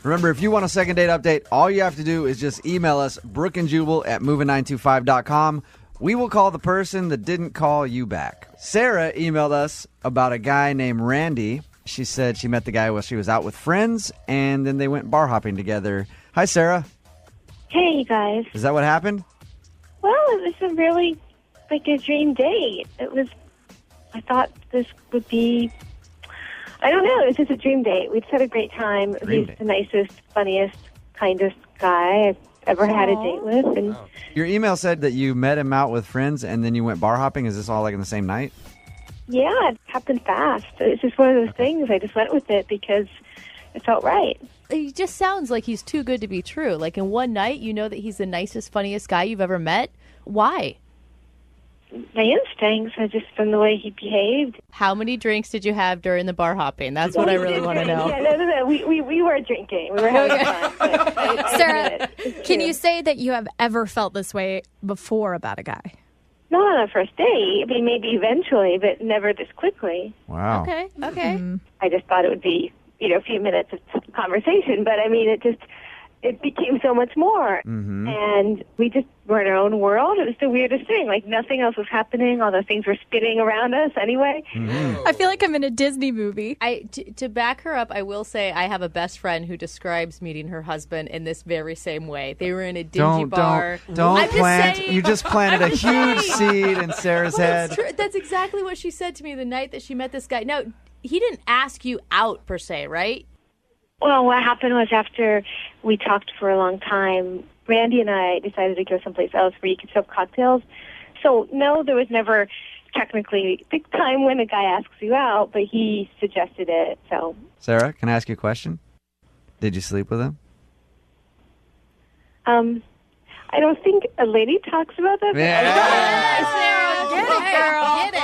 Remember, if you want a second date update, all you have to do is just email us, brookeandjubal@moving925.com. We will call the person that didn't call you back. Sarah emailed us about a guy named Randy. She said she met the guy while she was out with friends, and then they went bar hopping together. Hi, Sarah. Hey, you guys. Is that what happened? Well, it was a really, like, a dream date. I thought this would be, I don't know, it was just a dream date. We'd had a great time. He's the nicest, funniest, kindest guy I've ever had a date with. And Your email said that you met him out with friends, and then you went bar hopping. Is this all like in the same night? yeah, it happened fast. It's just one of those things. I just went with it because it felt right. He just sounds like he's too good to be true. Like in one night, you know that he's the nicest, funniest guy you've ever met. Why? My instincts are just from the way he behaved. How many drinks did you have during the bar hopping? That's what I really want to know. Yeah, no. We were drinking. We were having fun. But I Sarah, it's can true. you say that you have ever felt this way before about a guy? Not on a first date. I mean, maybe eventually, but never this quickly. Wow. Okay. I just thought it would be, a few minutes of conversation, but I mean, it became so much more. Mm-hmm. And we just were in our own world. It was the weirdest thing. Like, nothing else was happening. All the things were spinning around us anyway. Mm-hmm. I feel like I'm in a Disney movie. To back her up, I will say I have a best friend who describes meeting her husband in this very same way. They were in a dingy bar. Don't I'm just plant. saying- You just planted a I'm just huge saying. seed in Sarah's Well, head. it's true. That's exactly what she said to me the night that she met this guy. Now, he didn't ask you out per se, right? Well, what happened was after we talked for a long time, Randy and I decided to go someplace else where you could serve cocktails. So, no, there was never technically the time when a guy asks you out, but he suggested it. So, Sarah, can I ask you a question? Did you sleep with him? I don't think a lady talks about that. Get it, girl. Get it.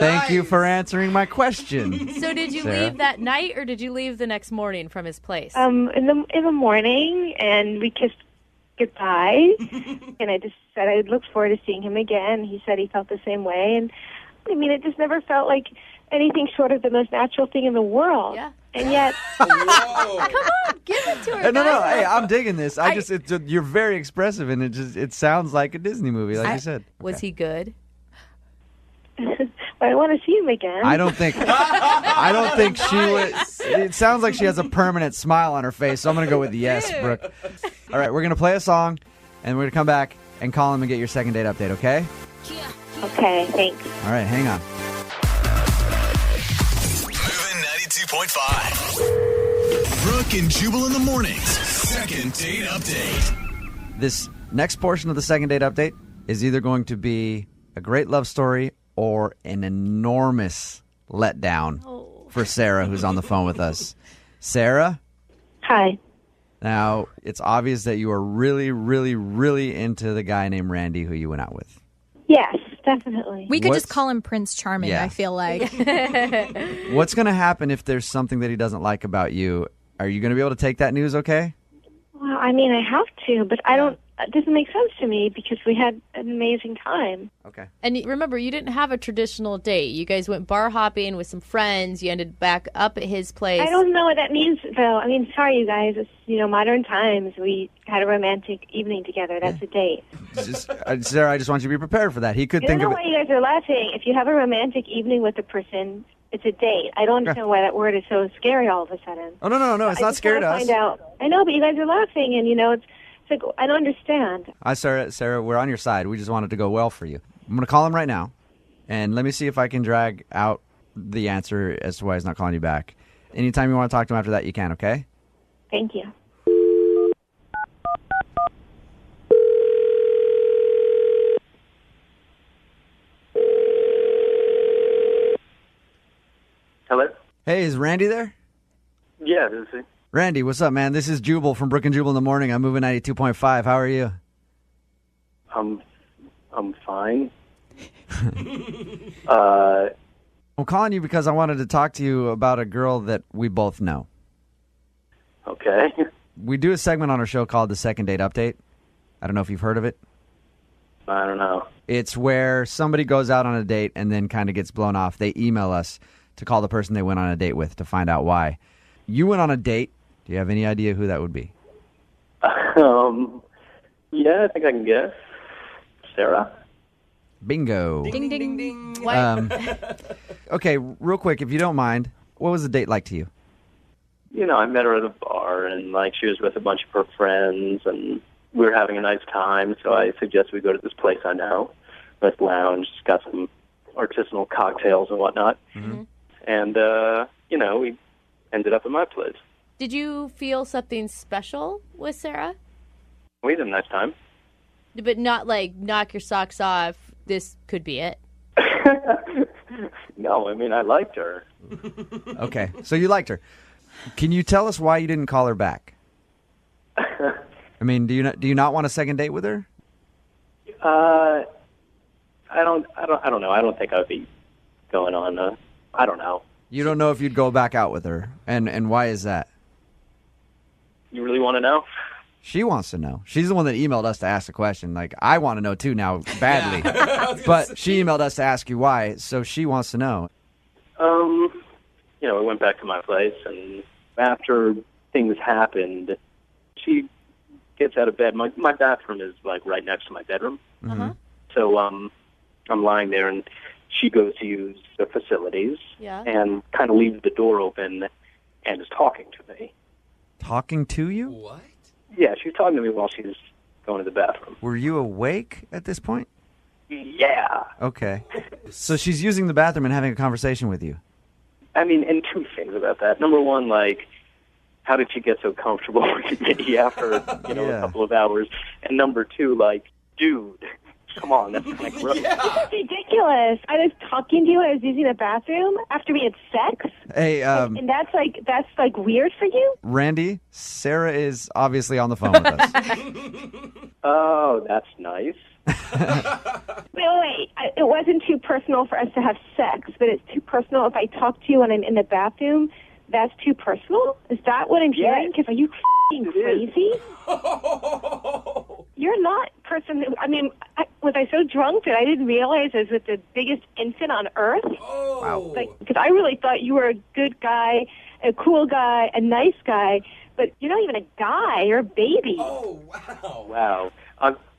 Thank you for answering my question. So did you Sarah? leave that night or did you leave the next morning from his place? In the morning, and we kissed goodbye, and I just said I would look forward to seeing him again. He said he felt the same way, and I mean, it just never felt like anything short of the most natural thing in the world. Yeah. And yet, Come on, give it to her. No. guys. Hey, I'm digging this. You're very expressive, and it sounds like a Disney movie, like you said. Was he good? I want to see him again. I don't think she would. It sounds like she has a permanent smile on her face, so I'm going to go with yes, Brooke. All right, we're going to play a song, and we're going to come back and call him and get your second date update, okay? Okay, thanks. All right, hang on. Moving 92.5. Brooke and Jubal in the mornings. Second date update. This next portion of the second date update is either going to be a great love story or an enormous letdown for Sarah, who's on the phone with us. Sarah? Hi. Now, it's obvious that you are really, really, really into the guy named Randy who you went out with. Yes, definitely. We could just call him Prince Charming, Yeah. I feel like. What's going to happen if there's something that he doesn't like about you? Are you going to be able to take that news okay? Well, I mean, I have to, but I don't. It doesn't make sense to me because we had an amazing time. Okay. And remember, you didn't have a traditional date. You guys went bar hopping with some friends. You ended back up at his place. I don't know what that means, though. I mean, sorry, you guys. It's, modern times. We had a romantic evening together. That's a date. Sarah, I just want you to be prepared for that. He could I don't think know of why it. you guys are laughing. If you have a romantic evening with a person, it's a date. I don't understand why that word is so scary all of a sudden. Oh, no. It's not scary to us. Find out. I know, but you guys are laughing, and, it's like, I don't understand. Sarah, we're on your side. We just want it to go well for you. I'm going to call him right now, and let me see if I can drag out the answer as to why he's not calling you back. Anytime you want to talk to him after that, you can, okay? Thank you. Hello? Hey, is Randy there? Yeah, this is he. Randy, what's up, man? This is Jubal from Brooke and Jubal in the morning. I'm moving 92.5. How are you? I'm fine. I'm calling you because I wanted to talk to you about a girl that we both know. Okay. We do a segment on our show called the Second Date Update. I don't know if you've heard of it. I don't know. It's where somebody goes out on a date and then kind of gets blown off. They email us to call the person they went on a date with to find out why. You went on a date. Do you have any idea who that would be? Yeah, I think I can guess. Sarah. Bingo. Ding, ding, ding. Okay, real quick, if you don't mind, what was the date like to you? You know, I met her at a bar, and like she was with a bunch of her friends, and we were having a nice time. So I suggested we go to this place I know, nice lounge, got some artisanal cocktails and whatnot, and you know, we ended up at my place. Did you feel something special with Sarah? We had a nice time. But not like knock your socks off, this could be it. No, I mean, I liked her. Okay, so you liked her. Can you tell us why you didn't call her back? I mean, do you not want a second date with her? I don't know. I don't think I would be going on. I don't know. You don't know if you'd go back out with her, and why is that? You really want to know? She wants to know. She's the one that emailed us to ask the question. Like, I want to know too now, badly. But she emailed us to ask you why, so she wants to know. You know, we went back to my place, and after things happened, she gets out of bed. My bathroom is like right next to my bedroom. So I'm lying there, and she goes to use the facilities and kind of leaves the door open and is talking to me. Talking to you? What? Yeah, she was talking to me while she was going to the bathroom. Were you awake at this point? Yeah. Okay. So she's using the bathroom and having a conversation with you. I mean, and two things about that. Number one, like, how did she get so comfortable with me after, a couple of hours? And number two, like, dude, come on, that's kind of gross. This is ridiculous. I was talking to you when I was using the bathroom after we had sex. Hey, and that's like weird for you? Randy, Sarah is obviously on the phone with us. Oh, that's nice. Wait. It wasn't too personal for us to have sex, but it's too personal if I talk to you when I'm in the bathroom. That's too personal? Is that what I'm hearing? Because are you f***ing crazy? You're not person. Was I so drunk that I didn't realize I was with the biggest infant on earth? Wow. Because I really thought you were a good guy, a cool guy, a nice guy, but you're not even a guy. You're a baby. Oh, wow. Wow.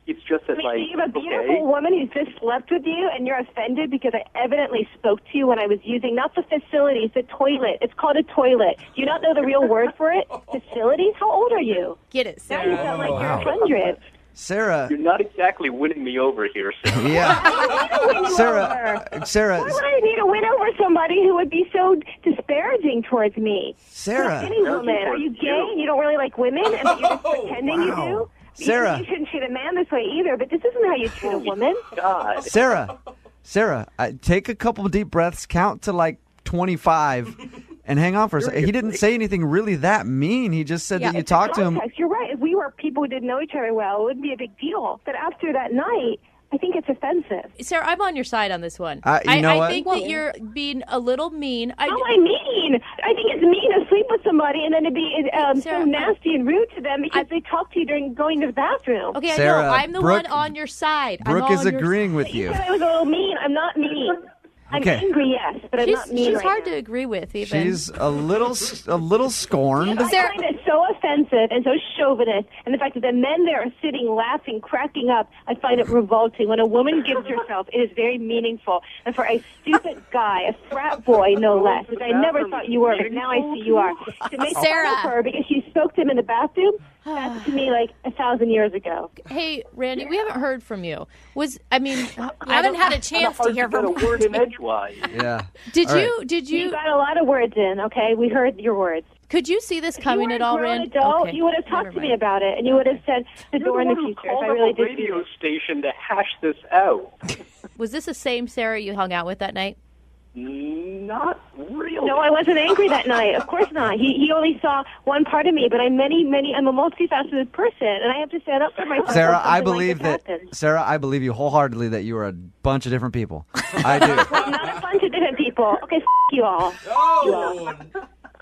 It's just that, you have a beautiful woman who's just slept with you, and you're offended because I evidently spoke to you when I was using, not the facilities, the toilet. It's called a toilet. Do you not know the real word for it? Facilities? How old are you? Get it, Now Sarah. you sound like you're 100. Sarah. You're not exactly winning me over here, Sarah. Yeah. Sarah. Why would I need to win over somebody who would be so disparaging towards me? Sarah. Like any woman. Are you gay? You don't really like women, and you're just pretending you do? Sarah. You shouldn't treat a man this way either, but this isn't how you treat a woman. God. Sarah, take a couple deep breaths, count to like 25, and hang on for a second. He didn't say anything really that mean. He just said that you talked to him. Context. You're right. If we were people who didn't know each other well, it wouldn't be a big deal. But after that night, I think it's offensive. Sarah, I'm on your side on this one. You know I what? think that you're being a little mean. How am I mean? I think it's mean to sleep with somebody and then to be so nasty and rude to them because they talk to you during going to the bathroom. Okay, Sarah, I know. I'm the Brooke- one on your side. Brooke I'm is on your agreeing side. with you. You said I was a little mean. I'm not mean. Okay. I'm angry, yes, but I'm not mean She's right hard now. to agree with, even. She's a little scorned. I find it so offensive and so chauvinist, and the fact that the men there are sitting, laughing, cracking up, I find it revolting. When a woman gives herself, it is very meaningful. And for a stupid guy, a frat boy, no less, which I never thought you were, but now I see you are, to make fun of her because she spoke to him in the bathroom, that's to me like 1,000 years ago. Hey, Randy, we haven't heard from you. I haven't had a chance to hear from a word in edgewise. Yeah. Did All you got a lot of words in, okay? We heard your words. Could you see this coming at all, Randy? Adult, you would have talked to me about it, and you would have said the door in the future. If I really did. Radio station to hash this out. Was this the same Sarah you hung out with that night? Not really. No, I wasn't angry that night. Of course not. He only saw one part of me, but I'm I'm a multifaceted person, and I have to stand up for myself. Sarah, I when something believe like that. happens. Sarah, I believe you wholeheartedly that you are a bunch of different people. I do. Well, not a bunch of different people. Okay, you all. Oh,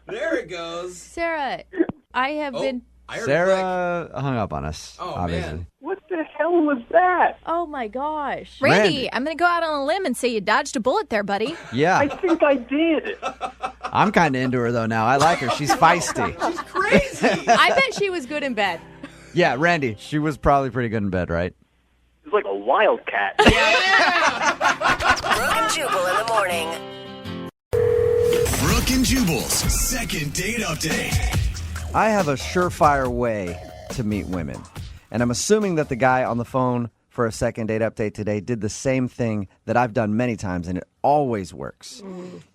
there it goes. Sarah, I have been. Sarah hung up on us. Oh, obviously. man. What the the hell was that? Oh, my gosh. Randy, I'm going to go out on a limb and say you dodged a bullet there, buddy. Yeah. I think I did. I'm kind of into her, though, now. I like her. She's feisty. She's crazy. I bet she was good in bed. Yeah, Randy, she was probably pretty good in bed, right? It's like a wildcat. Brooke and Jubal in the morning. Brooke and Jubal's second date update. I have a surefire way to meet women. And I'm assuming that the guy on the phone for a second date update today did the same thing that I've done many times, and it always works.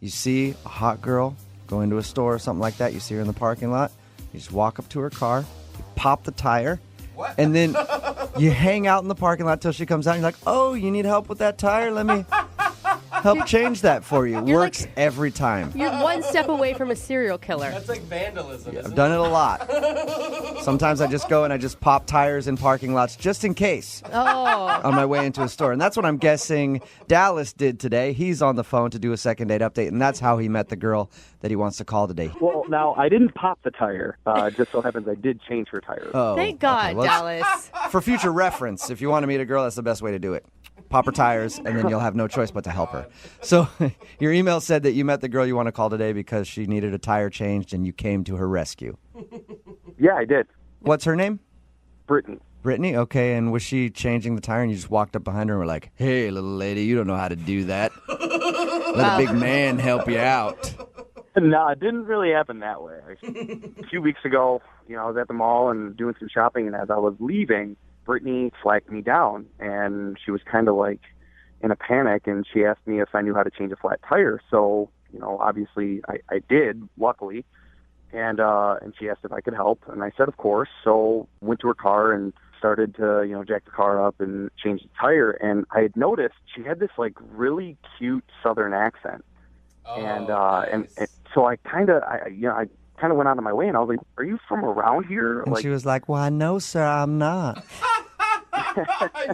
You see a hot girl go into a store or something like that. You see her in the parking lot. You just walk up to her car, you pop the tire, and then you hang out in the parking lot till she comes out. And you're like, oh, you need help with that tire? Let me help change that for you. Works every time. You're one step away from a serial killer. That's like vandalism. I've done it a lot. Sometimes I just go and I just pop tires in parking lots just in case on my way into a store. And that's what I'm guessing Dallas did today. He's on the phone to do a second date update, and that's how he met the girl that he wants to call today. Well, now, I didn't pop the tire. Just so happens I did change her tire. Oh, Thank God, well, Dallas. For future reference, if you want to meet a girl, that's the best way to do it. Pop her tires, and then you'll have no choice but to help her. So your email said that you met the girl you want to call today because she needed a tire changed, and you came to her rescue. Yeah, I did. What's her name? Brittany. Brittany? Okay, and was she changing the tire, and you just walked up behind her and were like, hey, little lady, you don't know how to do that. Let a big man help you out. No, it didn't really happen that way. A few weeks ago, I was at the mall and doing some shopping, and as I was leaving, Brittany flagged me down, and she was kind of like in a panic, and she asked me if I knew how to change a flat tire. So, obviously I did, luckily, and she asked if I could help, and I said, of course. So went to her car and started to, jack the car up and change the tire, and I had noticed she had this like really cute Southern accent, and so I kind of went out of my way, and I was like, are you from around here? And she was like, why, no, sir, I'm not.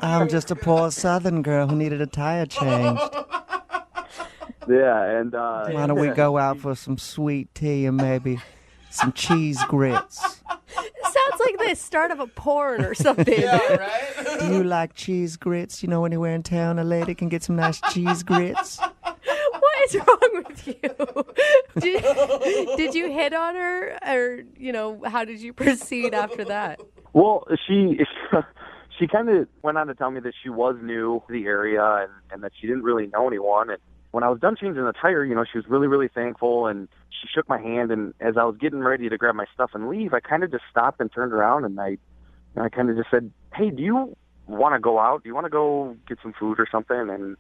I'm just a poor Southern girl who needed a tire changed. Yeah, and why don't we go out for some sweet tea and maybe some cheese grits? It sounds like the start of a porn or something. Yeah, right? Do you like cheese grits? Anywhere in town a lady can get some nice cheese grits? What is wrong with you? Did you hit on her, or how did you proceed after that? Well, she kind of went on to tell me that she was new to the area and that she didn't really know anyone. And when I was done changing the tire, she was really, really thankful, and she shook my hand. And as I was getting ready to grab my stuff and leave, I kind of just stopped and turned around, and I kind of just said, hey, do you want to go out? Do you want to go get some food or something?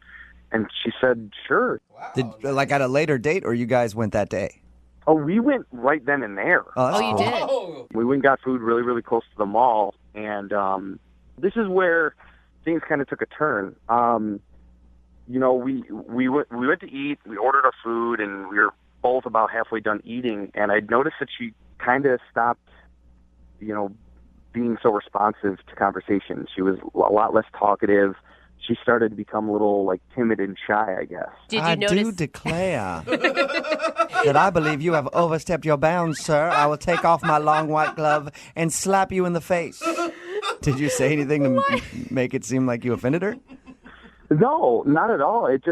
And she said, sure. Wow. Did at a later date, or you guys went that day? Oh, we went right then and there. Oh, you did? Oh. We went and got food really, really close to the mall, and this is where things kind of took a turn. We went to eat, we ordered our food, and we were both about halfway done eating, and I noticed that she kind of stopped, being so responsive to conversation. She was a lot less talkative. She started to become a little, timid and shy, I guess. Did you I notice? do declare that I believe you have overstepped your bounds, sir. I will take off my long white glove and slap you in the face. Did you say anything to make it seem like you offended her? No, not at all. It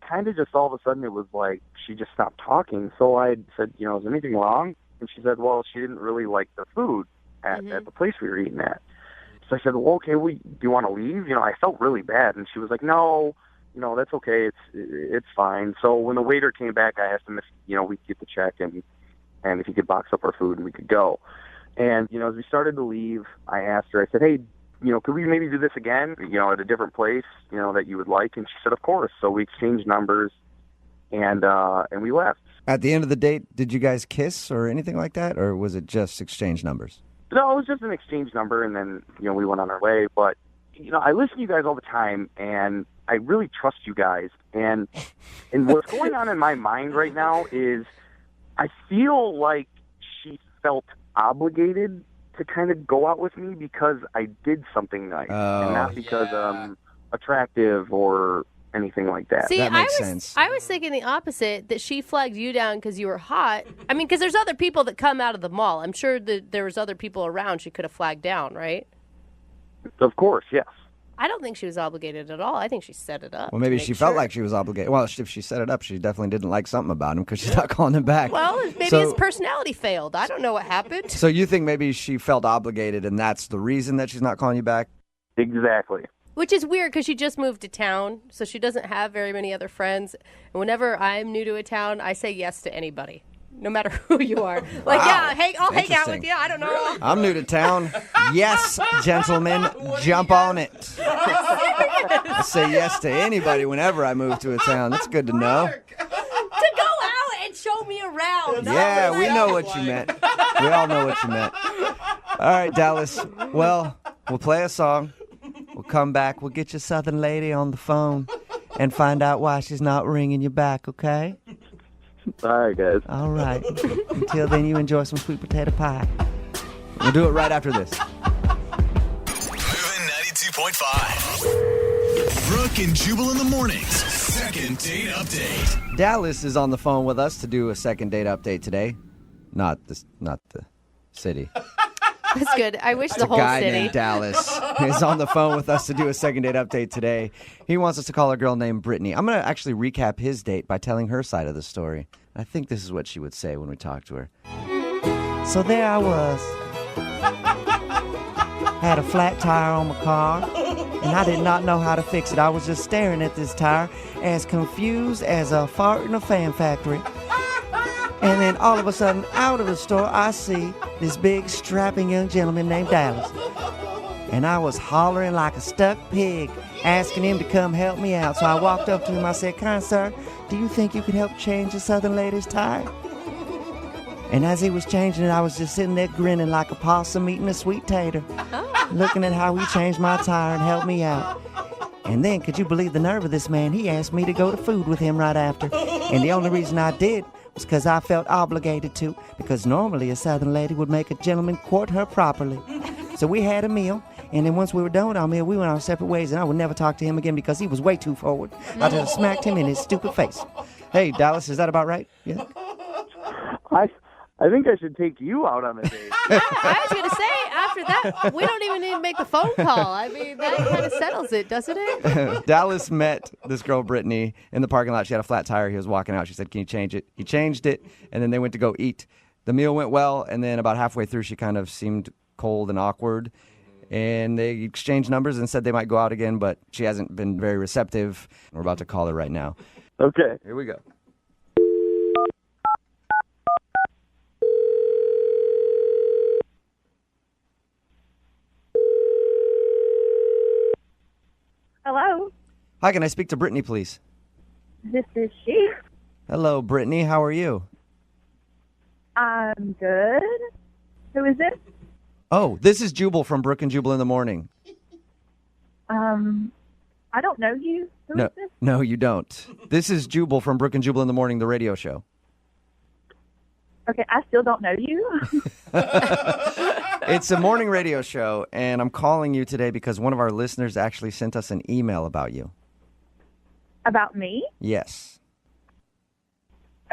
kind of just all of a sudden it was like she just stopped talking. So I said, is there anything wrong? And she said, well, she didn't really like the food at the place we were eating at. So I said, well, okay, do you want to leave? I felt really bad. And she was like, no, that's okay. It's fine. So when the waiter came back, I asked him if, we could get the check and if he could box up our food and we could go. And, as we started to leave, I asked her, I said, hey, could we maybe do this again, at a different place, that you would like? And she said, of course. So we exchanged numbers and we left. At the end of the date, did you guys kiss or anything like that? Or was it just exchange numbers? No, it was just an exchange number, and then, we went on our way. But, I listen to you guys all the time, and I really trust you guys. And what's going on in my mind right now is I feel like she felt obligated to kind of go out with me because I did something nice, and not because I'm attractive or anything like that. See, that makes sense. I was thinking the opposite, that she flagged you down because you were hot. I mean, because there's other people that come out of the mall. I'm sure that there was other people around she could have flagged down, right? Of course, yes. I don't think she was obligated at all. I think she set it up. Well, maybe to she make felt sure. like she was obligated. Well, if she set it up, she definitely didn't like something about him because she's not calling him back. Well, maybe So- his personality failed. I don't know what happened. So you think maybe she felt obligated and that's the reason that she's not calling you back? Exactly. Which is weird because she just moved to town, so she doesn't have very many other friends. And whenever I'm new to a town, I say yes to anybody, no matter who you are. Like, Wow. yeah, hey, I'll hang out Interesting. with you. I don't know. I'm new to town. Yes, gentlemen, jump on it. I say yes to anybody whenever I move to a town. That's good to know. To go out and show me around. Yeah, we know what you meant. We all know what you meant. All right, Dallas. Well, we'll play a song. We'll come back. We'll get your southern lady on the phone and find out why she's not ringing you back, okay? All right, guys. All right. Until then, you enjoy some sweet potato pie. We'll do it right after this. Moving 92.5. Brooke and Jubal in the mornings. Second date update. Dallas is on the phone with us to do a second date update today. Not the city. That's good. I wish the A whole guy city. named Dallas is on the phone with us to do a second date update today. He wants us to call a girl named Brittany. I'm going to actually recap his date by telling her side of the story. I think this is what she would say when we talk to her. So there I was. Had a flat tire on my car, and I did not know how to fix it. I was just staring at this tire as confused as a fart in a fan factory. And then all of a sudden, out of the store, I see this big, strapping young gentleman named Dallas. And I was hollering like a stuck pig, asking him to come help me out. So I walked up to him. I said, "Kind sir, do you think you can help change the southern lady's tire?" And as he was changing it, I was just sitting there grinning like a possum eating a sweet tater, looking at how he changed my tire and helped me out. And then, could you believe the nerve of this man? He asked me to go to food with him right after. And the only reason I did was because I felt obligated to, because normally a southern lady would make a gentleman court her properly. So we had a meal, and then once we were done with our meal, we went our separate ways, and I would never talk to him again because he was way too forward. I just smacked him in his stupid face. Hey, Dallas, is that about right? Yeah. I think I should take you out on a date. I was going to say, after that, we don't even need to make the phone call. I mean, that kind of settles it, doesn't it? Dallas met this girl, Brittany, in the parking lot. She had a flat tire. He was walking out. She said, "Can you change it?" He changed it, and then they went to go eat. The meal went well, and then about halfway through, she kind of seemed cold and awkward. And they exchanged numbers and said they might go out again, but she hasn't been very receptive. We're about to call her right now. Okay. Here we go. Hello, Hi, can I speak to Brittany, please? this is she. Hello, Brittany. How are you? I'm good. Who is this? Oh, this is Jubal from Brooke and Jubal in the morning. I don't know you. Who is this? No, you don't. This is Jubal from Brooke and Jubal in the morning, the radio show. Okay, I still don't know you. It's a morning radio show, and I'm calling you today because one of our listeners actually sent us an email about you. About me? Yes.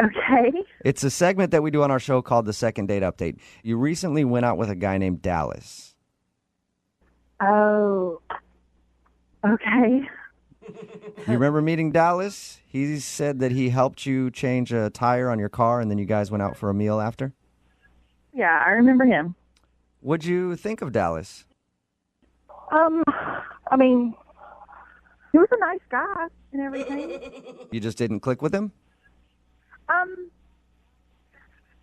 Okay. It's a segment that we do on our show called the Second Date Update. You recently went out with a guy named Dallas. Oh. Okay. You remember meeting Dallas? He said that he helped you change a tire on your car, and then you guys went out for a meal after? Yeah, I remember him. What'd you think of Dallas? I mean, he was a nice guy and everything. You just didn't click with him?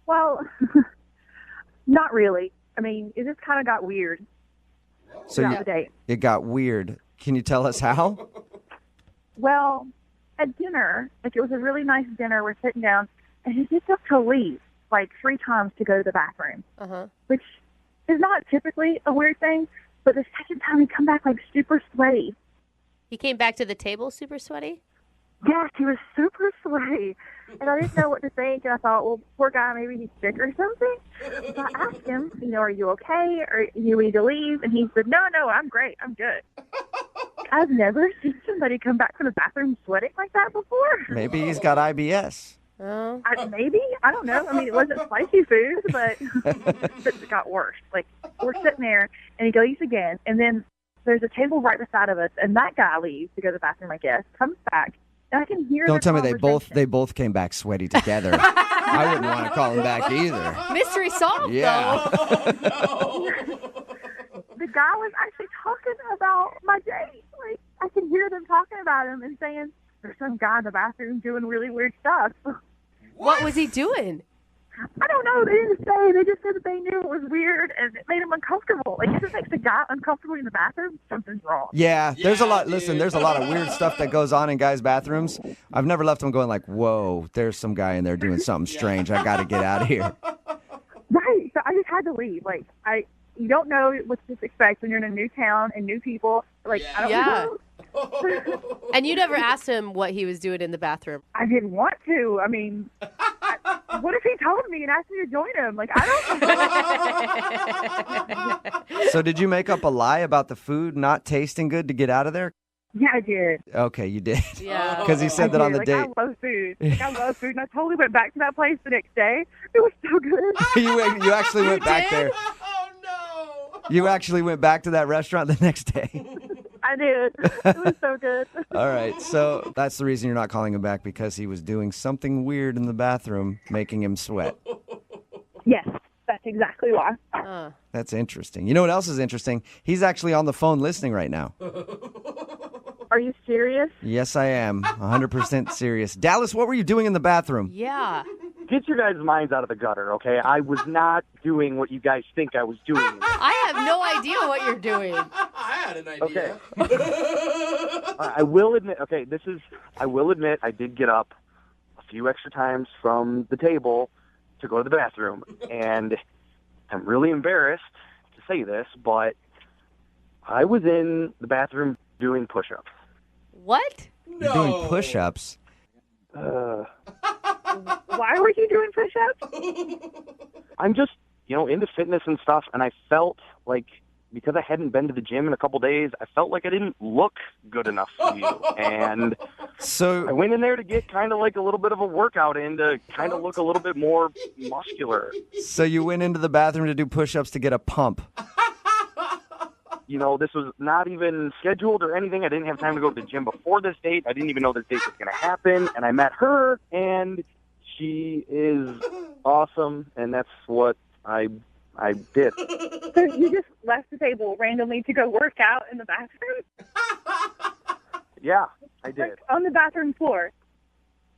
Well, not really. I mean, it just kind of got weird throughout the date. It got weird. Can you tell us how? Well, at dinner, like it was a really nice dinner. We're sitting down, and he gets up to leave like 3 times to go to the bathroom, which is not typically a weird thing. But the second time he come back like super sweaty. He came back to the table super sweaty? Yes, he was super sweaty. And I didn't know what to think. And I thought, well, poor guy, maybe he's sick or something. So I asked him, are you okay? Or you need to leave? And he said, no, I'm great. I'm good. I've never seen somebody come back from the bathroom sweating like that before. Maybe he's got IBS. Oh. Maybe. I don't know. I mean, it wasn't spicy food, but it got worse. Like, we're sitting there, and he leaves again. And then there's a table right beside of us, and that guy leaves to go to the bathroom, I guess, comes back, and I can hear Don't their tell me they both came back sweaty together. I wouldn't want to call them back either. Mystery solved, Yeah. though. The guy was actually talking about my date. Like, I can hear them talking about him and saying, there's some guy in the bathroom doing really weird stuff. What was he doing? I don't know. They didn't say. They just said that they knew it was weird and it made him uncomfortable. Like, if it makes a guy uncomfortable in the bathroom, something's wrong. Yeah, there's a lot. Listen, there's a lot of weird stuff that goes on in guys' bathrooms. I've never left them going like, whoa, there's some guy in there doing something strange. I got to get out of here. Right. So I just had to leave. Like, you don't know what to expect when you're in a new town and new people. Like, I don't know. And you never asked him what he was doing in the bathroom. I didn't want to. I mean, what if he told me and asked me to join him? Like, I don't. So did you make up a lie about the food not tasting good to get out of there? Yeah, I did. Okay, you did. Yeah. Because he said that on the like, date. I love food. Like, I love food. And I totally went back to that place the next day. It was so good. You actually went back there. Oh, no. You actually went back to that restaurant the next day. I did. It was so good. All right, so that's the reason you're not calling him back, because he was doing something weird in the bathroom, making him sweat. Yes, that's exactly why. That's interesting. You know what else is interesting? He's actually on the phone listening right now. Are you serious? Yes, I am. 100% serious. Dallas, what were you doing in the bathroom? Yeah. Get your guys' minds out of the gutter, okay? I was not doing what you guys think I was doing. I have no idea what you're doing. I had an idea. Okay. I will admit, I did get up a few extra times from the table to go to the bathroom. And I'm really embarrassed to say this, but I was in the bathroom doing push-ups. What? You're doing push-ups? Why were you doing push-ups? I'm just, into fitness and stuff, and I felt like, because I hadn't been to the gym in a couple days, I felt like I didn't look good enough for you. And so I went in there to get kind of like a little bit of a workout in to kind of look a little bit more muscular. So you went into the bathroom to do push-ups to get a pump. This was not even scheduled or anything. I didn't have time to go to the gym before this date. I didn't even know this date was going to happen. And I met her, and she is awesome, and that's what I did. So you just left the table randomly to go work out in the bathroom? Yeah, I did. Like, on the bathroom floor?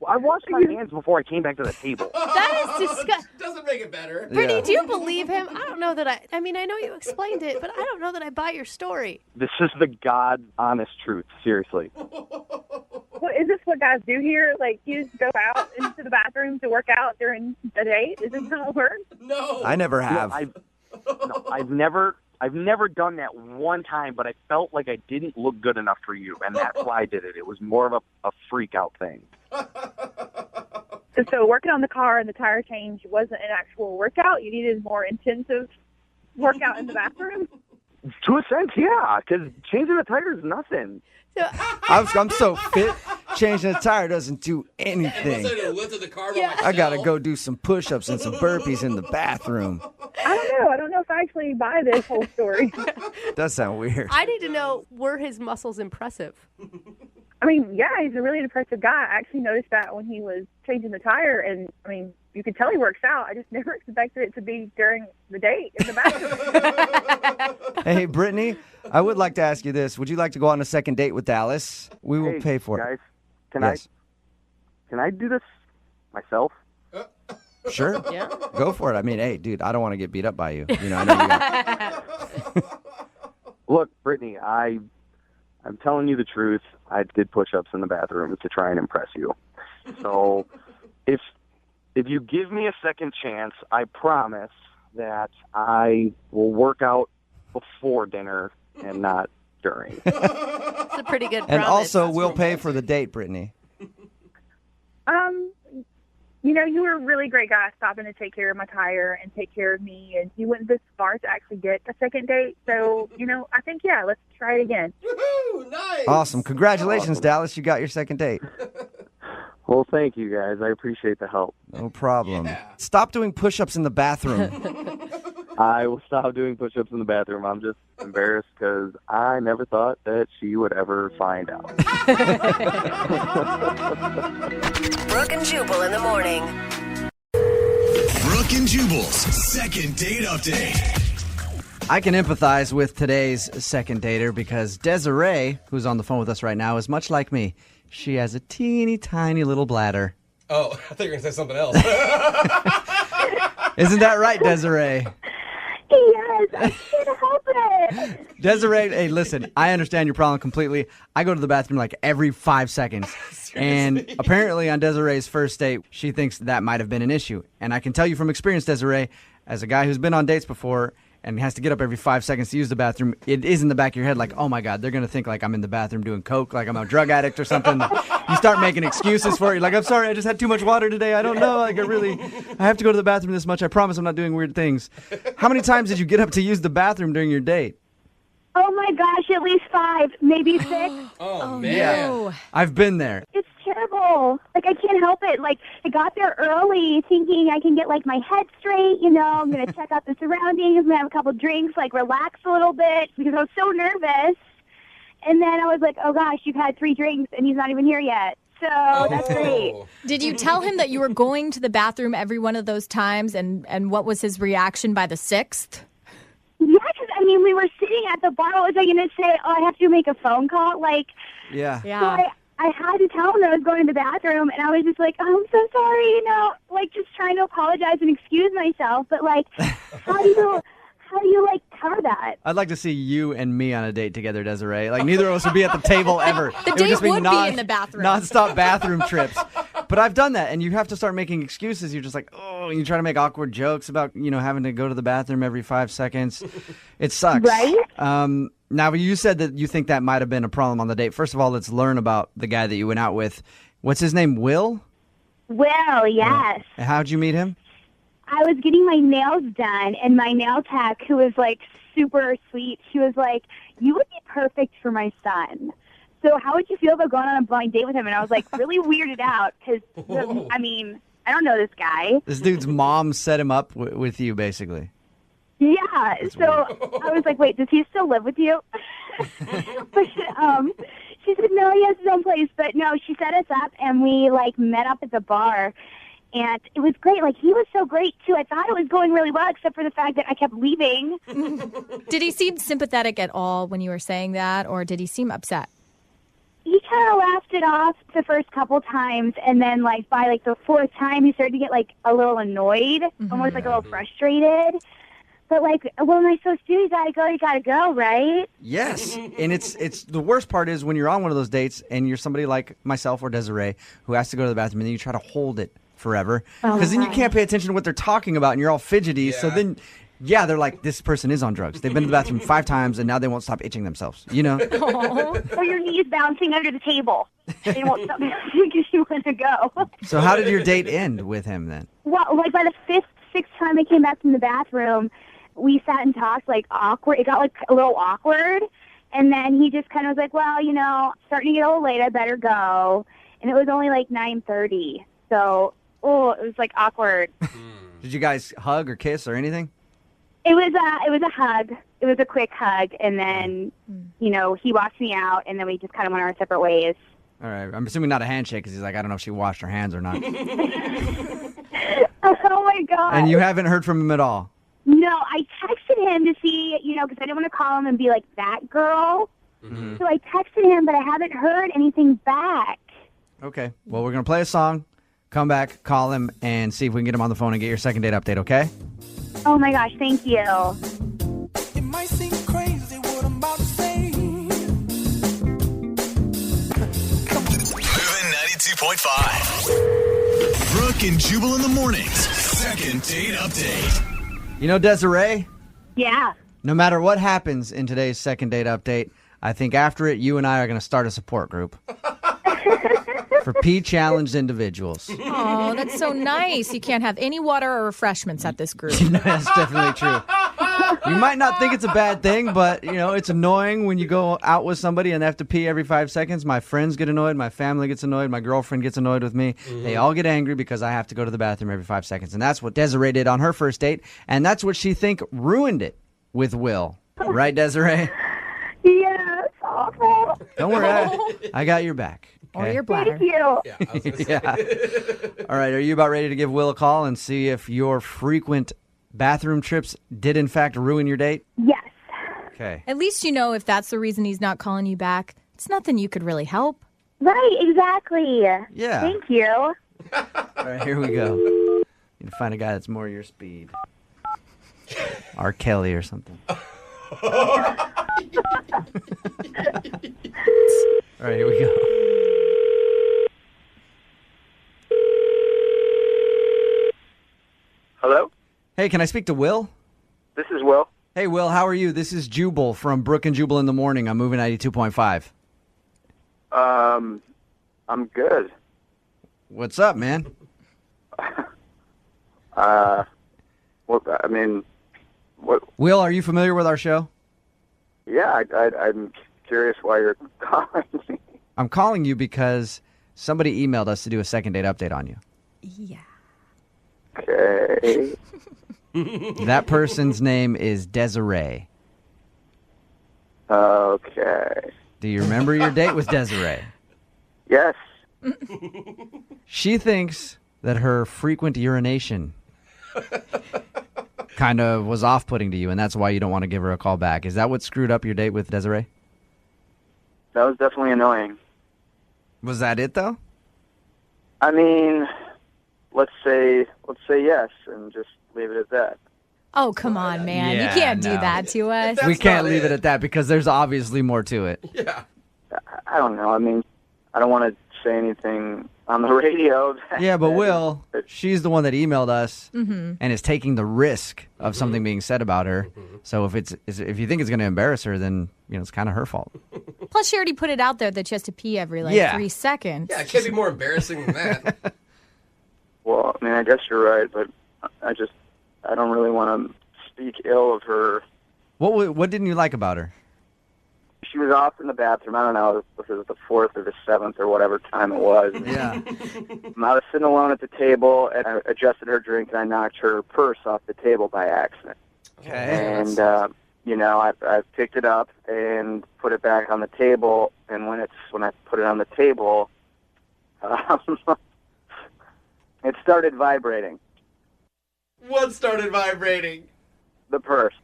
Well, I washed my hands before I came back to the table. That is disgusting. Doesn't make it better. Brittany, do you believe him? I don't know that I mean, I know you explained it, but I don't know that I buy your story. This is the God honest truth, seriously. Well, is this what guys do here? Like, you just go out into the bathroom to work out during the date? Is this how it works? No. I never have. I've never done that one time, but I felt like I didn't look good enough for you, and that's why I did it. It was more of a freak out thing. So working on the car and the tire change wasn't an actual workout? You needed more intensive workout in the bathroom? To a sense, yeah, because changing the tire is nothing. I'm so fit. Changing a tire doesn't do anything. I got to go do some push-ups and some burpees in the bathroom. I don't know if I actually buy this whole story. Does sound weird. I need to know, were his muscles impressive? I mean, yeah, he's a really impressive guy. I actually noticed that when he was changing the tire, and, I mean, you could tell he works out. I just never expected it to be during the date in the bathroom. Hey, Brittany, I would like to ask you this. Would you like to go on a second date with Dallas? We will pay for guys, it. Can I do this myself? Sure. Yeah. Go for it. I mean, hey, dude, I don't want to get beat up by you. I know you got... Look, Brittany, I'm telling you the truth. I did push-ups in the bathroom to try and impress you. So if you give me a second chance, I promise that I will work out before dinner and not during. It's a pretty good promise. And also, we'll pay for the date, Brittany. You were a really great guy stopping to take care of my tire and take care of me, and you went this far to actually get a second date. So, I think, yeah, let's try it again. Woohoo! Nice! Awesome. Congratulations, Dallas. You got your second date. Well, thank you, guys. I appreciate the help. No problem. Stop doing push-ups in the bathroom. I will stop doing push-ups in the bathroom. I'm just embarrassed because I never thought that she would ever find out. Brooke and Jubal in the morning. Brooke and Jubal's second date update. I can empathize with today's second dater because Desiree, who's on the phone with us right now, is much like me. She has a teeny tiny little bladder. Oh, I thought you were going to say something else. Isn't that right, Desiree? Yes, I can't help it. Desiree, hey, listen, I understand your problem completely. I go to the bathroom like every 5 seconds. And apparently on Desiree's first date, she thinks that might have been an issue. And I can tell you from experience, Desiree, as a guy who's been on dates before and has to get up every 5 seconds to use the bathroom, it is in the back of your head like, oh my God, they're going to think like I'm in the bathroom doing coke, like I'm a drug addict or something. You start making excuses for it. You're like, I'm sorry, I just had too much water today. I don't know. Like I have to go to the bathroom this much. I promise I'm not doing weird things. How many times did you get up to use the bathroom during your date? Oh my gosh, at least 5, maybe 6. Oh, man. Yeah, I've been there. It's terrible. Like, I can't help it. Like, I got there early thinking I can get, like, my head straight, you know. I'm going to check out the surroundings. I'm going to have a couple drinks, like, relax a little bit because I was so nervous. And then I was like, oh, gosh, you've had 3 drinks and he's not even here yet. So that's great. Did you tell him that you were going to the bathroom every one of those times, and what was his reaction by the 6th? Yeah, because, I mean, we were sitting at the bar. What was I going to say? Oh, I have to make a phone call? Like, Yeah. so I had to tell him that I was going to the bathroom, and I was just like, oh, I'm so sorry, you know, like, just trying to apologize and excuse myself. But, like, how do you, like, cover that? I'd like to see you and me on a date together, Desiree. Like, neither of us would be at the table ever. The date would be in the bathroom. Non-stop bathroom trips. But I've done that, and you have to start making excuses. You're just like, oh, and you try to make awkward jokes about, you know, having to go to the bathroom every 5 seconds. It sucks. Right? Now, you said that you think that might have been a problem on the date. First of all, let's learn about the guy that you went out with. What's his name, Will? Will, yes. How'd you meet him? I was getting my nails done, and my nail tech, who was, like, super sweet, she was like, you would be perfect for my son. So how would you feel about going on a blind date with him? And I was, like, really weirded out because, I mean, I don't know this guy. This dude's mom set him up with you, basically. Yeah, so I was like, wait, does he still live with you? But she said, no, he has his own place. But no, she set us up, and we, like, met up at the bar. And it was great. Like, he was so great, too. I thought it was going really well, except for the fact that I kept leaving. Did he seem sympathetic at all when you were saying that, or did he seem upset? He kind of laughed it off the first couple times, and then, like, by, like, the 4th time, he started to get, like, a little annoyed, almost, like, a little frustrated. But, like, well, am I supposed to do? You gotta go, right? Yes. And it's the worst part is when you're on one of those dates and you're somebody like myself or Desiree who has to go to the bathroom, and then you try to hold it forever. Because then you can't pay attention to what they're talking about, and you're all fidgety. Yeah. So then, yeah, they're like, this person is on drugs. They've been to the bathroom 5 times, and now they won't stop itching themselves, you know? Or your knees bouncing under the table. They won't stop because you want to go. So how did your date end with him then? Well, like, by the 5th, 6th time I came back from the bathroom, we sat and talked, like, awkward. It got, like, a little awkward. And then he just kind of was like, well, you know, starting to get a little late. I better go. And it was only, like, 9:30. So, it was, like, awkward. Did you guys hug or kiss or anything? It was a hug. It was a quick hug. And then, you know, he walked me out, and then we just kind of went our separate ways. All right. I'm assuming not a handshake because he's like, I don't know if she washed her hands or not. Oh, my God. And you haven't heard from him at all? No, I texted him to see, you know, because I didn't want to call him and be like, that girl. So I texted him, but I haven't heard anything back. Okay. Well, we're going to play a song, come back, call him, and see if we can get him on the phone and get your second date update, okay? Oh, my gosh. Thank you. It might seem crazy what I'm about to say. Moving 92.5. Brooke and Jubal in the mornings. Second date update. You know, Desiree? Yeah. No matter what happens in today's second date update, I think after it, you and I are going to start a support group for P-challenged individuals. Oh, that's so nice. You can't have any water or refreshments at this group. That's definitely true. You might not think it's a bad thing, but, it's annoying when you go out with somebody and they have to pee every 5 seconds. My friends get annoyed. My family gets annoyed. My girlfriend gets annoyed with me. They all get angry because I have to go to the bathroom every 5 seconds. And that's what Desiree did on her first date. And that's what she think ruined it with Will. Right, Desiree? Yeah, it's awful. Don't worry. I got your back. Or okay? your bladder. Thank you. Yeah, I was gonna say. Yeah. All right. Are you about ready to give Will a call and see if your frequent bathroom trips did, in fact, ruin your date? Yes. Okay. At least you know if that's the reason he's not calling you back. It's nothing you could really help. Right, exactly. Yeah. Thank you. All right. Here we go. You need to find a guy that's more your speed. R. Kelly or something. All right. Here we go. Hello? Hey, can I speak to Will? This is Will. Hey, Will, how are you? This is Jubal from Brooke and Jubal in the Morning. I'm moving 92.5. I'm good. What's up, man? What? Will, are you familiar with our show? Yeah, I'm curious why you're calling me. I'm calling you because somebody emailed us to do a second date update on you. Yeah. Okay. That person's name is Desiree. Okay. Do you remember your date with Desiree? Yes. She thinks that her frequent urination kind of was off-putting to you, and that's why you don't want to give her a call back. Is that what screwed up your date with Desiree? That was definitely annoying. Was that it, though? I mean, let's say yes, and just leave it at that. Oh, come on, man. Yeah, you can't do no. that to us. We can't leave it at that because there's obviously more to it. Yeah. I don't know. I mean, I don't want to say anything on the radio. Yeah, but Will, she's the one that emailed us Mm-hmm. and is taking the risk of something being said about her. So if you think it's going to embarrass her, then it's kind of her fault. Plus, she already put it out there that she has to pee every 3 seconds. Yeah, it can't be more embarrassing than that. Well, I mean, I guess you're right, but I don't really want to speak ill of her. What didn't you like about her? She was off in the bathroom. I don't know if it was the 4th or the 7th or whatever time it was. Yeah. I was sitting alone at the table, and I adjusted her drink, and I knocked her purse off the table by accident. Okay. And, I picked it up and put it back on the table, and when I put it on the table, it started vibrating. What started vibrating? The purse.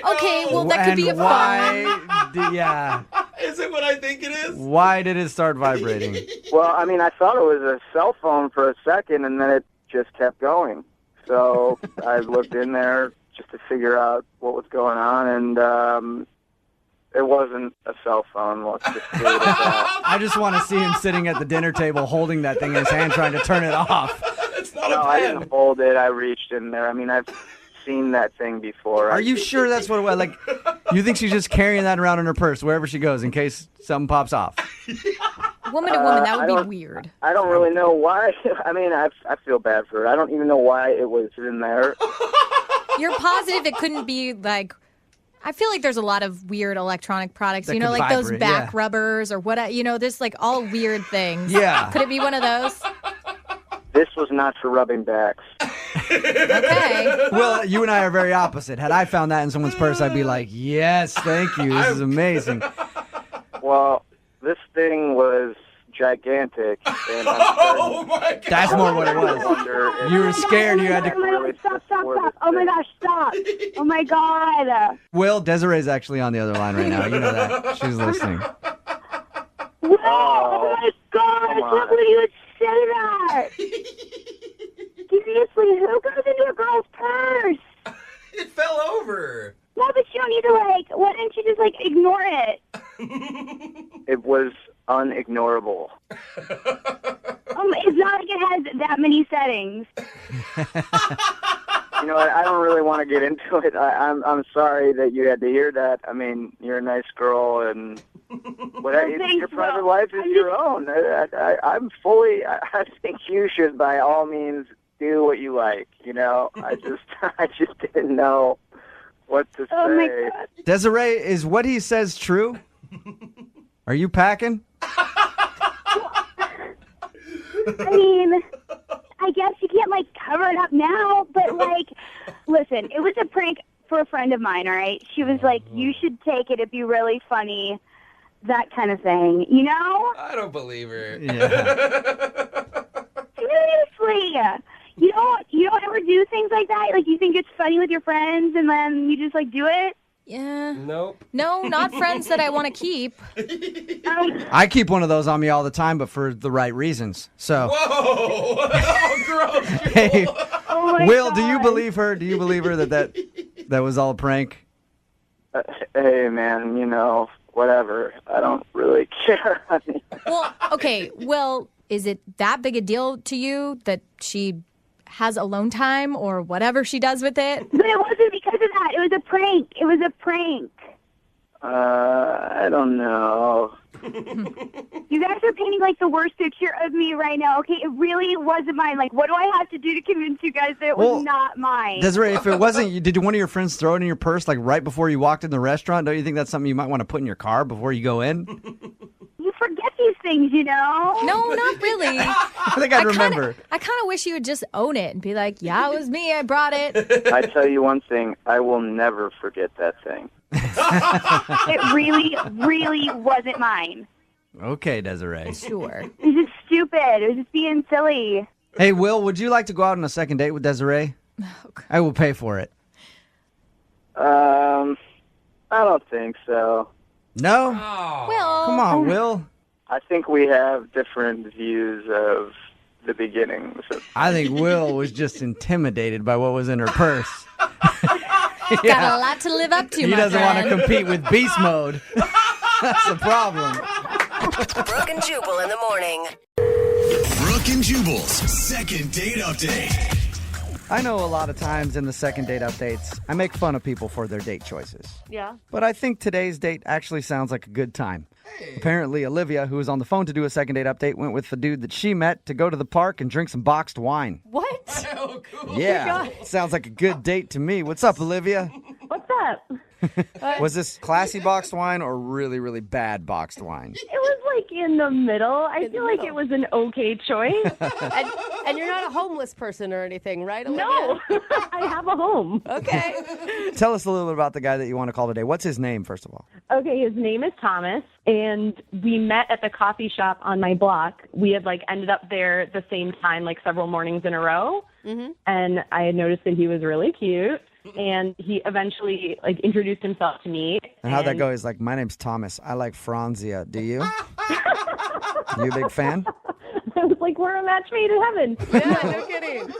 Okay, well, that could be a phone. Yeah. Is it what I think it is? Why did it start vibrating? Well, I mean, I thought it was a cell phone for a second, and then it just kept going. So I looked in there just to figure out what was going on, and it wasn't a cell phone. Let's just leave it at that. I just want to see him sitting at the dinner table holding that thing in his hand trying to turn it off. It's not No, a I pen. didn't hold it. I reached in there. I mean, I've seen that thing before. Are you sure that's what it was? Like, you think she's just carrying that around in her purse wherever she goes in case something pops off? Woman to woman, that I would don't- be weird. I don't really know why. I mean, I feel bad for her. I don't even know why it was in there. You're positive it couldn't be like. I feel like there's a lot of weird electronic products, That like could those vibrate, back yeah. rubbers or what, there's like all weird things. Yeah. Could it be one of those? This was not for rubbing backs. Okay. Well, you and I are very opposite. Had I found that in someone's purse, I'd be like, yes, thank you. This is amazing. Well, this thing was gigantic. And Oh my God! That's more what it was. You were scared. You had to. Stop. Oh my gosh, stop. Oh my God. Will, Desiree's actually on the other line right now. You know that. She's listening. Oh my God, I can't believe you would say that. Seriously, who goes into a girl's purse? It fell over. No, but you don't need to, why didn't you just, ignore it? It was unignorable. It's not like it has that many settings. You know what? I don't really want to get into it. I'm sorry that you had to hear that. I mean, you're a nice girl, and your private life is your own. I'm fully. I think you should, by all means, do what you like. You know, I just didn't know what to say. Oh my God. Desiree, is what he says true? Are you packing? I mean, I guess you can't, like, cover it up now, but, like, listen, it was a prank for a friend of mine, all right? She was like, you should take it, it'd be really funny, that kind of thing, you know? I don't believe her. Seriously. You don't ever do things like that? Like, you think it's funny with your friends, and then you just, like, do it? Yeah. Nope. No, not friends that I want to keep. I keep one of those on me all the time, but for the right reasons. So, Whoa! Oh, gross. hey, Oh my Will, God. do you believe her? Do you believe her that was all a prank? Hey, man, you know, whatever. I don't really care. I mean, Well, okay. Well, is it that big a deal to you that she has alone time or whatever she does with it? But it wasn't because of that. It was a prank. It was a prank. I don't know. You guys are painting, like, the worst picture of me right now. Okay, it really wasn't mine. Like, what do I have to do to convince you guys that it was not mine? Desiree, if it wasn't you, did one of your friends throw it in your purse like right before you walked in the restaurant? Don't you think that's something you might want to put in your car before you go in? You forget these things, you know? No, not really. I think I'd remember. I kind of wish you would just own it and be like, yeah, it was me. I brought it. I tell you one thing, I will never forget that thing. It really, really wasn't mine. Okay, Desiree. Sure. It was just stupid. It was just being silly. Hey, Will, would you like to go out on a second date with Desiree? I will pay for it. I don't think so. No? Well, Come on, Will. I think we have different views of the beginnings. I think Will was just intimidated by what was in her purse. got a lot to live up to, He my doesn't want to friend. compete with beast mode. That's the problem. Brooke and Jubal in the morning. Brooke and Jubal's second date update. I know a lot of times in the second date updates, I make fun of people for their date choices. Yeah. But I think today's date actually sounds like a good time. Apparently, Olivia, who was on the phone to do a second date update, went with the dude that she met to go to the park and drink some boxed wine. What? Oh, cool. Yeah, sounds like a good date to me. What's up, Olivia? What's up? Was this classy boxed wine or really, really bad boxed wine? It was like in the middle. I feel like it was an okay choice. And you're not a homeless person or anything, right, Olivia? No, I have a home. Okay. Tell us a little bit about the guy that you want to call today. What's his name, first of all? Okay, his name is Thomas, and we met at the coffee shop on my block. We had like ended up there at the same time, like several mornings in a row. Mm-hmm. And I had noticed that he was really cute, and he eventually like introduced himself to me. And how'd that go? He's like, my name's Thomas. I like Franzia. Do you? You a big fan? I was like, we're a match made in heaven. Yeah, no kidding.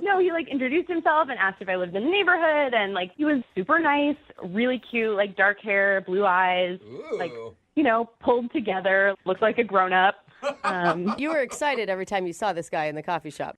No, he like introduced himself and asked if I lived in the neighborhood, and like he was super nice, really cute, like dark hair, blue eyes, like, you know, pulled together, looked like a grown up. You were excited every time you saw this guy in the coffee shop.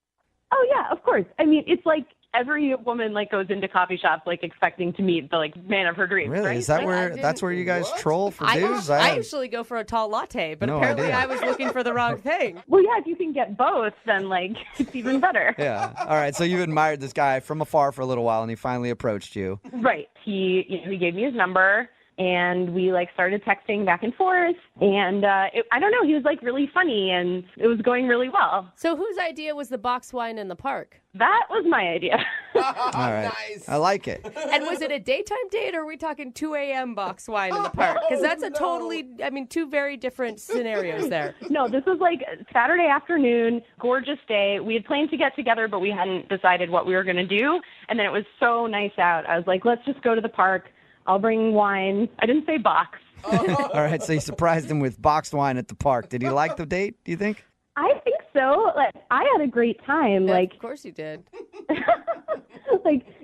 Oh yeah, of course. I mean, it's like every woman like goes into coffee shops like expecting to meet the like man of her dreams. Really? Right? Is that Like, where that's where you guys troll for I dudes? usually go for a tall latte, but No apparently idea. I was looking for the wrong thing. Well, yeah, if you can get both, then like it's even better. Yeah. All right. So you admired this guy from afar for a little while, and he finally approached you. Right. He gave me his number, and we like started texting back and forth, and I don't know, he was like really funny, and it was going really well. So whose idea was the box wine in the park? That was my idea. All right. Nice. I like it. And was it a daytime date, or are we talking 2 a.m. box wine in the park? Because that's a totally, two very different scenarios there. No, this was like Saturday afternoon, gorgeous day. We had planned to get together, but we hadn't decided what we were going to do. And then it was so nice out. I was like, let's just go to the park. I'll bring wine. I didn't say box. All right. So you surprised him with boxed wine at the park. Did he like the date, do you think? I think so. Like, I had a great time. Yeah, like, of course you did.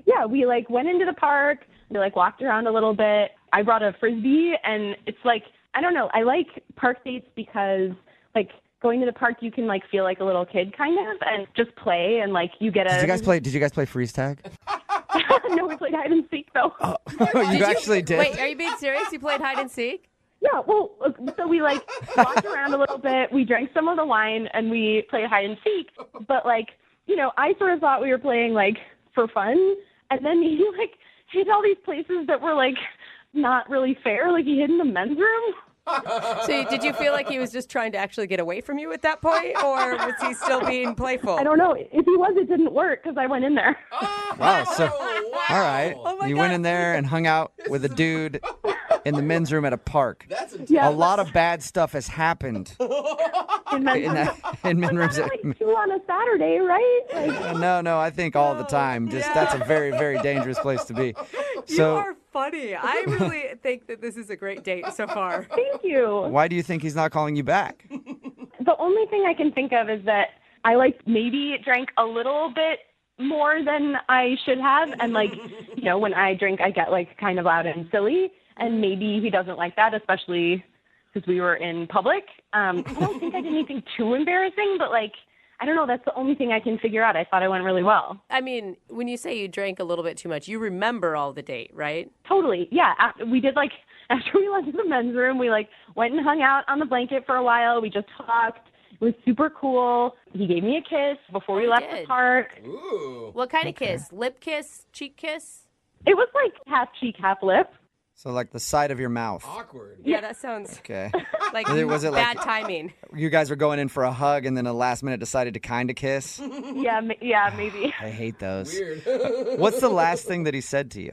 Yeah, we like went into the park. We like walked around a little bit. I brought a Frisbee, and it's like, I don't know. I like park dates because like going to the park, you can like feel like a little kid kind of and just play, and like you get a. Did you guys play freeze tag? No, we played hide and seek though. Oh, you actually did? Wait, are you being serious? You played hide and seek? Yeah, well, so we like walked around a little bit. We drank some of the wine and we played hide and seek. But like, I sort of thought we were playing, like, for fun. And then he, like, hid all these places that were, like, not really fair. Like, he hid in the men's room. So did you feel like he was just trying to actually get away from you at that point, or was he still being playful? I don't know. If he was, it didn't work because I went in there. Wow. So, all right. You went in there and hung out with a dude in the men's room at a park. That's A lot of bad stuff has happened in men's rooms. Like 2 on a Saturday, right? Like, No, I think all the time. That's a very, very dangerous place to be. You are funny. I really think that this is a great date so far. Thank you. Why do you think he's not calling you back? The only thing I can think of is that I, like, maybe drank a little bit more than I should have. And, like, when I drink, I get, like, kind of loud and silly. And maybe he doesn't like that, especially because we were in public. I don't think I did anything too embarrassing, but, like, I don't know. That's the only thing I can figure out. I thought I went really well. I mean, when you say you drank a little bit too much, you remember all the date, right? Totally. Yeah. We did, like, after we left the men's room, we, like, went and hung out on the blanket for a while. We just talked. It was super cool. He gave me a kiss before we left the park. Ooh. What kind of kiss? Lip kiss? Cheek kiss? It was, like, half cheek, half lip. So like the side of your mouth. Awkward. Yeah, that sounds Okay. like Was it bad like timing. you guys were going in for a hug and then at the last minute decided to kind of kiss? Yeah, maybe. I hate those. Weird. What's the last thing that he said to you?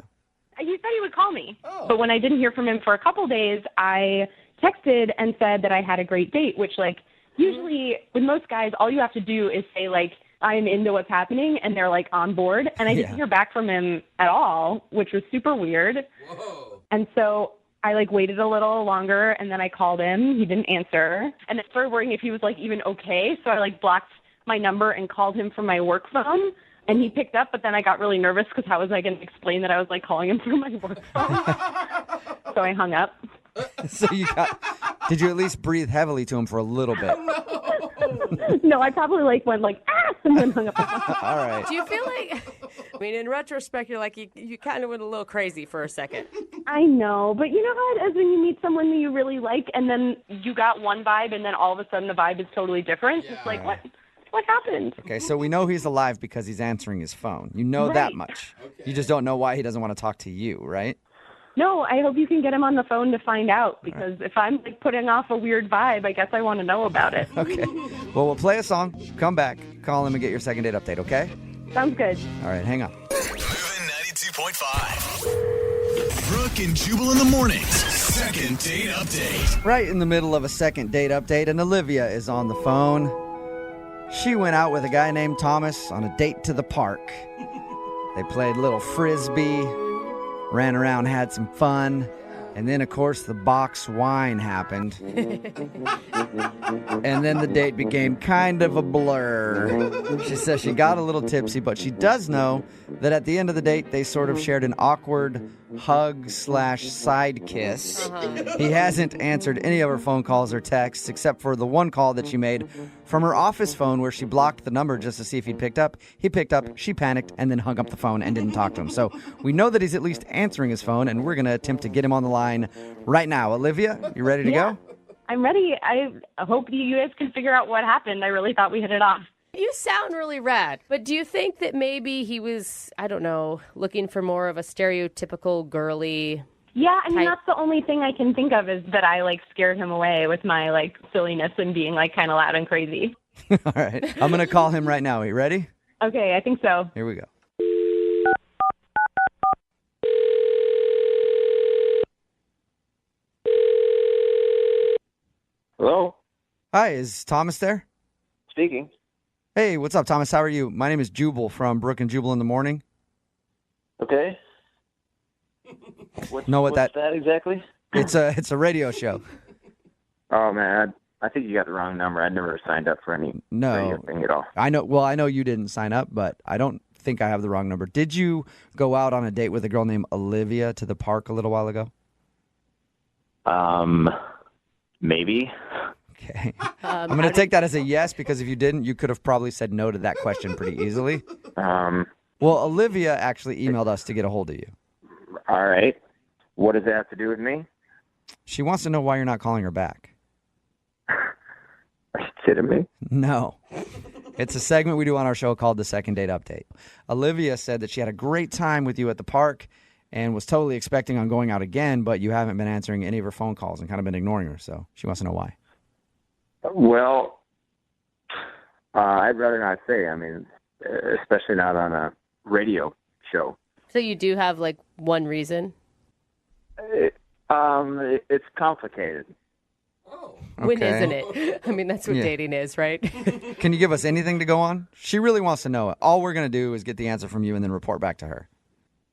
He said he would call me. But when I didn't hear from him for a couple days, I texted and said that I had a great date, which, like, usually with most guys, all you have to do is say, like, I'm into what's happening, and they're, like, on board. And I didn't hear back from him at all, which was super weird. Whoa. And so I, like, waited a little longer, and then I called him. He didn't answer. And I started worrying if he was, like, even okay. So I, like, blocked my number and called him from my work phone. And he picked up, but then I got really nervous because how was I going to explain that I was, like, calling him through my work phone? So I hung up. So did you at least breathe heavily to him for a little bit? No, I probably, like, went, like, and then hung up. All right. Do you feel like, I mean, in retrospect, you're like, you kind of went a little crazy for a second. I know, but you know how it is when you meet someone that you really like, and then you got one vibe, and then all of a sudden the vibe is totally different? Yeah. It's like, what happened? Okay, so we know he's alive because he's answering his phone. You know that much. Okay. You just don't know why he doesn't want to talk to you, right? No, I hope you can get him on the phone to find out, because if I'm, like, putting off a weird vibe, I guess I want to know about it. Okay. Well, we'll play a song, come back, call him, and get your second date update, okay? Sounds good. All right, hang on. Moving 92.5. Brooke and Jubal in the mornings. Second date update. Right in the middle of a second date update, and Olivia is on the phone. She went out with a guy named Thomas on a date to the park. They played little frisbee, ran around, had some fun, and then, of course, the box wine happened. And then the date became kind of a blur. She says she got a little tipsy, but she does know that at the end of the date, they sort of shared an awkward hug/side kiss. He hasn't answered any of her phone calls or texts except for the one call that she made from her office phone where she blocked the number just to see if he'd picked up. He picked up, she panicked, and then hung up the phone and didn't talk to him. So we know that he's at least answering his phone, and we're going to attempt to get him on the line right now. Olivia, you ready to go? I'm ready. I hope you guys can figure out what happened. I really thought we hit it off. You sound really rad, but do you think that maybe he was, I don't know, looking for more of a stereotypical girly? Yeah, I mean, that's the only thing I can think of is that I, like, scared him away with my, like, silliness and being, like, kind of loud and crazy. All right. I'm going to call him right now. Are you ready? Okay, I think so. Here we go. Hello? Hi, is Thomas there? Speaking. Hey, what's up, Thomas? How are you? My name is Jubal from Brooke and Jubal in the morning. Okay. Know what what's that exactly? It's a radio show. Oh, man, I think you got the wrong number. I never signed up for any radio thing at all. I know. Well, I know you didn't sign up, but I don't think I have the wrong number. Did you go out on a date with a girl named Olivia to the park a little while ago? Maybe. Okay. I'm going to take that as a yes, because if you didn't, you could have probably said no to that question pretty easily. Well, Olivia actually emailed us to get a hold of you. All right. What does that have to do with me? She wants to know why you're not calling her back. Are you kidding me? No. It's a segment we do on our show called the Second Date Update. Olivia said that she had a great time with you at the park and was totally expecting on going out again, but you haven't been answering any of her phone calls and kind of been ignoring her, so she wants to know why. Well, I'd rather not say. I mean, especially not on a radio show. So you do have like one reason? It's complicated. When Okay. isn't it? I mean, that's what Yeah. dating is, right? Can you give us anything to go on? She really wants to know it. All we're going to do is get the answer from you and then report back to her.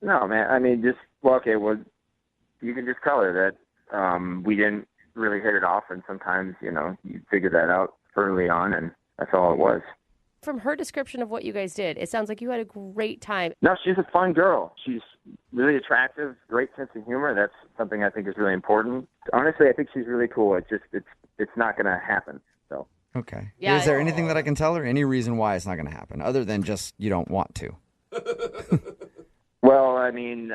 No, man. I mean, just you can just tell her that we didn't really hit it off, and sometimes you figure that out early on, and that's all it was. From her description of what you guys did, it sounds like you had a great time. No, she's a fun girl. She's really attractive, great sense of humor. That's something I think is really important. Honestly, I think she's really cool. It's not going to happen. So Okay. Yeah, Is there anything that I can tell her? Any reason why it's not going to happen other than just you don't want to? Well, I mean,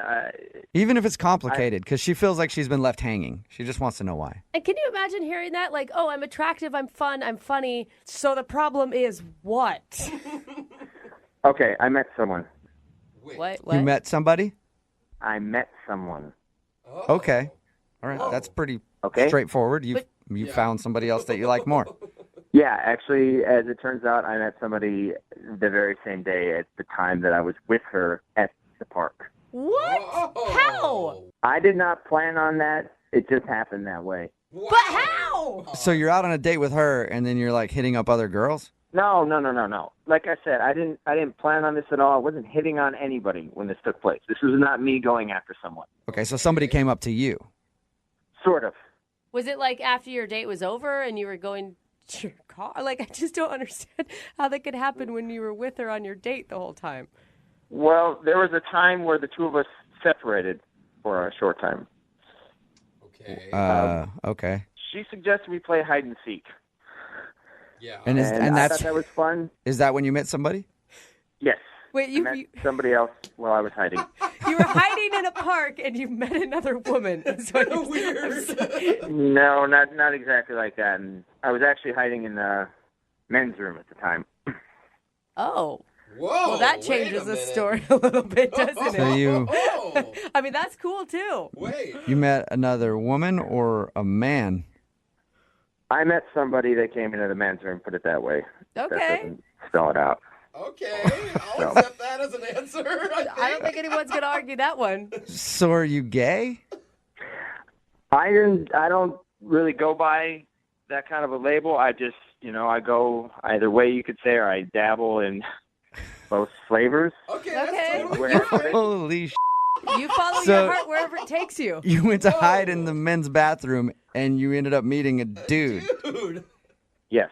Even if it's complicated, because she feels like she's been left hanging. She just wants to know why. And can you imagine hearing that? Like, oh, I'm attractive, I'm fun, I'm funny. So the problem is what? okay, I met someone. What? You met somebody? I met someone. Okay. All right. That's pretty straightforward. You found somebody else that you like more. Yeah, actually, as it turns out, I met somebody the very same day at the time that I was with her at the park. What? How? I did not plan on that. It just happened that way. But how? So you're out on a date with her, and then you're like hitting up other girls? No. Like I said, I didn't plan on this at all. I wasn't hitting on anybody when this took place. This was not me going after someone. Okay, so somebody came up to you. Sort of. Was it like after your date was over and you were going to your car? Like, I just don't understand how that could happen when you were with her on your date the whole time. Well, there was a time where the two of us separated for a short time. Okay. She suggested we play hide and seek. Yeah. And I that's thought that was fun. Is that when you met somebody? Yes. Wait, I met somebody else while I was hiding. You were hiding in a park and you met another woman. That's what weird. No, not exactly like that. And I was actually hiding in the men's room at the time. Oh. Whoa. Well, that changes the story a little bit, doesn't So it? you I mean, that's cool too. Wait. you met another woman or a man? I met somebody that came into the men's room, put it that way. Okay. That doesn't spell it out. Okay, I'll accept that as an answer. I don't think anyone's going to argue that one. So are you gay? I don't really go by that kind of a label. I just, I go either way you could say, or I dabble in both flavors. Okay. Holy sh**. You follow So- your heart wherever it takes you. You went to hide in the men's bathroom and you ended up meeting a dude. Yes.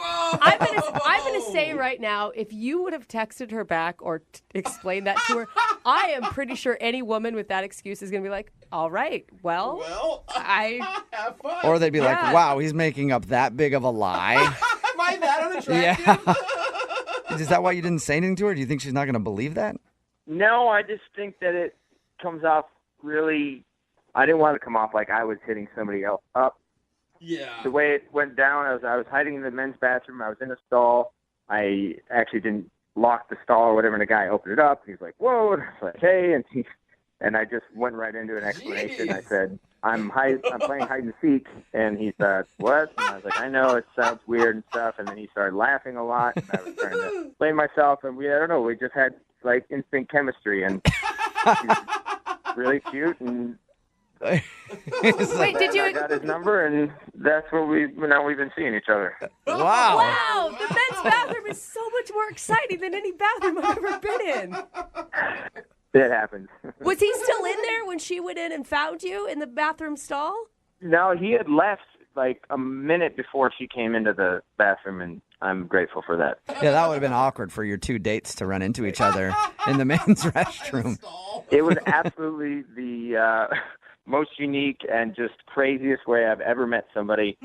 I'm gonna say right now, if you would have texted her back or explained that to her, I am pretty sure any woman with that excuse is gonna be like, "All right, well, I have fun." Or they'd be like, Yeah. wow, he's making up that big of a lie. Am I that unattractive? Yeah. Is that why you didn't say anything to her? Do you think she's not going to believe that? No, I just think that it comes off really. I didn't want to come off like I was hitting somebody else up. Yeah. The way it went down, I was hiding in the men's bathroom. I was in a stall. I actually didn't lock the stall or whatever, and the guy opened it up. He's like, "Whoa!" And I was like, "Hey!" And I just went right into an explanation. Jeez. I said, I'm playing hide and seek," and he said, "What?" And I was like, "I know it sounds weird and stuff." And then he started laughing a lot, and I was trying to explain myself, and I don't know, we just had like instant chemistry, and he's really cute, and Wait, did you? I got his number, and that's what we've been seeing each other. Wow. Wow, the men's bathroom is so much more exciting than any bathroom I've ever been in. It happens. Was he still in there when she went in and found you in the bathroom stall? No, he had left like a minute before she came into the bathroom, and I'm grateful for that. Yeah, that would have been awkward for your two dates to run into each other in the men's restroom. It was absolutely the most unique and just craziest way I've ever met somebody,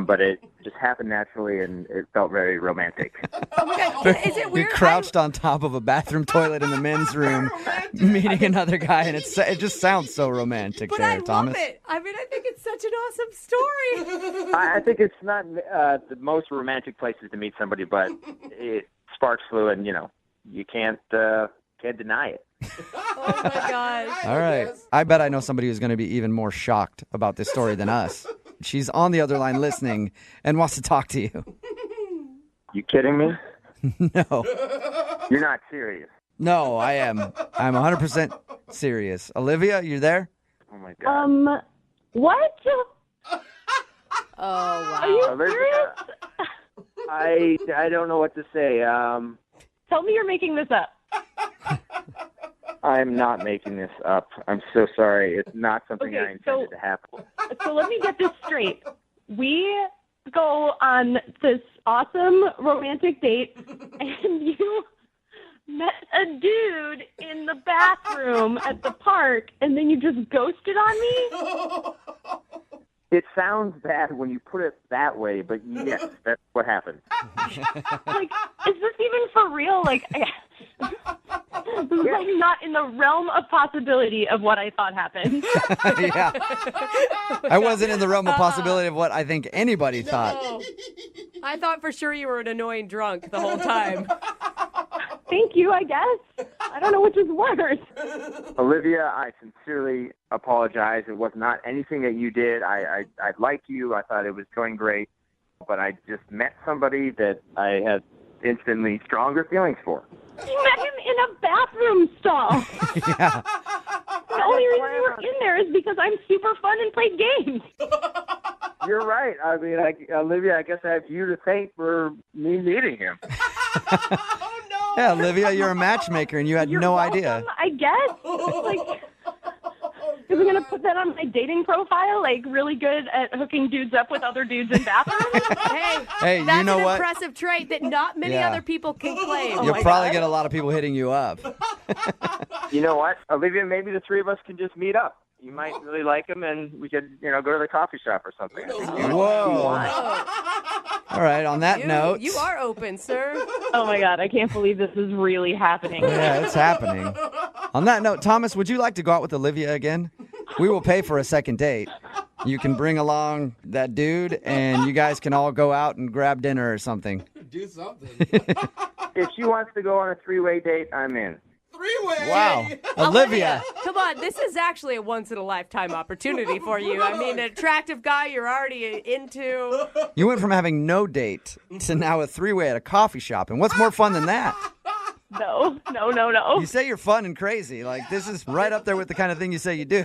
but it just happened naturally, and it felt very romantic. Oh my God. Is it weird? You're crouched on top of a bathroom toilet in the men's room, meeting another guy, and it just sounds so romantic But there, I Thomas. love it. I mean, I think it's such an awesome story. I think it's not the most romantic places to meet somebody, but sparks flew, and you can't deny it. Oh my gosh. All right. I bet I know somebody who's going to be even more shocked about this story than us. She's on the other line listening and wants to talk to you. You kidding me? No. You're not serious. No, I am. I'm 100% serious. Olivia, you there? Oh my God. What? Oh, wow. Are you Olivia, serious? I don't know what to say. Tell me you're making this up. I'm not making this up. I'm so sorry. It's not something Okay, I intended to happen. So let me get this straight. We go on this awesome romantic date, and you met a dude in the bathroom at the park, and then you just ghosted on me? It sounds bad when you put it that way, but yes, that's what happened. Like, is this even for real? Like, this is like not in the realm of possibility of what I thought happened. Yeah. I wasn't in the realm of possibility of what I think anybody thought. No. I thought for sure you were an annoying drunk the whole time. Thank you, I guess. I don't know which is worse. Olivia, I sincerely apologize. It was not anything that you did. I like you. I thought it was going great. But I just met somebody that I had instantly stronger feelings for. You met him in a bathroom stall. Yeah. The only reason you were in there is because I'm super fun and played games. You're right. I mean, Olivia, I guess I have you to thank for me meeting him. Yeah, Olivia, you're a matchmaker and you had no idea. I guess. Like, is we going to put that on my dating profile? Like, really good at hooking dudes up with other dudes in bathrooms? Hey, that's you know an what? impressive trait that not many Yeah. other people can claim. You'll probably get a lot of people hitting you up. You know what, Olivia? Maybe the three of us can just meet up. You might really like him, and we could, go to the coffee shop or something. Whoa. All right, on that note. You are open, sir. Oh, my God. I can't believe this is really happening. Yeah, it's happening. On that note, Thomas, would you like to go out with Olivia again? We will pay for a second date. You can bring along that dude, and you guys can all go out and grab dinner or something. Do something. If she wants to go on a three-way date, I'm in. Three-way? Wow. Olivia. Come on, this is actually a once-in-a-lifetime opportunity for you. I mean, an attractive guy you're already into. You went from having no date to now a three-way at a coffee shop. And what's more fun than that? No. You say you're fun and crazy. Like, this is right up there with the kind of thing you say you do.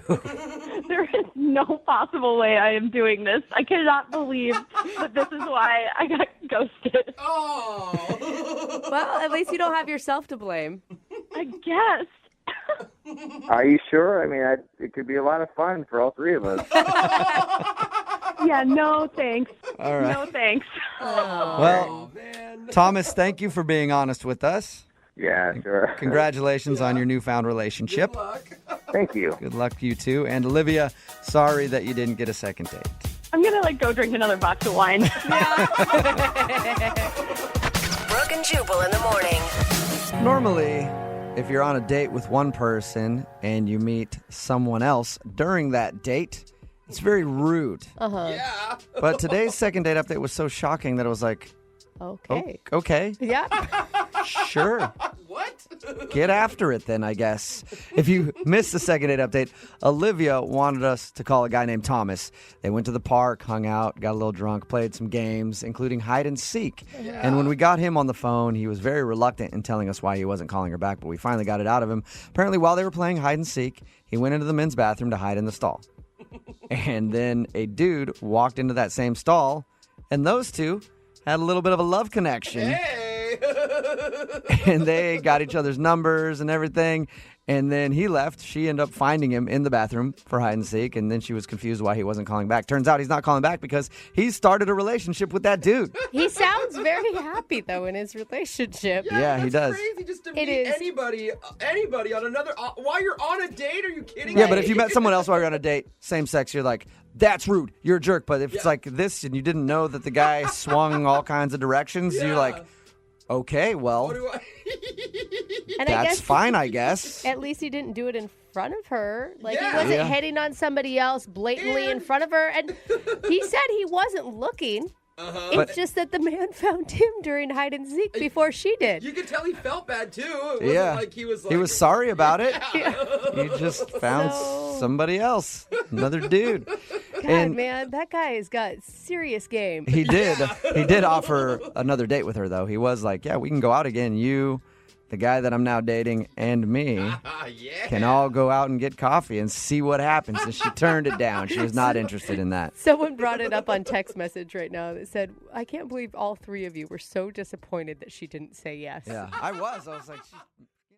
There is no possible way I am doing this. I cannot believe that this is why I got ghosted. Oh. Well, at least you don't have yourself to blame. I guess. Are you sure? I mean, it could be a lot of fun for all three of us. Yeah, no thanks. All right. No thanks. Well, Thomas, thank you for being honest with us. Yeah, sure. Congratulations on your newfound relationship. Good luck. Thank you. Good luck to you too. And Olivia, sorry that you didn't get a second date. I'm going to go drink another box of wine. Brooke and Jubal in the morning. Normally, if you're on a date with one person and you meet someone else during that date, it's very rude. Uh-huh. Yeah. But today's second date update was so shocking that it was like, Okay. okay, Yeah. sure. What? Get after it then, I guess. If you missed the second date update, Olivia wanted us to call a guy named Thomas. They went to the park, hung out, got a little drunk, played some games, including hide and seek. Yeah. And when we got him on the phone, he was very reluctant in telling us why he wasn't calling her back, but we finally got it out of him. Apparently, while they were playing hide and seek, he went into the men's bathroom to hide in the stall. And then a dude walked into that same stall, and those two had a little bit of a love connection. Hey. And they got each other's numbers and everything. And then he left. She ended up finding him in the bathroom for hide and seek. And then she was confused why he wasn't calling back. Turns out he's not calling back because he started a relationship with that dude. He sounds very happy, though, in his relationship. Yeah, he does. Crazy just to It meet is. anybody on another. While you're on a date, are you kidding? Yeah, me? but if you met someone else while you're on a date, same sex, you're like, that's rude. You're a jerk. But if it's like this and you didn't know that the guy swung all kinds of directions, you're like, okay, well, And that's fine, I guess. At least he didn't do it in front of her. Like, he Yeah. wasn't Yeah. hitting on somebody else blatantly in front of her. And he said he wasn't looking. It's But- just that the man found him during hide and seek before she did. You could tell he felt bad too. It wasn't Yeah. like he was like, he was sorry about it. Yeah. He just found somebody else, another dude. God, And man, that guy has got serious game. he did. He did offer another date with her, though. He was like, yeah, we can go out again. You, the guy that I'm now dating, and me can all go out and get coffee and see what happens. And she turned it down. She was not interested in that. Someone brought it up on text message right now that said, I can't believe all three of you were so disappointed that she didn't say yes. Yeah, I was. I was like,